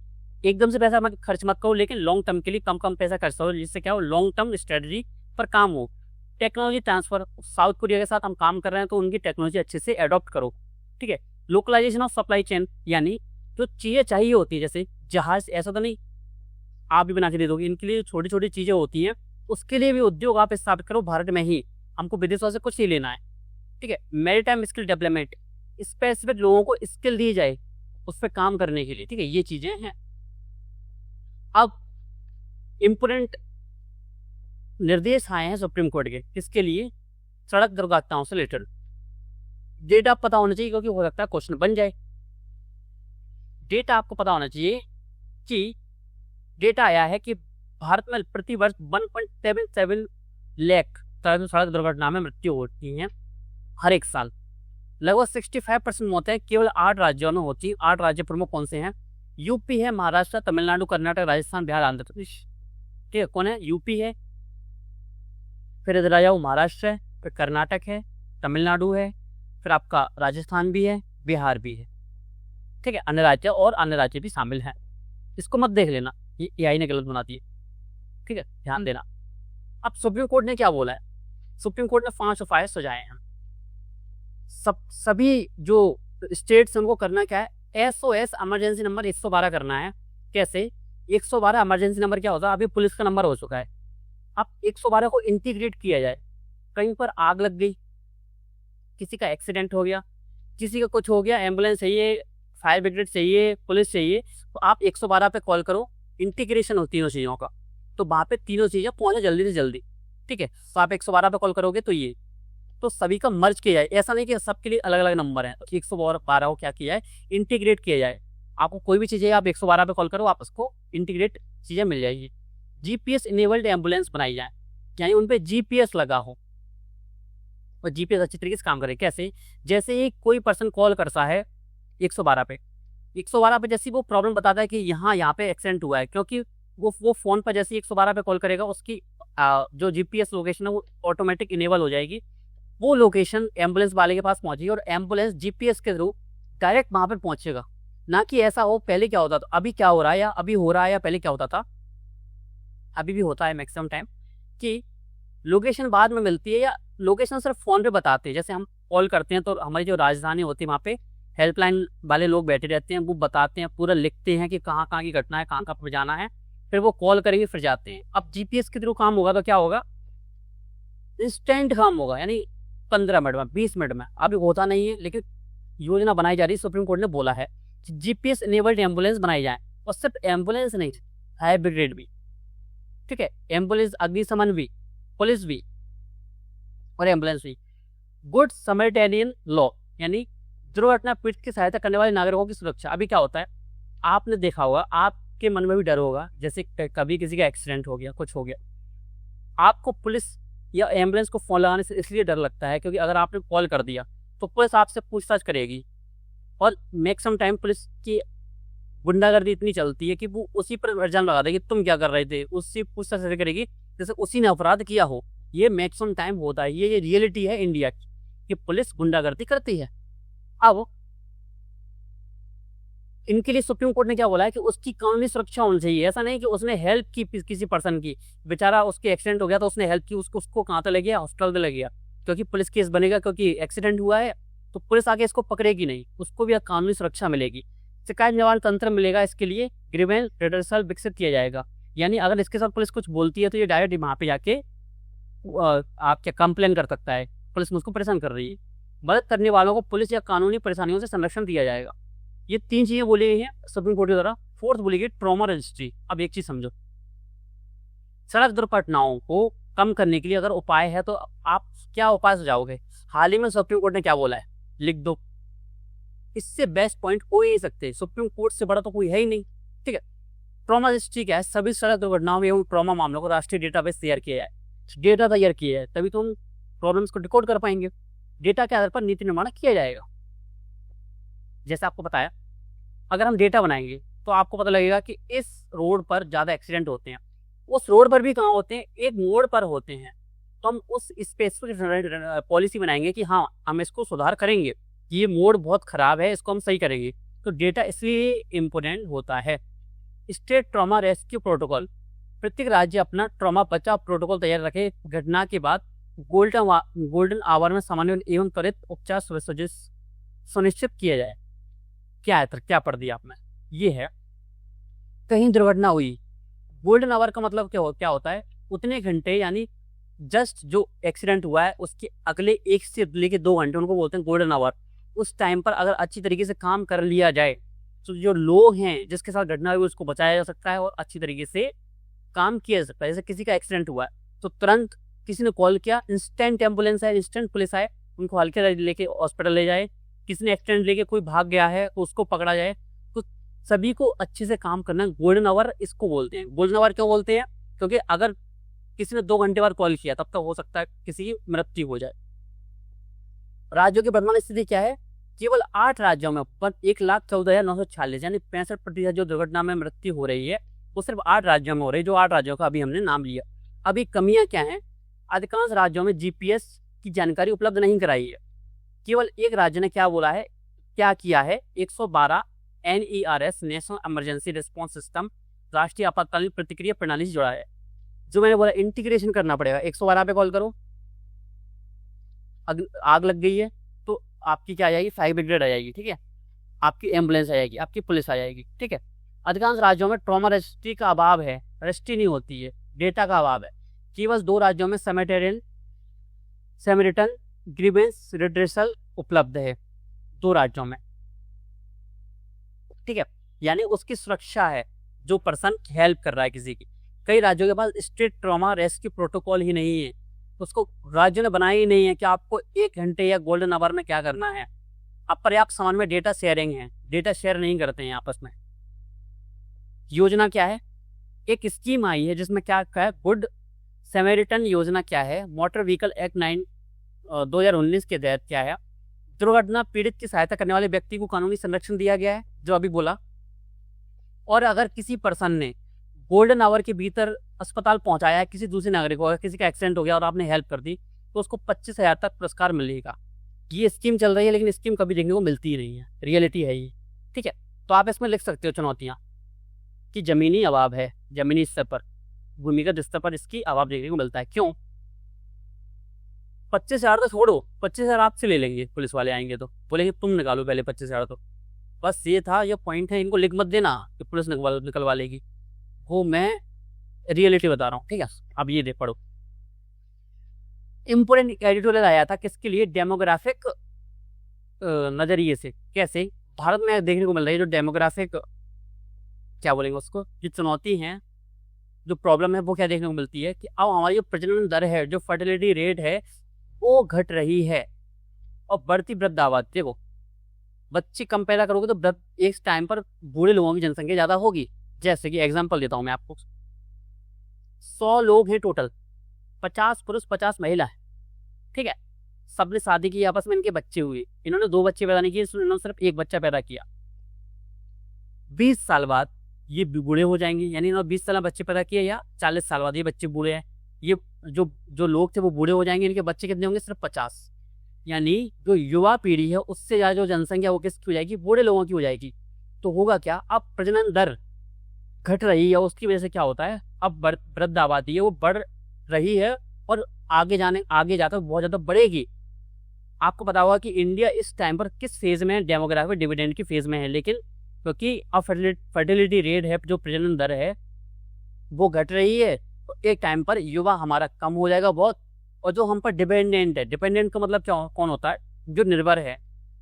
एकदम से पैसा मत खर्च मत करो, लेकिन लॉन्ग टर्म के लिए कम पैसा खर्च करो, जिससे क्या हो? लॉन्ग टर्म स्ट्रेटजी पर काम हो। टेक्नोलॉजी ट्रांसफर, साउथ कोरिया के साथ हम काम कर रहे हैं तो उनकी टेक्नोलॉजी अच्छे से एडॉप्ट करो, ठीक है। लोकलाइजेशन ऑफ सप्लाई चेन, यानी जो चीज़ें चाहिए होती है, जैसे जहाज, ऐसा तो नहीं आप भी बना के दे दोगे, इनके लिए छोटी छोटी चीज़ें होती हैं, उसके लिए भी उद्योग आप स्थापित करो भारत में ही, हमको विदेशों से कुछ नहीं लेना है, ठीक है। मैरीटाइम स्किल डेवलपमेंट, स्पेसिफिक लोगों को स्किल दी जाए उस पर काम करने के लिए, ठीक है। ये चीज़ें हैं। अब इम्पोर्टेंट निर्देश आए हैं सुप्रीम कोर्ट के, किसके लिए? सड़क दुर्घटनाओं से रिलेटेड। डेटा पता होना चाहिए, क्योंकि हो सकता है क्वेश्चन बन जाए। डेटा आपको पता होना चाहिए कि डेटा आया है कि भारत में प्रति वर्ष 1.77 लाख सड़क दुर्घटना में मृत्यु होती है हर एक साल। लगभग 65% मौतें केवल 8 राज्यों में होती हैं। 8 राज्य प्रमुख कौन से हैं? यूपी है, महाराष्ट्र, तमिलनाडु, कर्नाटक, राजस्थान, बिहार, आंध्र प्रदेश, ठीक है। कौन है? यूपी है, फिर इधर आ जाओ महाराष्ट्र है, फिर कर्नाटक है, तमिलनाडु है, फिर आपका राजस्थान भी है, बिहार भी है, ठीक है। अन्य राज्य और अन्य राज्य भी शामिल हैं। इसको मत देख लेना, ये एआई ने गलत बना दिए, ठीक है, ध्यान देना। अब सुप्रीम कोर्ट ने क्या बोला है? सुप्रीम कोर्ट ने 5 उपाय सुझाए हैं। सभी जो स्टेट्स उनको करना क्या है? SOS इमरजेंसी नंबर 112 करना है। कैसे? 112 इमरजेंसी नंबर क्या होता है? अभी पुलिस का नंबर हो चुका है। अब 112 को इंटीग्रेट किया जाए। कहीं पर आग लग गई, किसी का एक्सीडेंट हो गया, किसी का कुछ हो गया, एम्बुलेंस चाहिए, फायर ब्रिगेड चाहिए, पुलिस चाहिए, तो आप 112 पे कॉल करो। इंटीग्रेशन हो तीनों चीज़ों का, तो वहाँ पे तीनों चीज़ें पहुँचे जल्दी से जल्दी, ठीक है। तो आप 112 पे कॉल करोगे तो ये तो सभी का मर्ज किया जाए। ऐसा नहीं कि सबके लिए अलग अलग नंबर है, तो 112 को क्या किया जाए? इंटीग्रेट किया जाए। आपको कोई भी चीज़ है, आप 112 पे कॉल करो, आप उसको इंटीग्रेट चीज़ें मिल जाएगी। GPS इनेबल्ड एम्बुलेंस बनाई जाए, यानी उन पे GPS लगा हो और GPS अच्छी तरीके से काम करे। कैसे? जैसे ही कोई पर्सन कॉल करता है 112 पे, 112 पे जैसे वो प्रॉब्लम बताता है कि यहाँ पे एक्सीडेंट हुआ है, क्योंकि वो फ़ोन पर जैसे 112 पे कॉल करेगा, उसकी जो GPS लोकेशन है वो ऑटोमेटिक इनेबल हो जाएगी। वो लोकेशन एम्बुलेंस वाले के पास पहुंचेगी और एम्बुलेंस GPS के थ्रू डायरेक्ट वहाँ पे पहुंचेगा। ना कि ऐसा हो पहले क्या होता था, अभी क्या हो रहा है, या अभी हो रहा है, या पहले क्या होता था, अभी भी होता है मैक्सिमम टाइम, कि लोकेशन बाद में मिलती है या लोकेशन सिर्फ फ़ोन पे बताते हैं। जैसे हम कॉल करते हैं तो हमारी जो राजधानी होती है वहाँ पे हेल्पलाइन वाले लोग बैठे रहते हैं, वो बताते हैं, पूरा लिखते हैं कि कहाँ कहाँ की घटना है, कहाँ कहाँ पर जाना है, फिर वो कॉल करेंगे, फिर जाते हैं। अब GPS के थ्रू काम होगा तो क्या होगा? इंस्टेंट काम होगा, यानी 15 मिनट में, 20 मिनट में। अभी होता नहीं है, लेकिन योजना बनाई जा रही है। सुप्रीम कोर्ट ने बोला है कि जीपीएस इनेबल्ड एम्बुलेंस बनाई जाए, और सिर्फ एम्बुलेंस नहीं, फायर ब्रिगेड भी, ठीक है, एम्बुलेंस, अग्निशमन भी, पुलिस भी और एम्बुलेंस भी। गुड समरिटेनियन लॉ, यानी दुर्घटना पीड़ित की सहायता करने वाले नागरिकों की सुरक्षा। अभी क्या होता है, आपने देखा होगा, आपके मन में भी डर होगा, जैसे कभी किसी का एक्सीडेंट हो गया, कुछ हो गया, आपको पुलिस या एम्बुलेंस को फोन लगाने से इसलिए डर लगता है क्योंकि अगर आपने कॉल कर दिया तो पुलिस आपसे पूछताछ करेगी, और मैक्सिमम टाइम पुलिस की गुंडागर्दी इतनी चलती है कि वो उसी पर इल्जाम लगा देगी, तुम क्या कर रहे थे, उससे पूछताछ करेगी जैसे उसी ने अपराध किया हो। ये मैक्सिमम टाइम होता है, ये रियलिटी है इंडिया की, कि पुलिस गुंडागर्दी करती है। अब इनके लिए सुप्रीम कोर्ट ने क्या बोला है कि उसकी कानूनी सुरक्षा होनी चाहिए। ऐसा नहीं कि उसने हेल्प की किसी पर्सन की, बेचारा उसके एक्सीडेंट हो गया तो उसने हेल्प की, उसको कहाँ तक ले गया, हॉस्पिटल ले गया, क्योंकि पुलिस केस बनेगा, क्योंकि एक्सीडेंट हुआ है तो पुलिस आगे इसको पकड़ेगी नहीं, उसको भी कानूनी सुरक्षा मिलेगी। शिकायत निवारण तंत्र मिलेगा, इसके लिए ग्रीवेंस रिडर्सल विकसित किया जाएगा। यानी अगर इसके साथ पुलिस कुछ बोलती है तो ये डायरेक्ट वहाँ पे जाके आप क्या कंप्लेन कर सकता है, पुलिस मुझको परेशान कर रही है। मदद करने वालों को पुलिस या कानूनी परेशानियों से संरक्षण दिया जाएगा। ये 3 चीजें बोली गई हैं सुप्रीम कोर्ट के द्वारा। फोर्थ बोली गई ट्रॉमा रजिस्ट्री। अब एक चीज समझो, सड़क दुर्घटनाओं को कम करने के लिए अगर उपाय है तो आप क्या उपाय सुझाओगे? हाल ही में सुप्रीम कोर्ट ने क्या बोला है, लिख दो। इससे बेस्ट पॉइंट कोई नहीं सकते, सुप्रीम कोर्ट से बड़ा तो कोई है ही नहीं, ठीक है। ट्रॉमा रजिस्ट्री क्या है? सभी सड़क दुर्घटनाओं एवं ट्रॉमा मामलों को राष्ट्रीय डेटाबेस तैयार किया जाए। डेटा तैयार किया है तभी तो हम प्रॉब्लम्स को डिकोड कर पाएंगे। डेटा के आधार पर नीति निर्माण किया जाएगा। जैसे आपको बताया, अगर हम डेटा बनाएंगे तो आपको पता लगेगा कि इस रोड पर ज़्यादा एक्सीडेंट होते हैं, उस रोड पर भी कहाँ होते हैं, एक मोड़ पर होते हैं। तो हम उस स्पेसिफिक पॉलिसी बनाएंगे कि हाँ, हम इसको सुधार करेंगे, ये मोड़ बहुत खराब है, इसको हम सही करेंगे। तो डेटा इसलिए इम्पोर्टेंट होता है। स्टेट ट्रॉमा रेस्क्यू प्रोटोकॉल, प्रत्येक राज्य अपना ट्रॉमा बचाव प्रोटोकॉल तैयार रखे। घटना के बाद गोल्डन आवर में सामान्य एवं त्वरित उपचार सुनिश्चित किया जाए। क्या है, क्या पढ़ दिया आपने? ये है, कहीं दुर्घटना हुई, गोल्डन आवर का मतलब क्या होता है? उतने घंटे, यानी जस्ट जो एक्सीडेंट हुआ है उसके अगले 1 से लेके 2 घंटे, उनको बोलते हैं गोल्डन आवर। उस टाइम पर अगर अच्छी तरीके से काम कर लिया जाए तो जो लोग हैं जिसके साथ घटना हुई उसको बचाया जा सकता है और अच्छी तरीके से काम किया जा सकता है। जैसे किसी का एक्सीडेंट हुआ है तो तुरंत किसी ने कॉल किया, इंस्टेंट एम्बुलेंस है, इंस्टेंट पुलिस आए, उनको हल्के लेके हॉस्पिटल ले जाए। किसी ने एक्सीडेंट लेके कोई भाग गया है तो उसको पकड़ा जाए। तो सभी को अच्छे से काम करना, गोल्डन आवर इसको बोलते हैं। गोल्डन आवर क्यों बोलते हैं? क्योंकि अगर किसी ने 2 घंटे बाद कॉल किया तब तक हो सकता है किसी की मृत्यु हो जाए। राज्यों की वर्तमान स्थिति क्या है? केवल 8 राज्यों में 1,14,946, यानी 65% जो दुर्घटना में मृत्यु हो रही है वो सिर्फ 8 राज्यों में हो रही है, जो 8 राज्यों का अभी हमने नाम लिया। अभी कमियां क्या हैं? अधिकांश राज्यों में जीपीएस की जानकारी उपलब्ध नहीं कराई है। केवल एक राज्य ने क्या बोला है, क्या किया है, 112 NERS national emergency response system राष्ट्रीय आपातकालीन प्रतिक्रिया प्रणाली से जुड़ा है। जो मैंने बोला इंटीग्रेशन करना पड़ेगा। 112 पे कॉल करो, आग लग गई है तो आपकी क्या आ जाएगी, फायर ब्रिगेड आ जाएगी, ठीक है, आपकी एम्बुलेंस आ जाएगी, आपकी पुलिस आ जाएगी, ठीक है। अधिकांश राज्यों में ट्रॉमा रजिस्ट्री का अभाव है, रजिस्ट्री नहीं होती है, डेटा का अभाव है। केवल 2 राज्यों में समरिटन ग्रीवेंस रिड्रेसल उपलब्ध है, 2 राज्यों में, ठीक है। यानी उसकी सुरक्षा है, जो पर्सन हेल्प कर रहा है किसी की। कई राज्यों के पास स्टेट ट्रॉमा रेस्क्यू प्रोटोकॉल ही नहीं है, उसको राज्य ने बनाया ही नहीं है कि आपको 1 घंटे या गोल्डन आवर में क्या करना है। अपर्याप्त समान में डेटा शेयरिंग है, डेटा शेयर नहीं करते हैं आपस में। योजना क्या है? एक स्कीम आई है जिसमें क्या है, गुड समरिटन योजना क्या है, मोटर व्हीकल एक्ट 2019 के तहत क्या है, दुर्घटना पीड़ित की सहायता करने वाले व्यक्ति को कानूनी संरक्षण दिया गया है, जो अभी बोला। और अगर किसी पर्सन ने गोल्डन आवर के भीतर अस्पताल पहुंचाया है किसी दूसरे नागरिक को, अगर किसी का एक्सीडेंट हो गया और आपने हेल्प कर दी तो उसको 25,000 तक पुरस्कार मिलेगा। ये स्कीम चल रही है, लेकिन स्कीम कभी देखने को मिलती ही नहीं है, रियलिटी है ये, ठीक है। तो आप इसमें लिख सकते हो चुनौतियाँ कि जमीनी अभाव है, जमीनी स्तर पर, भूमिगत स्तर पर इसकी अभाव देखने को मिलता है। क्यों? 25,000 तो छोड़ो, 25,000 आपसे ले लेंगे, पुलिस वाले आएंगे तो बोलेंगे तुम निकालो पहले 25,000। तो बस ये था, ये पॉइंट है, इनको लिख मत देना कि पुलिस निकलवा लेगी, वो मैं रियलिटी बता रहा हूँ, ठीक है। अब ये देख पढ़ो, इम्पोर्टेंट एडिटोरियल आया था किसके लिए, डेमोग्राफिक नजरिए से। कैसे भारत में देखने को मिल रही है जो डेमोग्राफिक क्या बोलेंगे उसको, जो चुनौती है, जो प्रॉब्लम है, वो क्या देखने को मिलती है कि अब हमारी जो प्रजनन दर है, जो फर्टिलिटी रेट है, वो घट रही है और बढ़ती वृद्ध आबादी। देखो बच्चे कम पैदा करोगे तो वृद्ध एक टाइम पर बूढ़े लोगों की जनसंख्या ज़्यादा होगी। जैसे कि एग्जांपल देता हूँ मैं आपको, 100 लोग हैं टोटल, 50 पुरुष 50 महिला है, ठीक है। सबने शादी की, आपस में इनके बच्चे हुए, इन्होंने 2 बच्चे पैदा नहीं किए, इन्होंने सिर्फ 1 बच्चा पैदा किया। 20 साल बाद ये बूढ़े हो जाएंगे, यानी इन्होंने 20 साल में बच्चे पैदा किए, या 40 साल बाद ये बच्चे बूढ़े हैं, ये जो लोग थे वो बूढ़े हो जाएंगे, इनके बच्चे कितने होंगे, सिर्फ 50। यानी जो युवा पीढ़ी है उससे ज़्यादा जो जनसंख्या वो किसकी हो जाएगी, बूढ़े लोगों की हो जाएगी। तो होगा क्या, अब प्रजनन दर घट रही है, उसकी वजह से क्या होता है, अब वृद्ध आबादी है वो बढ़ रही है और आगे जाकर बहुत ज़्यादा बढ़ेगी। आपको पता होगा कि इंडिया इस टाइम पर किस फेज़ में है, डेमोग्राफिक डिविडेंड की फेज़ में है। लेकिन क्योंकि अब फर्टिलिटी रेट है, जो प्रजनन दर है वो घट रही है, तो एक टाइम पर युवा हमारा कम हो जाएगा बहुत, और जो हम पर डिपेंडेंट है, डिपेंडेंट का मतलब क्या कौन होता है, जो निर्भर है।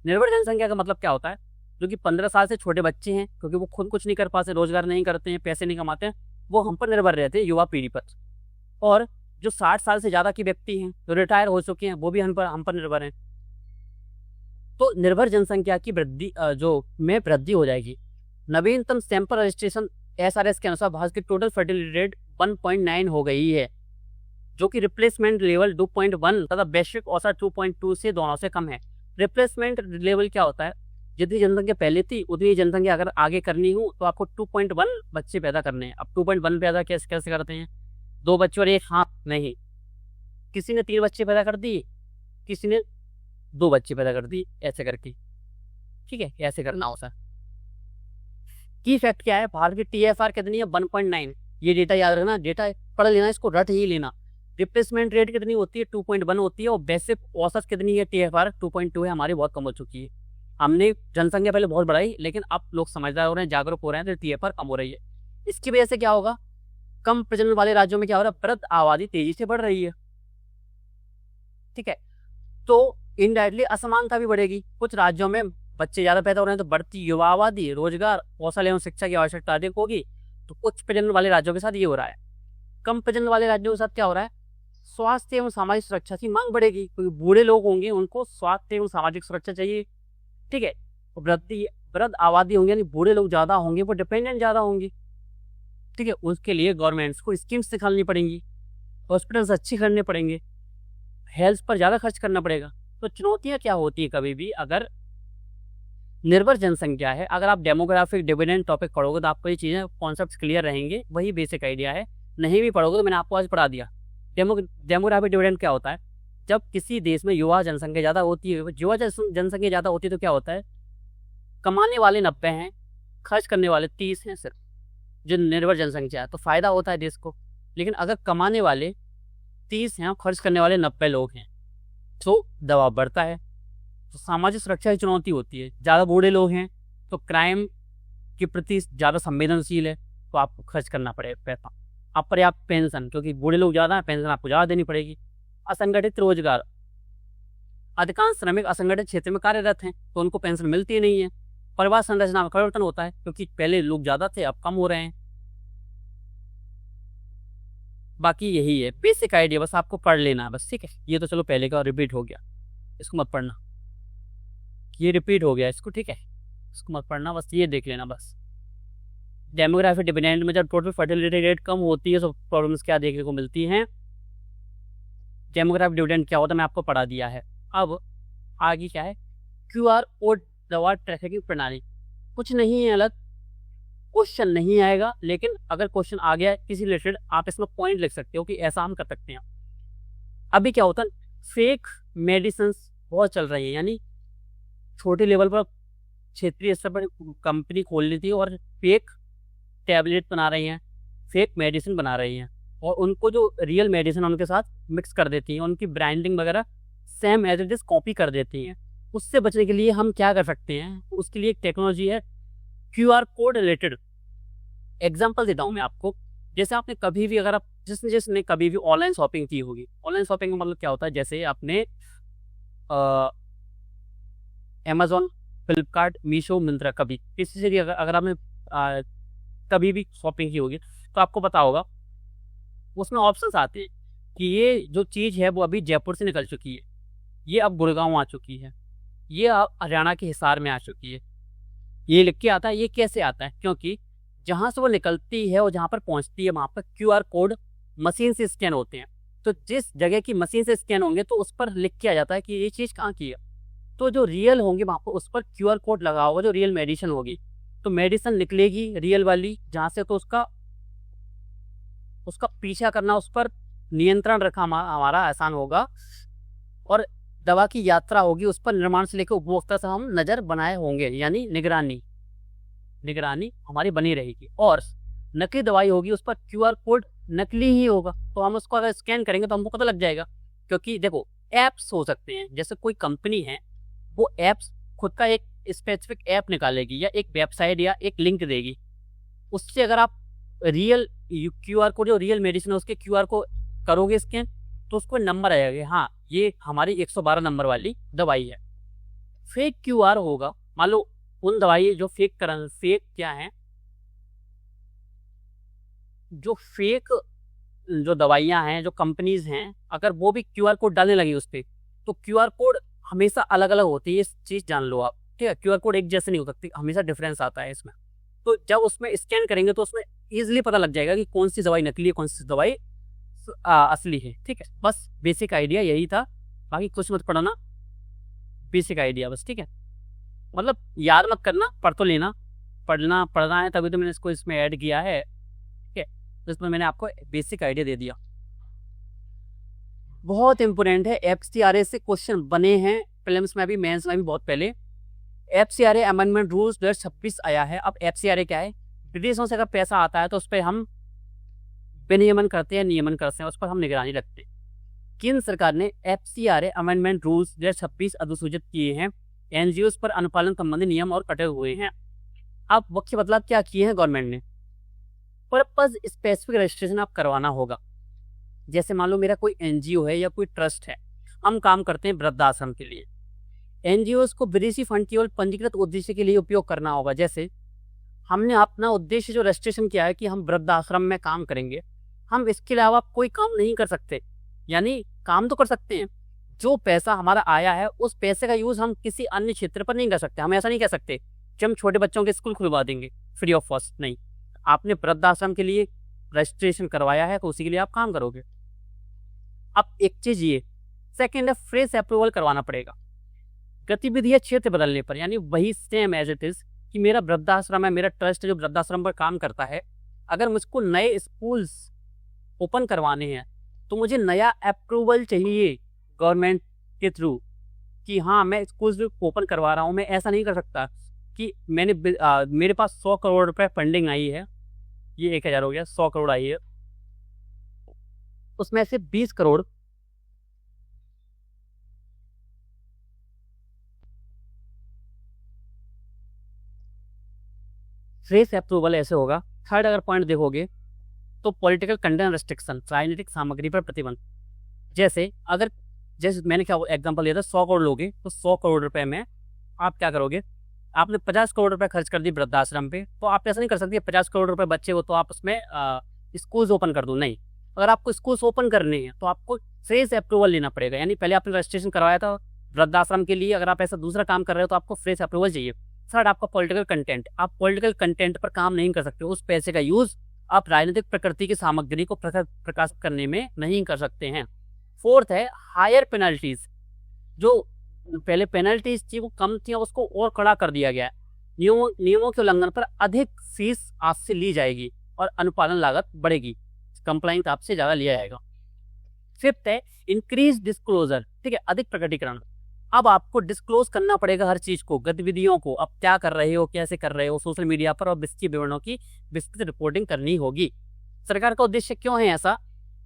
निर्भर जनसंख्या का मतलब क्या होता है, जो कि 15 साल से छोटे बच्चे हैं, क्योंकि वो खुद कुछ नहीं कर पाते, रोजगार नहीं करते हैं, पैसे नहीं कमाते हैं, वो हम पर निर्भर रहते हैं, युवा पीढ़ी पर। और जो 60 साल से ज़्यादा की व्यक्ति हैं, जो रिटायर हो चुके हैं, वो भी हम पर निर्भर हैं। तो निर्भर जनसंख्या की वृद्धि में वृद्धि हो जाएगी। नवीनतम सैंपल रजिस्ट्रेशन SRS के अनुसार भारत की टोटल फर्टिलिटी रेट 1.9 हो गई है, जो कि रिप्लेसमेंट लेवल 2.1 तथा वैश्विक औसत 2.2 से दोनों से कम है। रिप्लेसमेंट लेवल क्या होता है, जितनी जनसंख्या पहले थी उतनी जनसंख्या अगर आगे करनी हो तो आपको 2.1 बच्चे पैदा करने हैं। अब 2.1 पैदा कैसे करते हैं, 2 बच्चे और 1 हाथ नहीं, किसी ने 3 बच्चे पैदा कर दिए, किसी ने 2 बच्चे पैदा कर दिए, ऐसे करके, ठीक है, ऐसे करना होता है। की फैक्ट क्या है, भारत की TFR कितनी है, 1.9। ये डेटा याद रखना, डेटा पढ़ लेना, इसको रट ही लेना। रिप्लेसमेंट रेट कितनी होती है, 2.1 होती है, और बेसिक औसत कितनी है, TFR 2.2 है, हमारी बहुत कम हो चुकी है। हमने जनसंख्या पहले बहुत बढ़ाई, लेकिन अब लोग समझदार हो रहे हैं, जागरूक हो रहे हैं, तो TFR कम हो रही है। इसकी वजह से क्या होगा, कम प्रजनन वाले राज्यों में क्या हो रहा है, वृद्ध आबादी तेजी से बढ़ रही है, ठीक है। तो इनडायरेक्टली असमानता भी बढ़ेगी, कुछ राज्यों में बच्चे ज़्यादा पैदा हो रहे हैं तो बढ़ती युवा आबादी, रोजगार, कौशल एवं शिक्षा की आवश्यकता अधिक होगी, तो उच्च प्रजनन वाले राज्यों के साथ ये हो रहा है। कम प्रजनन वाले राज्यों के साथ क्या हो रहा है, स्वास्थ्य एवं सामाजिक सुरक्षा की मांग बढ़ेगी, क्योंकि बूढ़े लोग होंगे, उनको स्वास्थ्य एवं सामाजिक सुरक्षा चाहिए, ठीक है। वृद्ध आबादी होंगे, यानी बूढ़े लोग ज़्यादा होंगे, वो डिपेंडेंट ज़्यादा होंगे, ठीक है। उसके लिए गवर्नमेंट्स को स्कीम्स निकालनी पड़ेंगी, हॉस्पिटल्स अच्छे करने पड़ेंगे, हेल्थ पर ज़्यादा खर्च करना पड़ेगा। तो चुनौतियाँ क्या होती है, कभी भी अगर निर्भर जनसंख्या है, अगर आप डेमोग्राफिक डिविडेंड टॉपिक पढ़ोगे तो आपको ये चीज़ें कॉन्सेप्ट्स क्लियर रहेंगे, वही बेसिक आइडिया है। नहीं भी पढ़ोगे तो मैंने आपको आज पढ़ा दिया। डेमोग्राफिक डिविडेंड क्या होता है, जब किसी देश में युवा जनसंख्या ज़्यादा होती है, युवा जनसंख्या ज़्यादा होती है तो क्या होता है, कमाने वाले 90 हैं, खर्च करने वाले 30 हैं सिर्फ, जो निर्भर जनसंख्या है, तो फ़ायदा होता है देश को। लेकिन अगर कमाने वाले 30 हैं और खर्च करने वाले 90 लोग हैं तो दबाव बढ़ता है, तो सामाजिक सुरक्षा की चुनौती होती है। ज़्यादा बूढ़े लोग हैं तो क्राइम के प्रति ज़्यादा संवेदनशील है, तो आपको खर्च करना पड़ेगा पैसा। अपर्याप्त पेंशन, क्योंकि बूढ़े लोग ज़्यादा हैं, पेंशन आपको ज़्यादा देनी पड़ेगी। असंगठित रोजगार, अधिकांश श्रमिक असंगठित क्षेत्र में कार्यरत हैं तो उनको पेंशन मिलती नहीं है। परिवार संरचना में परिवर्तन होता है, क्योंकि पहले लोग ज़्यादा थे अब कम हो रहे हैं। बाकी यही है बेसिक आइडिया, बस आपको पढ़ लेना है बस, ठीक है। ये तो चलो पहले का रिपीट हो गया, इसको मत पढ़ना, ये रिपीट हो गया इसको, ठीक है, इसको मत पढ़ना, बस ये देख लेना बस। डेमोग्राफिक डिविडेंड में जब टोटल फर्टिलिटी रेट कम होती है तो प्रॉब्लम्स क्या देखने को मिलती हैं। डेमोग्राफिक डिविडेंड क्या होता है मैं आपको पढ़ा दिया है। अब आगे क्या है, QR कोड दवा ट्रैकिंग प्रणाली, कुछ नहीं है अलग, क्वेश्चन नहीं आएगा, लेकिन अगर क्वेश्चन आ गया किसी रिलेटेड आप इसमें पॉइंट लिख सकते हो कि ऐसा हम कर सकते हैं। अभी क्या होता है, फेक मेडिसिन बहुत चल रही है, यानी छोटे लेवल पर क्षेत्रीय स्तर पर कंपनी खोल ली थी और फेक टैबलेट बना रही हैं, फेक मेडिसिन बना रही हैं, और उनको जो रियल मेडिसिन उनके साथ मिक्स कर देती हैं, उनकी ब्रांडिंग वगैरह same as it is copy कर देती हैं। उससे बचने के लिए हम क्या कर सकते हैं, उसके लिए एक टेक्नोलॉजी है QR कोड रिलेटेड। एग्जाम्पल देता हूँ मैं आपको, जैसे आपने कभी भी अगर आप जिसने जिसने कभी भी ऑनलाइन शॉपिंग की होगी। ऑनलाइन शॉपिंग का मतलब क्या होता है, जैसे आपने अमेजोन, फ्लिपकार्ट, मीशो, मिंत्रा, कभी किसी से भी अगर आपने कभी भी शॉपिंग की होगी तो आपको पता होगा उसमें ऑप्शंस आते हैं कि ये जो चीज़ है वो अभी जयपुर से निकल चुकी है, ये अब गुड़गांव आ चुकी है, ये अब हरियाणा के हिसार में आ चुकी है। ये लिख के आता है। ये कैसे आता है? क्योंकि जहाँ से वो निकलती है और जहाँ पर पहुँचती है वहाँ पर QR कोड मशीन से स्कैन होते हैं। तो जिस जगह की मशीन से स्कैन होंगे तो उस पर लिख के आ जाता है कि ये चीज़ कहाँ की है। तो जो रियल होंगे वहाँ पर उस पर QR कोड लगा होगा, जो रियल मेडिसिन होगी तो मेडिसिन निकलेगी रियल वाली जहाँ से, तो उसका पीछा करना, उस पर नियंत्रण रखा हमारा आसान होगा, और दवा की यात्रा होगी उस पर निर्माण से लेकर उपभोक्ता से हम नज़र बनाए होंगे, यानी निगरानी हमारी बनी रहेगी। और नकली दवाई होगी उस पर QR कोड नकली ही होगा, तो हम उसको अगर स्कैन करेंगे तो हमको पता लग जाएगा। क्योंकि देखो ऐप्स हो सकते हैं, जैसे कोई कंपनी है वो ऐप्स खुद का एक स्पेसिफिक ऐप निकालेगी या एक वेबसाइट या एक लिंक देगी, उससे अगर आप रियल QR कोड, जो रियल मेडिसिन है उसके QR को करोगे स्कैन तो उसको नंबर आएगा, हाँ ये हमारी 112 नंबर वाली दवाई है। फेक QR होगा, मान लो उन दवाई जो फेक क्या है, जो फेक जो दवाइयाँ हैं, जो कंपनीज हैं, अगर वो भी QR कोड डालने लगी उस पर, तो QR कोड हमेशा अलग अलग होती है, ये चीज़ जान लो आप, ठीक है। QR कोड एक जैसे नहीं हो सकती, हमेशा डिफरेंस आता है इसमें। तो जब उसमें स्कैन करेंगे तो उसमें ईजिली पता लग जाएगा कि कौन सी दवाई नकली है, कौन सी दवाई असली है, ठीक है। बस बेसिक आइडिया यही था, बाकी कुछ मत पढ़ना, बेसिक आइडिया बस, ठीक है। मतलब याद मत करना, पढ़ तो लेना, पढ़ना है तभी तो मैंने इसको इसमें ऐड किया है, ठीक है। तो इसमें मैंने आपको बेसिक आइडिया दे दिया। बहुत इंपॉर्टेंट है, FCRA से क्वेश्चन बने हैं प्रीलिम्स में भी, मेंस में भी बहुत पहले। FCRA अमेंडमेंट रूल्स 2026 आया है। अब FCRA क्या है? विदेशों से अगर पैसा आता है तो उस पर हम विनियमन करते हैं, नियमन करते हैं, उस पर हम निगरानी रखते हैं। केंद्र सरकार ने FCRA अमेंडमेंट रूल्स 2026 अधिसूचित किए हैं। NGOs पर अनुपालन संबंधी नियम और कटे हुए हैं। अब मुख्य बदलाव क्या किए हैं गवर्नमेंट ने? पर्पज स्पेसिफिक रजिस्ट्रेशन आप करवाना होगा। जैसे मान लो मेरा कोई NGO है या कोई ट्रस्ट है, हम काम करते हैं वृद्धाश्रम के लिए। NGOs को विदेशी फंड केवल पंजीकृत उद्देश्य के लिए उपयोग करना होगा। जैसे हमने अपना उद्देश्य जो रजिस्ट्रेशन किया है कि हम वृद्धाश्रम में काम करेंगे, हम इसके अलावा कोई काम नहीं कर सकते। यानी काम तो कर सकते हैं, जो पैसा हमारा आया है उस पैसे का यूज़ हम किसी अन्य क्षेत्र पर नहीं कर सकते। हम ऐसा नहीं कह सकते कि हम छोटे बच्चों के स्कूल खुलवा देंगे फ्री ऑफ कॉस्ट, नहीं। आपने वृद्धाश्रम के लिए रजिस्ट्रेशन करवाया है तो उसी के लिए आप काम करोगे। अब एक चीज़ ये, सेकेंड है फ्रेश अप्रूवल करवाना पड़ेगा गतिविधि क्षेत्र बदलने पर। यानी वही सेम एज इट इज़ कि मेरा वृद्धाश्रम है, मेरा ट्रस्ट जो वृद्धाश्रम पर काम करता है, अगर मुझको नए स्कूल्स ओपन करवाने हैं तो मुझे नया अप्रूवल चाहिए गवर्नमेंट के थ्रू कि हाँ मैं स्कूल्स ओपन करवा रहा हूँ। मैं ऐसा नहीं कर सकता कि मेरे पास 100 करोड़ रुपए फंडिंग आई है, ये 1000 हो गया, 100 करोड़ आई है, उसमें से 20 करोड़ फ्रेश अप्रूवल ऐसे होगा। थर्ड अगर पॉइंट देखोगे तो पॉलिटिकल कंटेंट रेस्ट्रिक्शन, राजनीतिक सामग्री पर प्रतिबंध। जैसे मैंने क्या एग्जांपल लिया था, 100 करोड़ लोगे तो 100 करोड़ रुपए में आप क्या करोगे? आपने 50 करोड़ रुपए खर्च कर दी वृद्धाश्रम पे, तो आप ऐसा नहीं कर सकते 50 करोड़ रुपए बच्चे हो तो आप उसमें स्कूल्स ओपन कर दो, नहीं। अगर आपको स्कूल्स ओपन करने हैं तो आपको फ्रेश अप्रूवल लेना पड़ेगा। यानी पहले आपने रजिस्ट्रेशन करवाया था वृद्धाश्रम के लिए, अगर आप ऐसा दूसरा काम कर रहे हो तो आपको फ्रेश अप्रूवल चाहिए। थर्ड आपका पॉलिटिकल कंटेंट, आप पॉलिटिकल कंटेंट पर काम नहीं कर सकते, उस पैसे का यूज आप राजनीतिक प्रकृति की सामग्री को प्रकाशित करने में नहीं कर सकते हैं। फोर्थ है हायर पेनल्टीज, जो पहले पेनल्टीज थी वो कम थी, उसको और कड़ा कर दिया गया है। नियमों के उल्लंघन पर अधिक फीस आपसे ली जाएगी और अनुपालन लागत बढ़ेगी, कंप्लाइंस आपसे ज़्यादा लिया जाएगा। फिफ्थ है इंक्रीज डिस्क्लोजर, ठीक है, अधिक प्रकटीकरण। अब आपको डिस्क्लोज करना पड़ेगा हर चीज़ को, गतिविधियों को, अब क्या कर रहे हो, कैसे कर रहे हो सोशल मीडिया पर, और विस्तृत विवरणों की विस्तृत रिपोर्टिंग करनी होगी। सरकार का उद्देश्य क्यों है ऐसा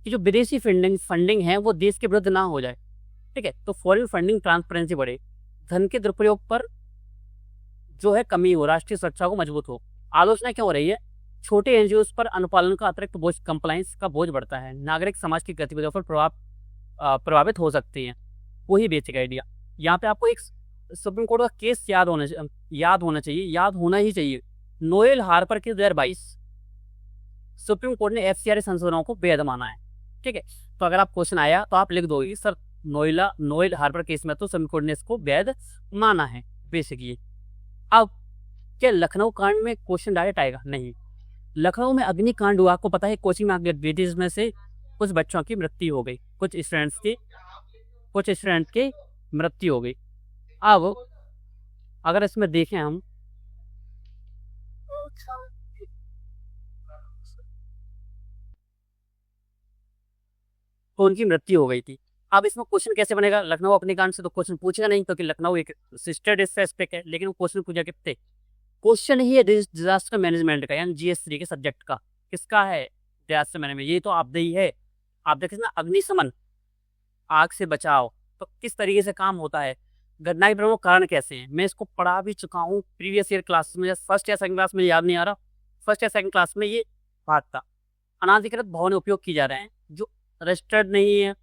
कि जो विदेशी फंडिंग है वो देश के विरुद्ध ना हो जाए, ठीक है। तो फॉरेन फंडिंग ट्रांसपेरेंसी बढ़े, धन के दुरुपयोग पर जो है कमी हो, राष्ट्रीय सुरक्षा को मजबूत हो। आलोचना क्यों हो रही है? छोटे एनजीओ पर अनुपालन का अतिरिक्त बोझ, कंप्लायंस का बोझ बढ़ता है, नागरिक समाज की गतिविधियों पर प्रभावित हो सकती हैं। वही बेसिक आइडिया। यहाँ पे आपको एक सुप्रीम कोर्ट का केस याद होना ही चाहिए। नोएल हार्पर के 2022 सुप्रीम कोर्ट ने एफसीआर संशोधनों को बेहद माना है। ठीक है, तो अगर आप क्वेश्चन आया तो आप लिख दोगे सर नोएल हार्पर केस में तो सुप्रीम कोर्ट ने इसको बेहद माना है, बेसिक ये। अब क्या लखनऊ कांड में क्वेश्चन डायरेक्ट आएगा? नहीं। लखनऊ में अग्निकांड हुआ, आपको पता है, कोचिंग में आग लग गई थी, इसमें से कुछ बच्चों की मृत्यु हो गई, कुछ स्टूडेंट्स की मृत्यु हो गई। अब अगर इसमें देखें हम, तो उनकी मृत्यु हो गई थी। अब इसमें क्वेश्चन कैसे बनेगा? लखनऊ अग्निकांड से तो क्वेश्चन पूछेगा नहीं, क्योंकि लखनऊ एक सिस्टर डिस्ट्रिक्ट है, लेकिन वो क्वेश्चन पूछा कितने, क्वेश्चन ही है डिजास्टर मैनेजमेंट का, यानी GS3 के सब्जेक्ट का। किसका है? Disaster management. ये तो आपदा ही है। आप देखें ना, अग्निशमन, आग से बचाव, तो किस तरीके से काम होता है, घटना के प्रमुख कारण कैसे हैं। मैं इसको पढ़ा भी चुका हूँ प्रीवियस ईयर क्लासेस में, फर्स्ट या सेकंड क्लास में, याद नहीं आ रहा, फर्स्ट या सेकंड क्लास में ये बात था। अनाधिकृत भवन उपयोग किए जा रहे हैं, जो रजिस्टर्ड नहीं है,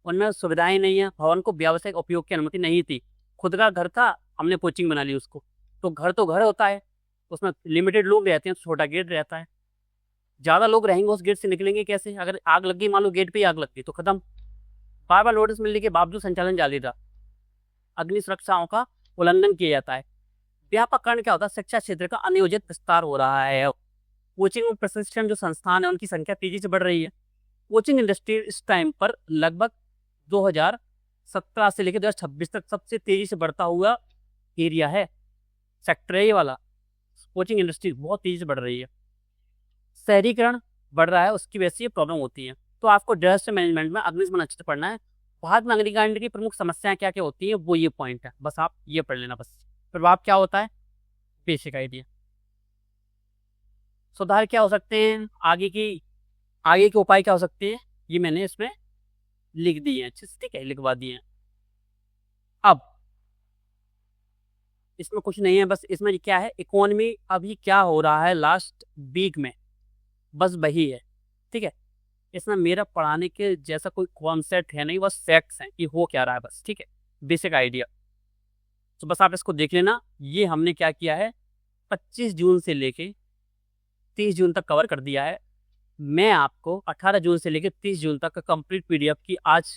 उनमें सुविधाएं नहीं है, भवन को व्यावसायिक उपयोग की अनुमति नहीं थी। खुद का घर था, हमने कोचिंग बना ली उसको। तो घर होता है, उसमें लिमिटेड लोग रहते हैं, छोटा गेट रहता है। ज़्यादा लोग रहेंगे उस गेट से निकलेंगे कैसे? अगर आग लग गई, मान लो गेट पे ही आग लग गई, तो खत्म। बार बार नोटिस मिलने के बावजूद संचालन जारी रहा, अग्नि सुरक्षाओं का उल्लंघन किया जाता है। व्यापक कारण क्या होता है? शिक्षा क्षेत्र का अनियोजित विस्तार हो रहा है। कोचिंग और प्रशिक्षण जो संस्थान है, उनकी संख्या तेजी से बढ़ रही है। कोचिंग इंडस्ट्री इस टाइम पर लगभग 2017 से लेकर 2026 तक सबसे तेजी से बढ़ता हुआ एरिया है, सेक्टर है ये वाला। कोचिंग इंडस्ट्री बहुत तेजी से बढ़ रही है, शहरीकरण बढ़ रहा है, उसकी वजह से ये प्रॉब्लम होती है। तो आपको डिजास्टर मैनेजमेंट में अग्निशमन अच्छे से पढ़ना है। भारत में अग्निकांड की प्रमुख समस्याएं क्या क्या होती हैं, वो ये पॉइंट है, बस आप ये पढ़ लेना। बस प्रभाव क्या होता है, बेसिक आइडिया। सुधार क्या हो सकते हैं, आगे के उपाय क्या हो सकते हैं, ये मैंने इसमें लिख दिए हैं अच्छे से, ठीक है, लिखवा दिए हैं। अब इसमें कुछ नहीं है, बस इसमें क्या है, इकोनॉमी अभी क्या हो रहा है लास्ट वीक में, बस वही है, ठीक है। इसमें मेरा पढ़ाने के जैसा कोई कॉन्सेप्ट है नहीं, बस फैक्ट्स हैं कि हो क्या रहा है, बस, ठीक है, बेसिक आइडिया। तो बस आप इसको देख लेना। ये हमने क्या किया है, 25 जून से लेके 30 जून तक कवर कर दिया है। मैं आपको 18 जून से लेकर 30 जून तक का कंप्लीट PDF की आज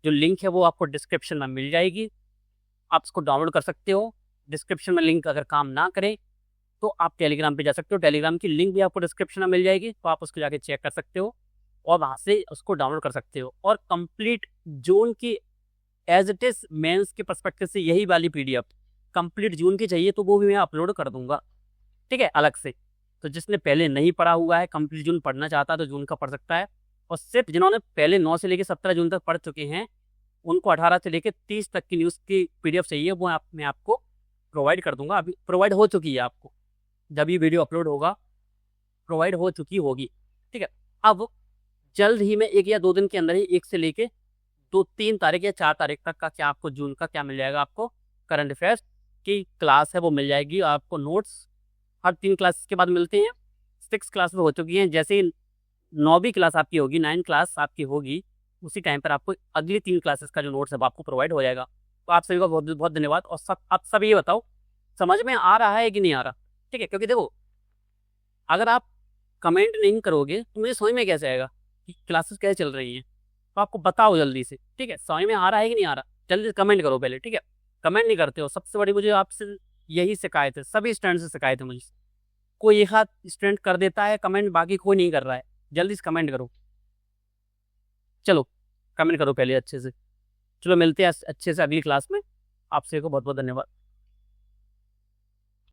जो लिंक है वो आपको डिस्क्रिप्शन में मिल जाएगी, आप इसको डाउनलोड कर सकते हो। डिस्क्रिप्शन में लिंक अगर काम ना करे तो आप टेलीग्राम पे जा सकते हो, टेलीग्राम की लिंक भी आपको डिस्क्रिप्शन में मिल जाएगी, तो आप उसको जाके चेक कर सकते हो और वहाँ से उसको डाउनलोड कर सकते हो। और कंप्लीट जून की एज इट इज मेंस के पर्सपेक्टिव से यही वाली PDF कंप्लीट जून की चाहिए तो वो भी मैं अपलोड कर दूंगा, ठीक है, अलग से। तो जिसने पहले नहीं पढ़ा हुआ है, कंप्लीट जून पढ़ना चाहता है तो जून का पढ़ सकता है, और सिर्फ जिन्होंने पहले 9 से लेकर 17 जून तक पढ़ चुके हैं उनको 18 से लेकर 30 तक की न्यूज़ की PDF चाहिए, वो मैं आपको प्रोवाइड कर दूंगा। अभी प्रोवाइड हो चुकी है, आपको जब ये वीडियो अपलोड होगा प्रोवाइड हो चुकी होगी, ठीक है। अब जल्द ही मैं 1 या 2 दिन के अंदर ही 1 से लेके 3 तारीख या 4 तारीख तक का क्या आपको जून का क्या मिल जाएगा, आपको करंट अफेयर्स की क्लास है वो मिल जाएगी। आपको नोट्स हर 3 क्लास के बाद मिलते हैं। 6 क्लास में हो चुकी हैं, जैसे ही 9वीं क्लास आपकी होगी, 9 क्लास आपकी होगी, उसी टाइम पर आपको अगली 3 क्लासेस का जो नोट्स है आपको प्रोवाइड हो जाएगा। तो आप सभी का बहुत बहुत धन्यवाद। और आप सब ये बताओ समझ में आ रहा है कि नहीं आ रहा, ठीक है, क्योंकि देखो अगर आप कमेंट नहीं करोगे तो मुझे समझ में कैसे आएगा कि क्लासेस कैसे चल रही हैं। तो आपको बताओ जल्दी से, ठीक है, समझ में आ रहा है कि नहीं आ रहा, जल्दी कमेंट करो पहले, ठीक है। कमेंट नहीं करते हो, सबसे बड़ी मुझे आपसे यही शिकायत है, सभी स्टूडेंट से शिकायत है मुझे। कोई एक हाथ स्टूडेंट कर देता है कमेंट, बाकी कोई नहीं कर रहा है, जल्दी से कमेंट करो, चलो कमेंट करो पहले अच्छे से। चलो मिलते हैं अच्छे से अगली क्लास में, आपसे को बहुत बहुत धन्यवाद।